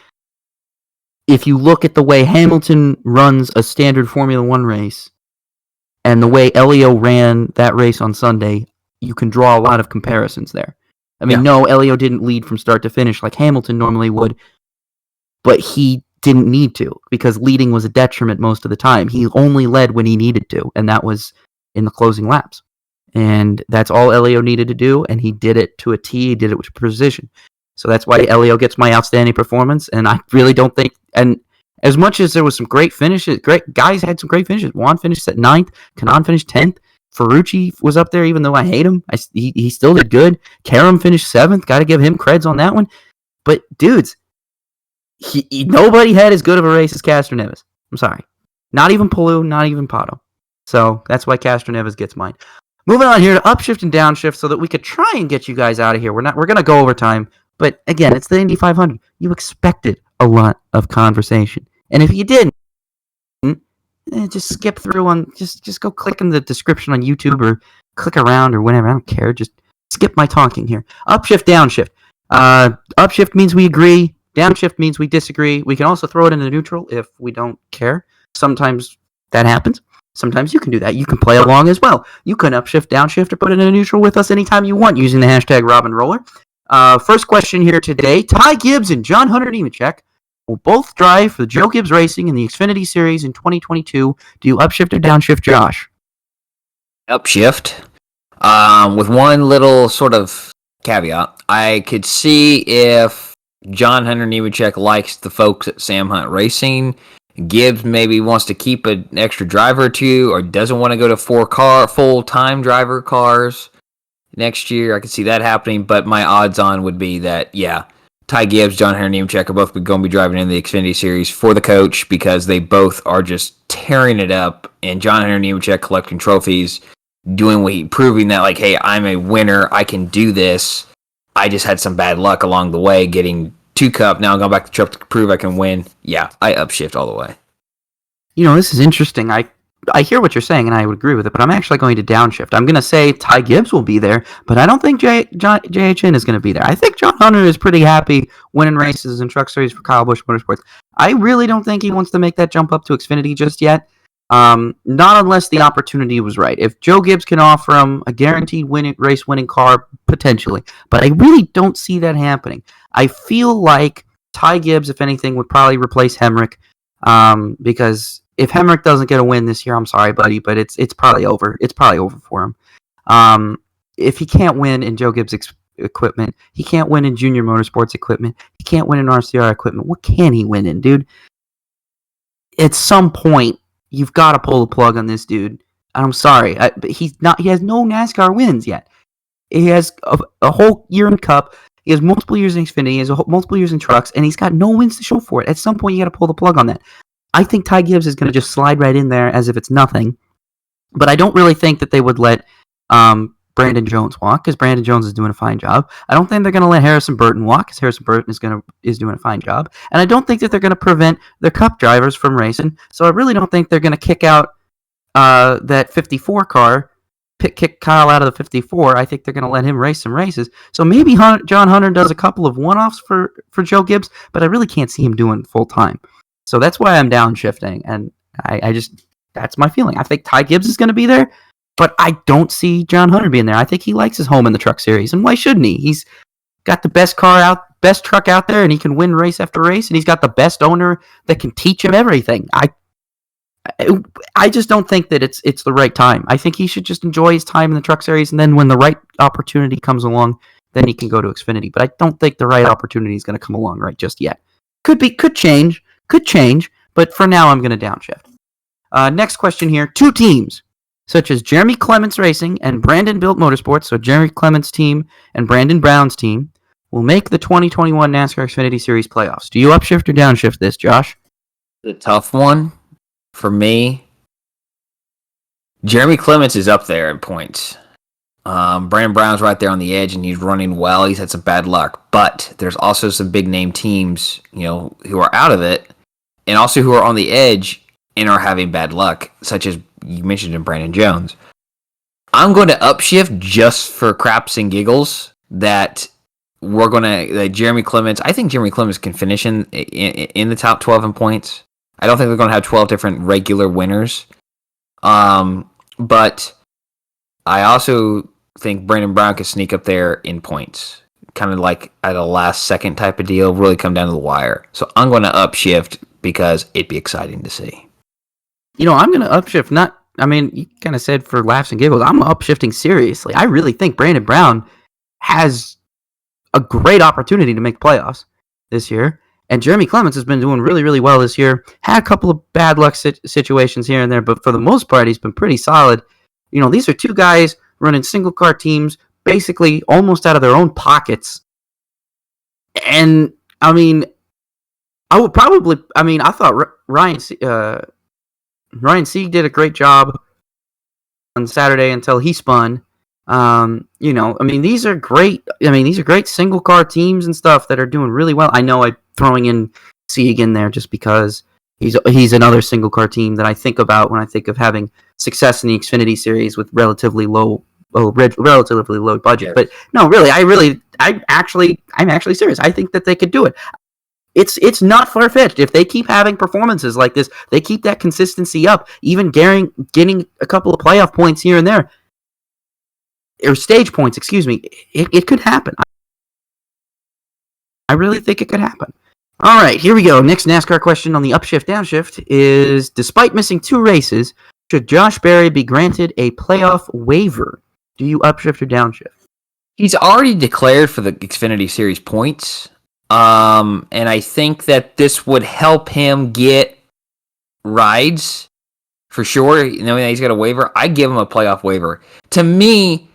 if you look at the way Hamilton runs a standard Formula One race and the way Helio ran that race on Sunday, you can draw a lot of comparisons there. I mean, no, Helio didn't lead from start to finish like Hamilton normally would, but he didn't need to because leading was a detriment most of the time. He only led when he needed to, and that was in the closing laps. And that's all Helio needed to do, and he did it to a T. He did it with precision. So that's why Helio gets my outstanding performance, and I really don't think... And as much as there was some great finishes, great guys had some great finishes. Juan finished at 9th. Kanan finished 10th. Ferrucci was up there, even though I hate him. He still did good. Karam finished 7th. Got to give him creds on that one. But, dudes, nobody had as good of a race as Castroneves. I'm sorry. Not even Palou, not even Pato. So that's why Castroneves gets mine. Moving on here to upshift and downshift so that we could try and get you guys out of here. We're going to go overtime. But, again, it's the Indy 500. You expected a lot of conversation. And if you didn't, just skip through on, just go click in the description on YouTube or click around or whatever. I don't care. Just skip my talking here. Upshift, downshift. Upshift means we agree. Downshift means we disagree. We can also throw it into neutral if we don't care. Sometimes that happens. Sometimes you can do that. You can play along as well. You can upshift, downshift, or put it in a neutral with us anytime you want using the hashtag RobinRoller. First question here today. Ty Gibbs and John Hunter Nemechek will both drive for Joe Gibbs Racing in the Xfinity Series in 2022. Do you upshift or downshift, Josh? Upshift. With one little sort of caveat. I could see if John Hunter Nemechek likes the folks at Sam Hunt Racing. Gibbs maybe wants to keep an extra driver or two, or doesn't want to go to full-time driver cars next year. I could see that happening, but my odds on would be that, yeah, Ty Gibbs, John Hunter Nemechek are both going to be driving in the Xfinity Series for the coach because they both are just tearing it up, and John Hunter Nemechek collecting trophies, proving that, like, hey, I'm a winner, I can do this. I just had some bad luck along the way getting 2 Cup. Now I'm going back to Truck to prove I can win. Yeah, I upshift all the way. You know, this is interesting. I hear what you're saying, and I would agree with it, but I'm actually going to downshift. I'm going to say Ty Gibbs will be there, but I don't think JHN is going to be there. I think John Hunter is pretty happy winning races in Truck Series for Kyle Busch Motorsports. I really don't think he wants to make that jump up to Xfinity just yet, not unless the opportunity was right. If Joe Gibbs can offer him a guaranteed race-winning car, potentially, but I really don't see that happening. I feel like Ty Gibbs, if anything, would probably replace Hendrick, because if Hendrick doesn't get a win this year, I'm sorry, buddy, but it's probably over. It's probably over for him. If he can't win in Joe Gibbs' equipment, he can't win in Junior Motorsports equipment, he can't win in RCR equipment, what can he win in, dude? At some point, you've got to pull the plug on this dude. I'm sorry, but he has no NASCAR wins yet. He has a whole year in Cup. He has multiple years in Xfinity. He has multiple years in trucks, and he's got no wins to show for it. At some point, you got to pull the plug on that. I think Ty Gibbs is going to just slide right in there as if it's nothing. But I don't really think that they would let Brandon Jones walk, because Brandon Jones is doing a fine job. I don't think they're going to let Harrison Burton walk, because Harrison Burton is doing a fine job. And I don't think that they're going to prevent their Cup drivers from racing. So I really don't think they're going to kick out that 54 car, kick Kyle out of the 54. I think they're going to let him race some races. So maybe John Hunter does a couple of one-offs for Joe Gibbs, but I really can't see him doing full-time. So that's why I'm downshifting, and I just, that's my feeling. I think Ty Gibbs is going to be there, but I don't see John Hunter being there. I think he likes his home in the Truck Series, and why shouldn't he? He's got the best truck out there, and he can win race after race, and he's got the best owner that can teach him everything. I just don't think that it's the right time. I think he should just enjoy his time in the Truck Series, and then when the right opportunity comes along, then he can go to Xfinity. But I don't think the right opportunity is going to come along right just yet. Could change. But for now, I'm going to downshift. Next question here. 2 teams, such as Jeremy Clements Racing and Brandon Built Motorsports, so Jeremy Clements' team and Brandon Brown's team, will make the 2021 NASCAR Xfinity Series playoffs. Do you upshift or downshift this, Josh? The tough one for me. Jeremy Clements is up there in points. Brandon Brown's right there on the edge, and he's running well. He's had some bad luck, but there's also some big name teams, who are out of it, and also who are on the edge and are having bad luck, such as you mentioned in Brandon Jones. I'm going to upshift just for craps and giggles that Jeremy Clements. I think Jeremy Clements can finish in the top 12 in points. I don't think they're going to have 12 different regular winners. But I also think Brandon Brown could sneak up there in points. Kind of like at a last second type of deal, really come down to the wire. So I'm going to upshift because it'd be exciting to see. I'm going to upshift. You kind of said for laughs and giggles. I'm upshifting seriously. I really think Brandon Brown has a great opportunity to make playoffs this year. And Jeremy Clements has been doing really, really well this year. Had a couple of bad luck situations here and there, but for the most part, he's been pretty solid. These are 2 guys running single car teams, basically almost out of their own pockets. And I thought Ryan Sieg did a great job on Saturday until he spun. These are great. These are great single car teams and stuff that are doing really well. I know I'm throwing in Sieg in there just because he's another single car team that I think about when I think of having success in the Xfinity Series with relatively low budget. Yeah. But no, really, I'm actually serious. I think that they could do it. It's not far-fetched. If they keep having performances like this, they keep that consistency up, even getting a couple of playoff points here and there, or stage points, excuse me, it could happen. I really think it could happen. All right, here we go. Next NASCAR question on the upshift downshift is, despite missing 2 races, should Josh Berry be granted a playoff waiver? Do you upshift or downshift? He's already declared for the Xfinity Series points. And I think that this would help him get rides for sure. Knowing that he's got a waiver, I'd give him a playoff waiver. To me,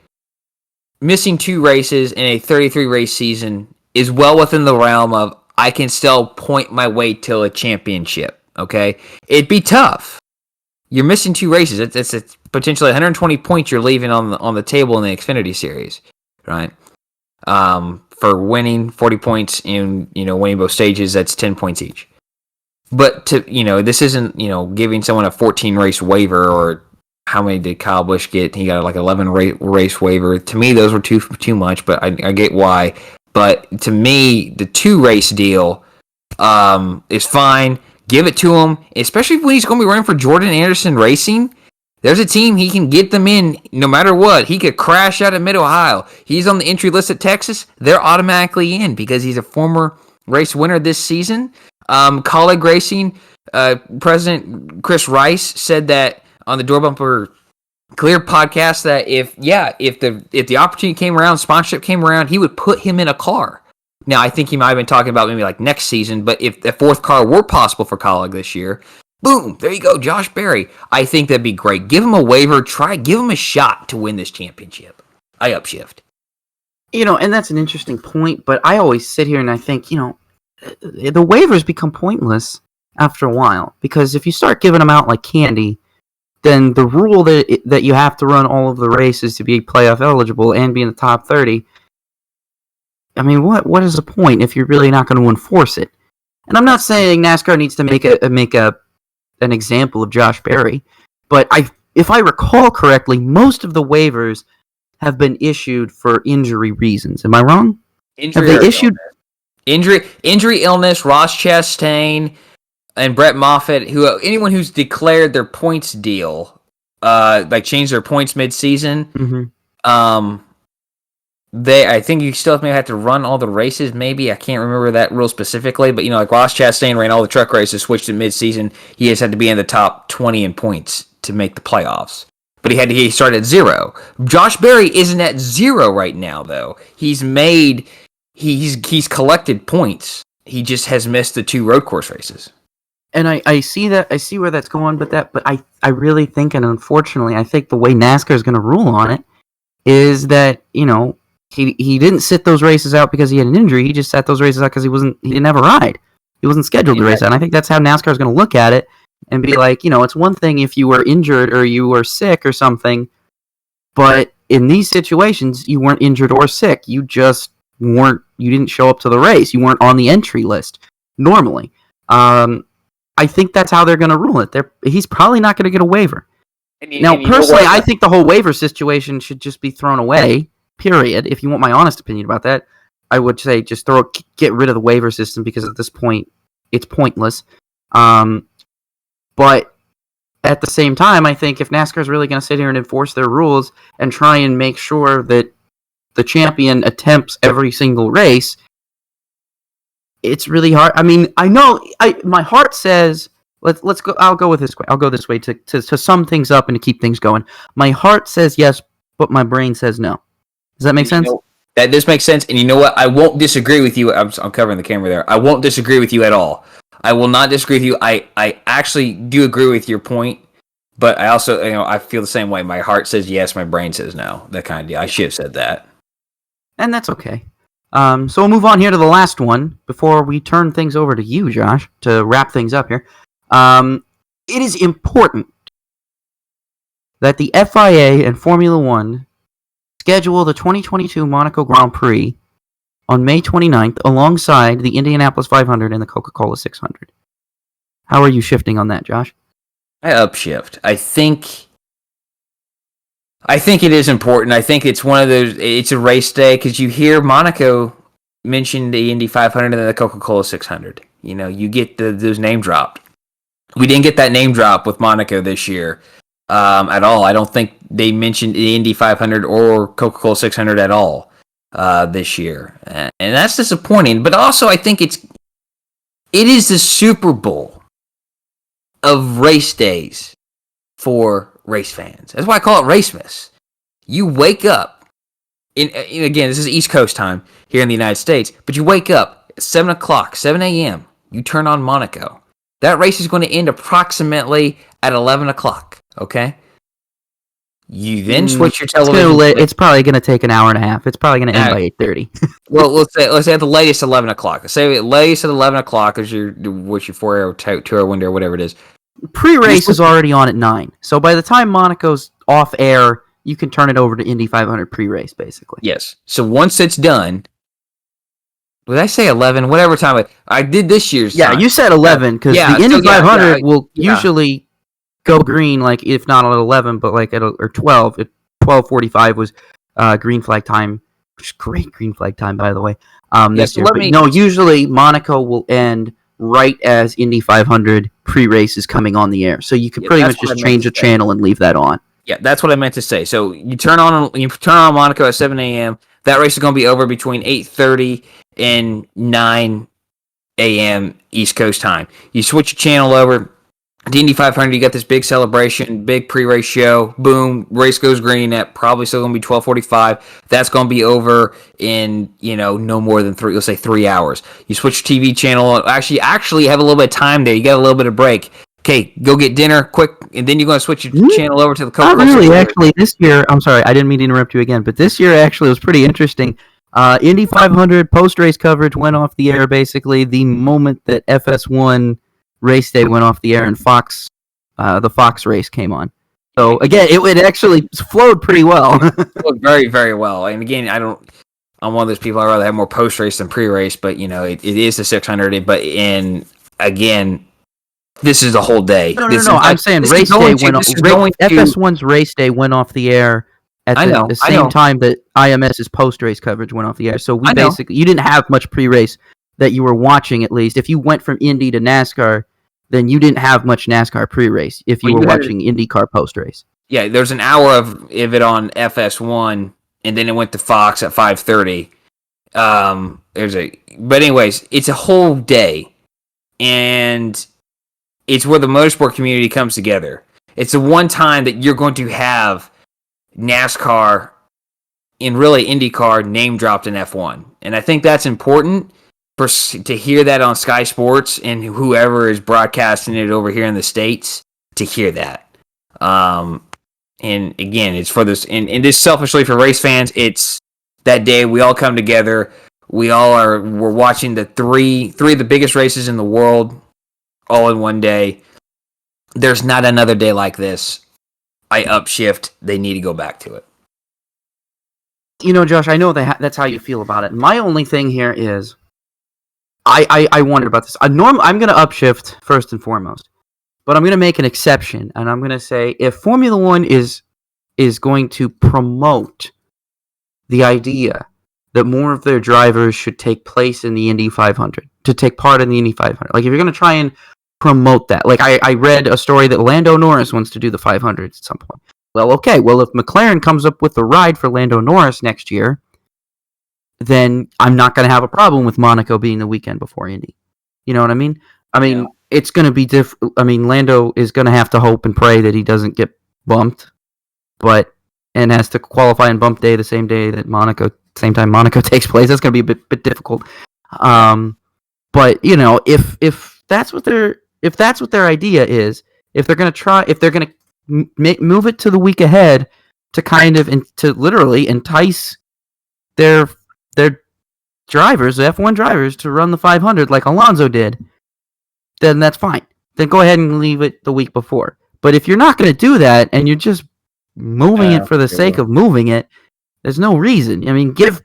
missing 2 races in a 33 race season is well within the realm of I can still point my way to a championship. Okay, it'd be tough. You're missing 2 races. It's potentially 120 points you're leaving on the table in the Xfinity Series, right? For winning 40 points in winning both stages, that's 10 points each. But this isn't giving someone a 14 race waiver, or how many did Kyle Busch get? He got like 11 race waiver. To me, those were too much, but I get why. But to me, the 2 race deal is fine. Give it to him, especially when he's going to be running for Jordan Anderson Racing. There's a team he can get them in no matter what. He could crash out at Mid-Ohio. He's on the entry list at Texas. They're automatically in because he's a former race winner this season. Colleague Racing President Chris Rice said that on the Door Bumper Clear podcast that if the opportunity came around, sponsorship came around, he would put him in a car. Now, I think he might have been talking about maybe like next season, but if a 4th car were possible for Colleague this year, boom, there you go, Josh Berry. I think that'd be great. Give him a waiver. Give him a shot to win this championship. I upshift. And that's an interesting point, but I always sit here and I think, the waivers become pointless after a while, because if you start giving them out like candy, then the rule that you have to run all of the races to be playoff eligible and be in the top 30, what is the point if you're really not going to enforce it? And I'm not saying NASCAR needs to make an example of Josh Berry, but if I recall correctly, most of the waivers have been issued for injury reasons. Am I wrong? Have they issued injury, illness? Ross Chastain and Brett Moffitt, anyone who's declared their points deal, changed their points mid-season. Mm-hmm. I think you still may have to run all the races. Maybe I can't remember that rule specifically, but like Ross Chastain ran all the truck races, switched to mid-season. He just had to be in the top 20 in points to make the playoffs. But he started at 0. Josh Berry isn't at 0 right now, though. He's collected points. He just has missed the 2 road course races. And I see that. I see where that's going, but I really think, and unfortunately, I think the way NASCAR is going to rule on it is that he didn't sit those races out because he had an injury. He just sat those races out because he didn't have a ride. He wasn't scheduled to race out. And I think that's how NASCAR is going to look at it and be like, it's one thing if you were injured or you were sick or something, but in these situations, you weren't injured or sick. You just you didn't show up to the race. You weren't on the entry list normally. I think that's how they're going to rule it. He's probably not going to get a waiver. Now, personally, I think the whole waiver situation should just be thrown away, period. If you want my honest opinion about that, I would say just get rid of the waiver system because at this point, it's pointless. But at the same time, I think if NASCAR is really going to sit here and enforce their rules and try and make sure that the champion attempts every single race, it's really hard. I mean, I know my heart says let's go. I'll go this way. I'll go this way to sum things up and to keep things going. My heart says yes, but my brain says no. Does that make sense? That does make sense. And you know what? I won't disagree with you. I'm covering the camera there. I won't disagree with you at all. I will not disagree with you. I actually do agree with your point, but I also I feel the same way. My heart says yes, my brain says no. That kind of deal. I should have said that. And that's okay. So we'll move on here to the last one before we turn things over to you, Josh, to wrap things up here. It is important that the FIA and Formula One schedule the 2022 Monaco Grand Prix on May 29th alongside the Indianapolis 500 and the Coca-Cola 600. How are you shifting on that, Josh? I upshift. I think it is important. I think it's one of those. It's a race day because you hear Monaco mention the Indy 500 and the Coca-Cola 600. You get those name dropped. We didn't get that name drop with Monaco this year at all. I don't think they mentioned the Indy 500 or Coca-Cola 600 at all this year, and that's disappointing. But also, I think it is the Super Bowl of race days for race fans. That's why I call it Racemas. You wake up, again, this is East Coast time here in the United States, but you wake up at 7 o'clock, 7 a.m., you turn on Monaco. That race is going to end approximately at 11 o'clock, okay? You then switch your television. It's probably going to take an hour and a half. It's probably going to end by 8:30. Well, let's say at the latest 11 o'clock. Let's say at latest at 11 o'clock is your 4-hour, 2-hour window or whatever it is. Pre-race is already on at 9. So by the time Monaco's off air, you can turn it over to Indy 500 pre-race, basically. Yes. So once it's done, did I say 11? Whatever time I did this year's time. Yeah, you said 11, because the Indy 500 will usually go green, like if not at 11, but like at 12. At 12:45 was green flag time, which is great green flag time, by the way. This year. Usually Monaco will end right as Indy 500 pre-race is coming on the air. So you can pretty much just change the channel and leave that on. Yeah, that's what I meant to say. So you turn on Monaco at 7 a.m. That race is going to be over between 8:30 and 9 a.m. East Coast time. You switch your channel over to Indy 500. You got this big celebration, big pre-race show. Boom, race goes green at probably still going to be 12:45. That's going to be over in no more than 3 hours. You switch your TV channel. Actually have a little bit of time there. You got a little bit of break. Okay, go get dinner quick, and then you're going to switch your channel over to the Coca-Cola. Not really, actually. This year, I'm sorry, I didn't mean to interrupt you again, but this year actually was pretty interesting. Indy 500 post-race coverage went off the air basically the moment that FS1 race day went off the air and the Fox race came on. So again, it actually flowed pretty well. Flowed very, very well. And again, I'm one of those people. I'd rather have more post-race than pre-race, but it is the 600. But again, this is a whole day. No. I'm saying race day went off. FS1's race day went off the air at the same time that IMS's post-race coverage went off the air. So you didn't have much pre-race that you were watching, at least. If you went from Indy to NASCAR, then you didn't have much NASCAR pre-race if you were watching IndyCar post-race. Yeah, there's an hour of it on FS1, and then it went to Fox at 5:30. But anyways, it's a whole day, and it's where the motorsport community comes together. It's the one time that you're going to have NASCAR and really IndyCar name dropped in F1, and I think that's important to hear that on Sky Sports and whoever is broadcasting it over here in the States to hear that. And again, it's for this, and this selfishly for race fans, it's that day we all come together. We're watching three of the biggest races in the world all in one day. There's not another day like this. I upshift. They need to go back to it. Josh, I know that's how you feel about it. My only thing here is, I wondered about this. I'm going to upshift first and foremost, but I'm going to make an exception, and I'm going to say if Formula One is going to promote the idea that more of their drivers should take place in the Indy 500, to take part in the Indy 500. Like, if you're going to try and promote that. Like, I read a story that Lando Norris wants to do the 500s at some point. Well, okay. Well, if McLaren comes up with a ride for Lando Norris next year, then I'm not going to have a problem with Monaco being the weekend before Indy. You know what I mean? It's going to be different. I mean, Lando is going to have to hope and pray that he doesn't get bumped, and has to qualify in bump day the same time Monaco takes place. That's going to be a bit difficult. But if that's what their idea is, if they're going to move it to the week ahead to to literally entice their drivers, the F1 drivers, to run the 500 like Alonso did, then that's fine. Then go ahead and leave it the week before. But if you're not going to do that and you're just moving it for the sake of moving it, there's no reason. I mean, give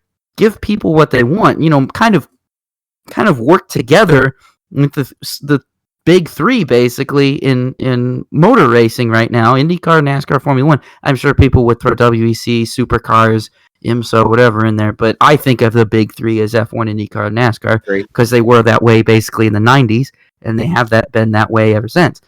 people what they want. Kind of work together with the big three basically in motor racing right now: IndyCar, NASCAR, Formula One. I'm sure people would throw WEC, supercars, IMSA, whatever in there, but I think of the big three as F1, IndyCar, NASCAR, because they were that way basically in the 90s, and they have been that way ever since.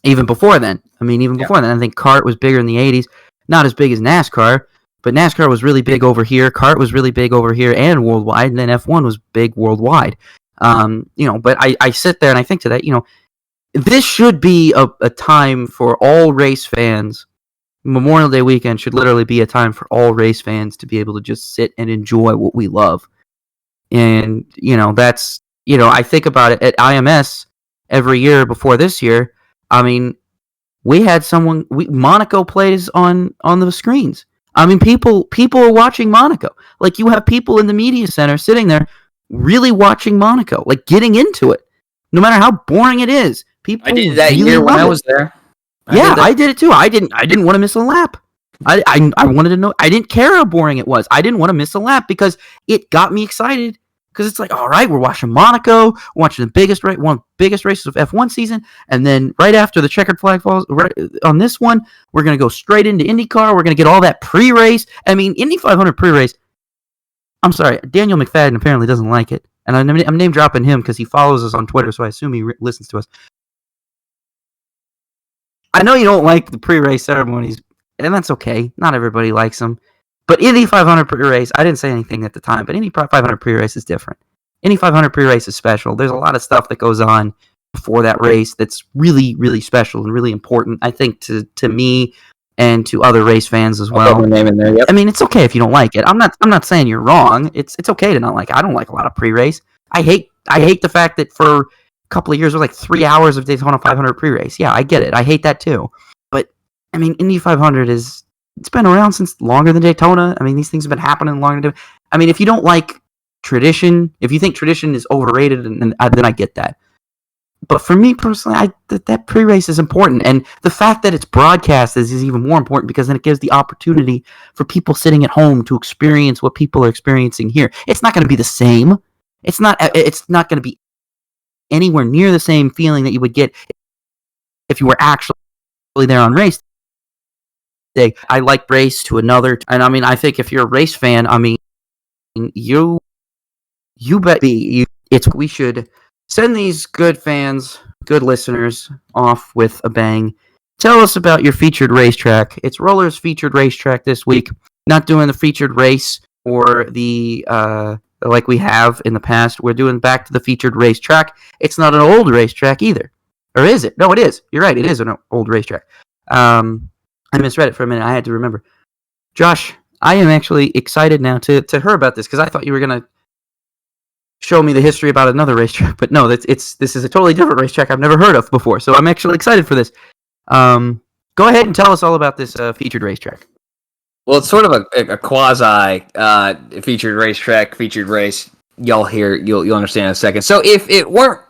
Even before then. Before then, I think kart was bigger in the 80s, not as big as NASCAR, but NASCAR was really big over here, kart was really big over here and worldwide, and then F1 was big worldwide. But I sit there and I think to that, this should be a time for all race fans. Memorial Day weekend should literally be a time for all race fans to be able to just sit and enjoy what we love. And, that's, I think about it at IMS every year before this year. We had Monaco plays on the screens. People are watching Monaco. Like, you have people in the media center sitting there really watching Monaco, like getting into it, no matter how boring it is. People I did that year when I was there. I did it too. I didn't want to miss a lap. I wanted to know. I didn't care how boring it was. I didn't want to miss a lap because it got me excited. Because it's like, all right, we're watching Monaco, watching one of the biggest races of F1 season, and then right after the checkered flag falls on this one, we're going to go straight into IndyCar. We're going to get all that pre-race. Indy 500 pre-race. I'm sorry, Daniel McFadden apparently doesn't like it, and I'm name dropping him because he follows us on Twitter, so I assume he listens to us. I know you don't like the pre-race ceremonies, and that's okay. Not everybody likes them. But Indy 500 pre-race, I didn't say anything at the time, but Indy 500 pre-race is different. Indy 500 pre-race is special. There's a lot of stuff that goes on before that race that's really, really special and really important, I think, to me and to other race fans as well. I'll put my name in there, yep. It's okay if you don't like it. I'm not saying you're wrong. It's okay to not like it. I don't like a lot of pre-race. I hate the fact that for a couple of years there was like 3 hours of Daytona 500 pre-race. Yeah, I get it. I hate that too. But Indy 500 it's been around since longer than Daytona. These things have been happening longer than. If you don't like tradition, if you think tradition is overrated, then I get that. But for me personally, that pre-race is important, and the fact that it's broadcast is even more important because then it gives the opportunity for people sitting at home to experience what people are experiencing here. It's not going to be the same. It's not going to be anywhere near the same feeling that you would get if you were actually there on race day. I like race to another, and I think if you're a race fan, you bet be. We should send these good fans, good listeners off with a bang tell us about your featured racetrack. It's Roller's featured racetrack this week. Not doing the featured race or the like we have in the past. We're doing back to the featured racetrack. It's not an old racetrack either. Or is it? No, it is. You're right. It is an old racetrack. I misread it for a minute. I had to remember. Josh, I am actually excited now to hear about this because I thought you were going to show me the history about another racetrack. But no, this is a totally different racetrack I've never heard of before. So I'm actually excited for this. Go ahead and tell us all about this featured racetrack. Well, it's sort of a quasi featured racetrack, featured race. You'll understand in a second. So if it weren't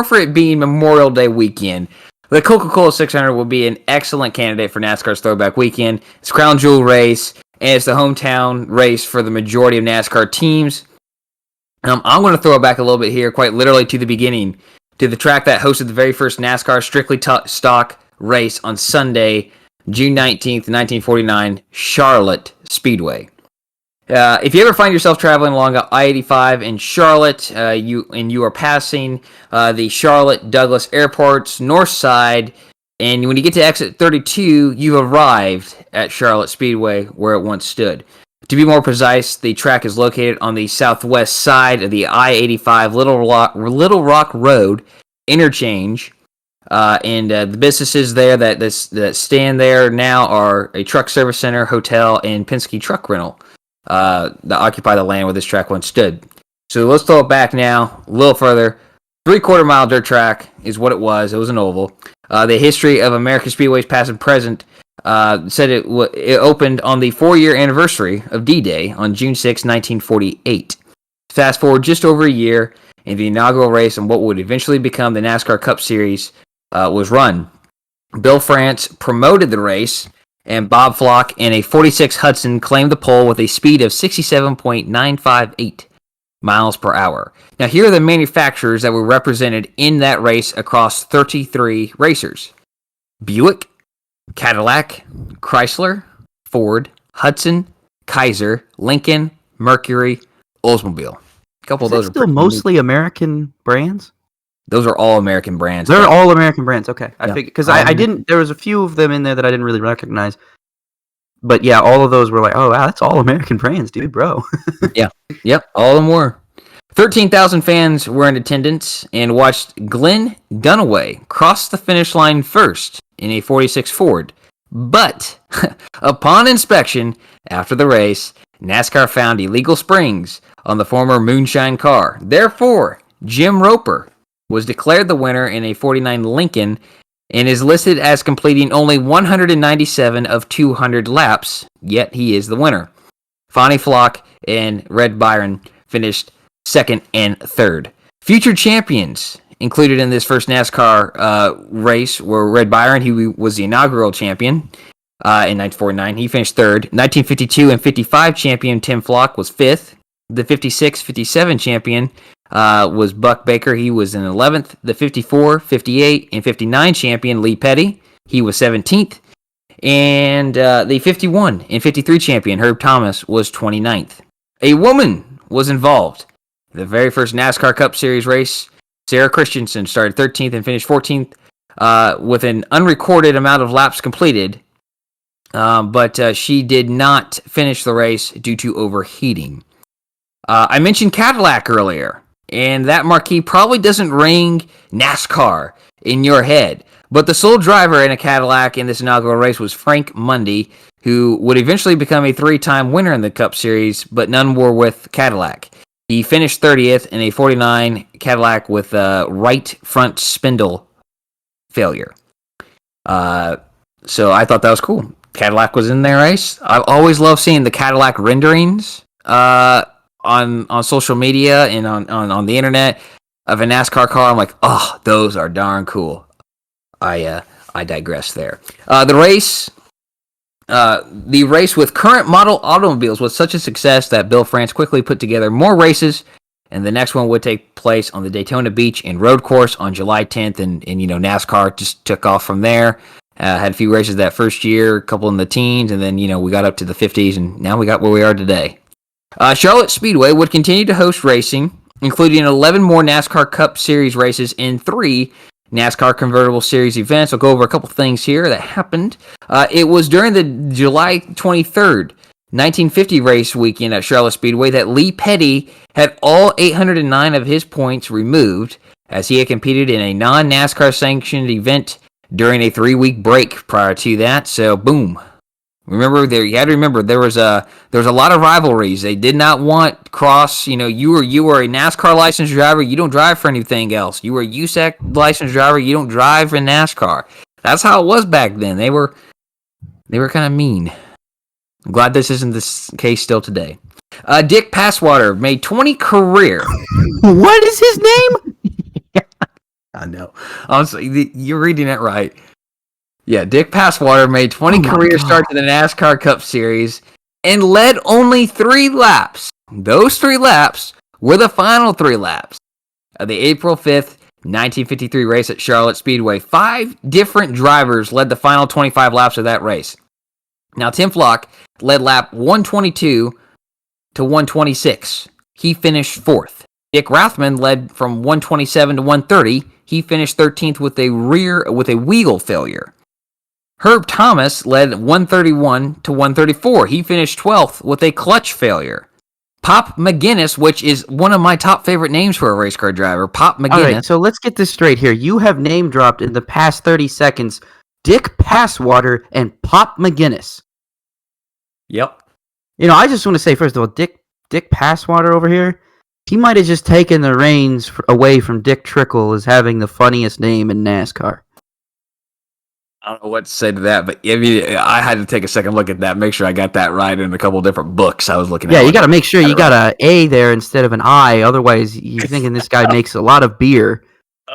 for it being Memorial Day weekend, the Coca-Cola 600 will be an excellent candidate for NASCAR's Throwback Weekend. It's a crown jewel race, and it's the hometown race for the majority of NASCAR teams. I'm going to throw it back a little bit here, quite literally to the beginning, to the track that hosted the very first NASCAR strictly stock race on Sunday, June 19th, 1949, Charlotte Speedway. If you ever find yourself traveling along I-85 in Charlotte, you are passing the Charlotte-Douglas Airport's north side, and when you get to exit 32, you arrived at Charlotte Speedway, where it once stood. To be more precise, the track is located on the southwest side of the I-85 Little Rock Road interchange. And the businesses there that stand there now are a truck service center, hotel, and Penske truck rental that occupy the land where this track once stood. So let's throw it back now a little further. 3/4 mile dirt track is what it was. It was an oval. The history of American Speedways past and present said it opened on the 4-year anniversary of D-Day on June 6, 1948. Fast forward just over a year, and the inaugural race on what would eventually become the NASCAR Cup Series was run. Bill France promoted the race, and Bob Flock in a 46 Hudson claimed the pole with a speed of 67.958 miles per hour. Now, here are the manufacturers that were represented in that race across 33 racers: Buick, Cadillac, Chrysler, Ford, Hudson, Kaiser, Lincoln, Mercury, Oldsmobile. A couple of those are still mostly American brands. Those are all American brands. They're all American brands. Okay, I Yeah. figured because I didn't. There was a few of them in there that I didn't really recognize. But yeah, all of those were like, oh wow, that's all American brands, dude, bro. Yep, all of them were. 13,000 fans were in attendance and watched Glenn Dunaway cross the finish line first in a 46 Ford. But upon inspection after the race, NASCAR found illegal springs on the former Moonshine car. Therefore, Jim Roper was declared the winner in a 49 Lincoln and is listed as completing only 197 of 200 laps, yet he is the winner. Fonnie Flock and Red Byron finished second and third. Future champions included in this first NASCAR race were Red Byron, who was the inaugural champion in 1949. He finished third. 1952 and 55 champion Tim Flock was fifth. The 56-57 champion was Buck Baker. He was in 11th. The 54, 58, and 59 champion Lee Petty. He was 17th. And the 51 and 53 champion Herb Thomas was 29th. A woman was involved. The very first NASCAR Cup Series race, Sarah Christensen started 13th and finished 14th with an unrecorded amount of laps completed. But she did not finish the race due to overheating. I mentioned Cadillac earlier, and that marquee probably doesn't ring NASCAR in your head. But the sole driver in a Cadillac in this inaugural race was Frank Mundy, who would eventually become a 3-time winner in the Cup Series, but none were with Cadillac. He finished 30th in a 49 Cadillac with a right front spindle failure. So I thought that was cool. Cadillac was in their race. I've always loved seeing the Cadillac renderings on social media and on the internet of a NASCAR car. I'm like, oh, those are darn cool. I digress there. The race with current model automobiles was such a success that Bill France quickly put together more races, and the next one would take place on the Daytona Beach and Road Course on July 10th, and NASCAR just took off from there. Had a few races that first year, a couple in the teens, and then we got up to the 50s, and now we got where we are today. Charlotte Speedway would continue to host racing, including 11 more NASCAR Cup Series races and 3 NASCAR Convertible Series events. I'll go over a couple things here that happened. It was during the July 23rd, 1950 race weekend at Charlotte Speedway that Lee Petty had all 809 of his points removed as he had competed in a non-NASCAR sanctioned event during a 3-week break prior to that. So, boom. Remember, you had to remember there was a lot of rivalries. They did not want cross. You were a NASCAR licensed driver. You don't drive for anything else. You were a USAC licensed driver. You don't drive in NASCAR. That's how it was back then. They were kind of mean. I'm glad this isn't the case still today. Dick Passwater made 20 career. What is his name? I know. Honestly, you're reading it right. Yeah, Dick Passwater made 20 career starts in the NASCAR Cup Series and led only 3 laps. Those 3 laps were the final 3 laps of the April 5th, 1953 race at Charlotte Speedway. 5 different drivers led the final 25 laps of that race. Now, Tim Flock led lap 122 to 126. He finished 4th. Dick Rathman led from 127 to 130. He finished 13th with a wheel failure. Herb Thomas led 131 to 134. He finished 12th with a clutch failure. Pop McGinnis, which is one of my top favorite names for a race car driver, Pop McGinnis. All right, so let's get this straight here. You have name dropped in the past 30 seconds Dick Passwater and Pop McGinnis. Yep. I just want to say, first of all, Dick Passwater over here, he might have just taken the reins away from Dick Trickle as having the funniest name in NASCAR. I don't know what to say to that, but I had to take a second look at that, make sure I got that right in a couple of different books I was looking at. Yeah, you got to make sure you got an A there instead of an I. Otherwise, you're thinking this guy makes a lot of beer,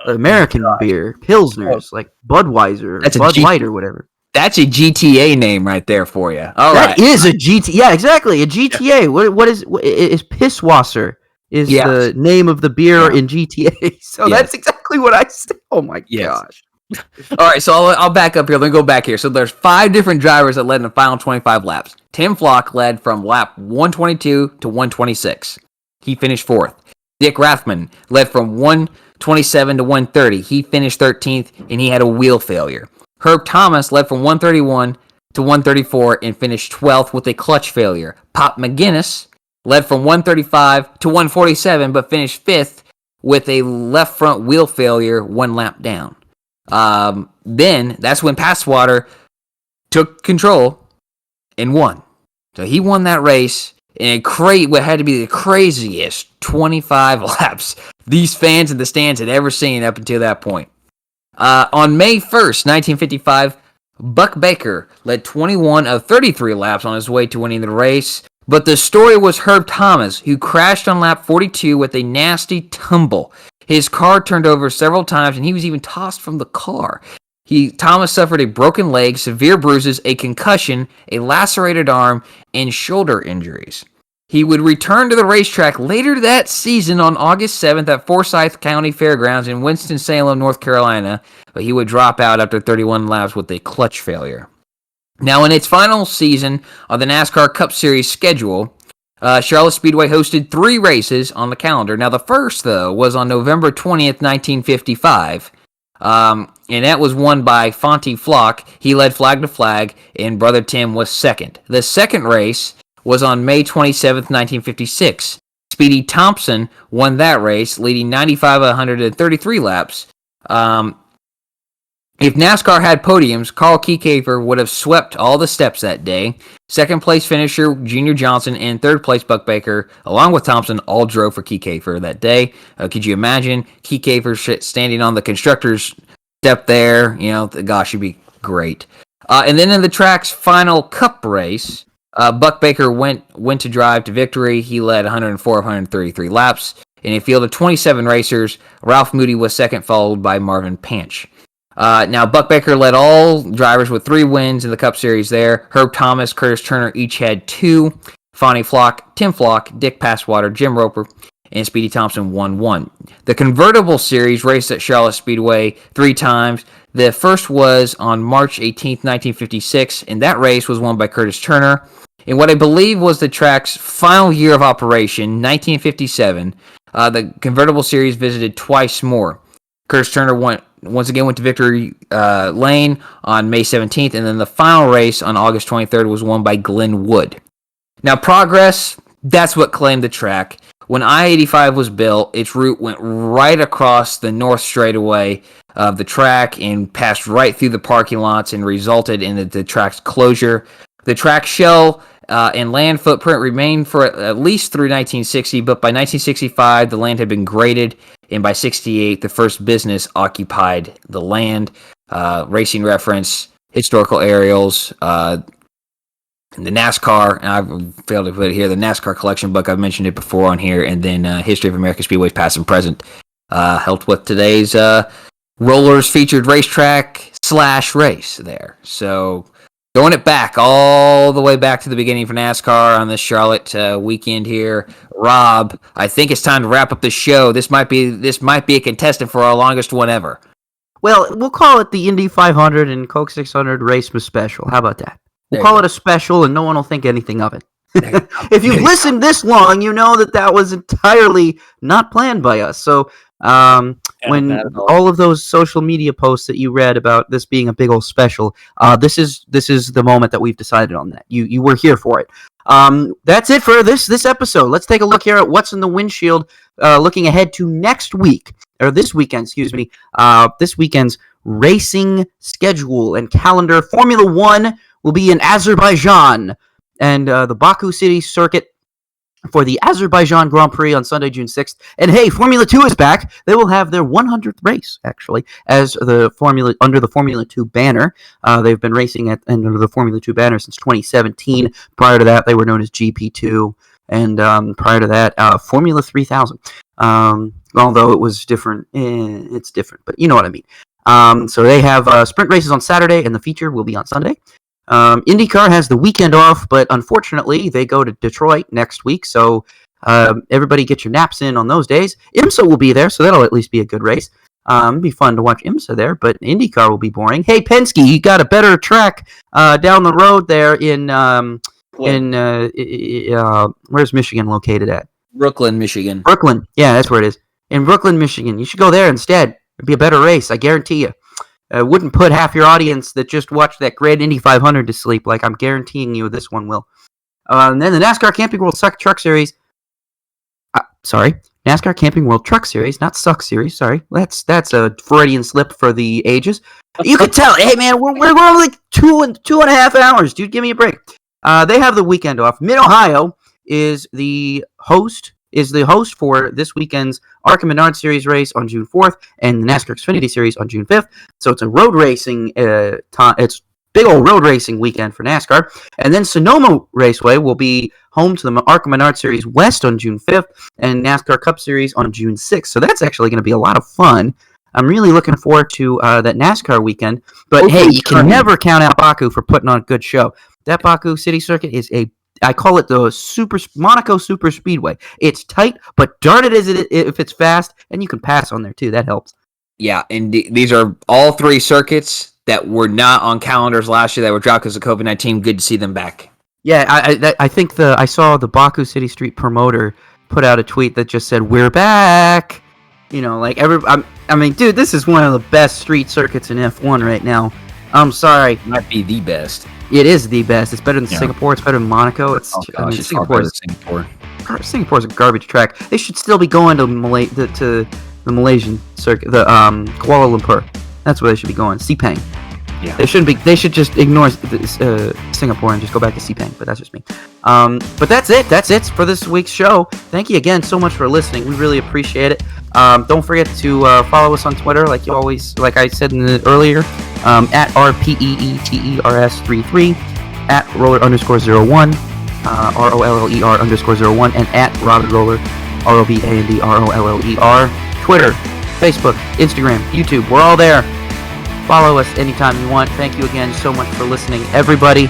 American beer, Pilsners, like Budweiser, Bud Light or whatever. That's a GTA name right there for you. All right. That is a GTA. Yeah, exactly. A GTA. Yeah. What is Pisswasser is the name of the beer in GTA. So that's exactly what I said. Oh, my gosh. All right, so I'll back up here. Let me go back here. So there's 5 different drivers that led in the final 25 laps. Tim Flock led from lap 122 to 126. He finished 4th. Dick Rathman led from 127 to 130. He finished 13th, and he had a wheel failure. Herb Thomas led from 131 to 134 and finished 12th with a clutch failure. Pop McGinnis led from 135 to 147, but finished 5th with a left front wheel failure 1 lap down. Then that's when Passwater took control and won. So he won that race in what had to be the craziest 25 laps these fans in the stands had ever seen up until that point. On May 1st, 1955, Buck Baker led 21 of 33 laps on his way to winning the race. But the story was Herb Thomas, who crashed on lap 42 with a nasty tumble. His car turned over several times, and he was even tossed from the car. Thomas suffered a broken leg, severe bruises, a concussion, a lacerated arm, and shoulder injuries. He would return to the racetrack later that season on August 7th at Forsyth County Fairgrounds in Winston-Salem, North Carolina, but he would drop out after 31 laps with a clutch failure. Now, in its final season of the NASCAR Cup Series schedule, Charlotte Speedway hosted 3 races on the calendar. Now, the first, though, was on November 20th, 1955, and that was won by Fonty Flock. He led flag to flag, and Brother Tim was second. The second race was on May 27th, 1956. Speedy Thompson won that race, leading 95 of 133 laps. If NASCAR had podiums, Carl Kiekhaefer would have swept all the steps that day. Second place finisher Junior Johnson and third place Buck Baker, along with Thompson, all drove for Kiekhaefer that day. Could you imagine Kiekhaefer standing on the constructor's step there? Gosh, it'd be great. And then in the track's final Cup race, Buck Baker went to drive to victory. He led 104 of 133 laps. In a field of 27 racers, Ralph Moody was second, followed by Marvin Panch. Now, Buck Baker led all drivers with 3 wins in the Cup Series there. Herb Thomas, Curtis Turner each had 2. Fonty Flock, Tim Flock, Dick Passwater, Jim Roper, and Speedy Thompson won 1. The Convertible Series raced at Charlotte Speedway 3 times. The first was on March 18th, 1956, and that race was won by Curtis Turner. In what I believe was the track's final year of operation, 1957, the Convertible Series visited twice more. Curtis Turner once again went to Victory Lane on May 17th, and then the final race on August 23rd was won by Glenn Wood. Now, Progress, that's what claimed the track. When I-85 was built, its route went right across the north straightaway of the track and passed right through the parking lots and resulted in the track's closure. The track shell and land footprint remained for at least through 1960, but by 1965, the land had been graded, and by 68, the first business occupied the land. Racing Reference, historical aerials, the NASCAR, and I failed to put it here, the NASCAR collection book, I've mentioned it before on here, and then History of American Speedways Past and Present helped with today's Rollers featured racetrack/race there. So going it back all the way back to the beginning for NASCAR on this Charlotte weekend here. Rob, I think it's time to wrap up the show. This might be a contestant for our longest one ever. Well, we'll call it the Indy 500 and Coke 600 Racemas special. How about that? We'll call it a special, and no one will think anything of it. If you've listened this long, you know that was entirely not planned by us. So when all of those social media posts that you read about this being a big old special, this is the moment that we've decided on that. You were here for it. That's it for this episode. Let's take a look here at what's in the windshield, looking ahead to next week, or this weekend, excuse me, this weekend's racing schedule and calendar. Formula One will be in Azerbaijan, and the Baku City circuit for the Azerbaijan Grand Prix on Sunday, June 6th. And hey, Formula 2 is back. They will have their 100th race, actually, as under the Formula 2 banner. They've been racing under the Formula 2 banner since 2017. Prior to that, they were known as GP2, and prior to that, Formula 3000. Although it was different, it's different, but you know what I mean. So they have sprint races on Saturday, and the feature will be on Sunday. IndyCar has the weekend off, but unfortunately, they go to Detroit next week, so everybody get your naps in on those days. IMSA will be there, so that'll at least be a good race. It'll be fun to watch IMSA there, but IndyCar will be boring. Hey, Penske, you got a better track down the road there in where's Michigan located at? Brooklyn, Michigan. Brooklyn, yeah, that's where it is. In Brooklyn, Michigan. You should go there instead. It'd be a better race, I guarantee you. Wouldn't put half your audience that just watched that great Indy 500 to sleep, like I'm guaranteeing you this one will. And then the NASCAR Camping World Truck Series. NASCAR Camping World Truck Series, not Suck Series. Sorry, that's a Freudian slip for the ages. You can tell. Hey man, we're only like two and a half hours, dude. Give me a break. They have the weekend off. Mid Ohio is the host for this weekend's ARCA Menard Series race on June 4th and the NASCAR Xfinity Series on June 5th. So it's a road racing it's big old road racing weekend for NASCAR. And then Sonoma Raceway will be home to the ARCA Menard Series West on June 5th and NASCAR Cup Series on June 6th. So that's actually going to be a lot of fun. I'm really looking forward to that NASCAR weekend. But hey, you can never count out Baku for putting on a good show. That Baku City Circuit is I call it the Monaco Super Speedway. It's tight, but darn it if it's fast, and you can pass on there too. That helps. Yeah, and these are all three circuits that were not on calendars last year that were dropped because of COVID-19. Good to see them back. Yeah, I think I saw the Baku City Street promoter put out a tweet that just said, "We're back." You know, like I mean, dude, this is one of the best street circuits in F1 right now. I'm sorry. Might be the best. It is the best. It's better than Singapore. It's better than Monaco. Singapore. Singapore's a garbage track. They should still be going to the Malaysian circuit, the Kuala Lumpur. That's where they should be going. Sepang. Yeah. They shouldn't be. They should just ignore Singapore and just go back to Sepang. But that's just me. But that's it. That's it for this week's show. Thank you again so much for listening. We really appreciate it. Don't forget to follow us on Twitter, like I said earlier, at RPEETERS33, at roller_01, ROLLER_01, and at Robin Roller, ROBANDROLLER. Twitter, Facebook, Instagram, YouTube, we're all there. Follow us anytime you want. Thank you again so much for listening, everybody.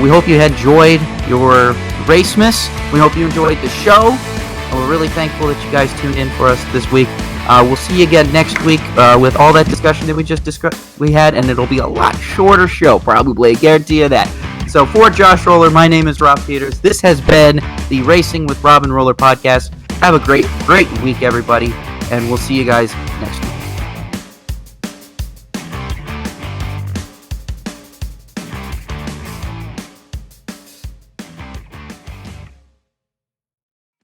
We hope you enjoyed your Racemas. We hope you enjoyed the show. And we're really thankful that you guys tuned in for us this week. We'll see you again next week with all that discussion that we had, and it'll be a lot shorter show, probably. I guarantee you that. So for Josh Roller, my name is Rob Peters. This has been the Racing with Rob and Roller podcast. Have a great week, everybody, and we'll see you guys next week.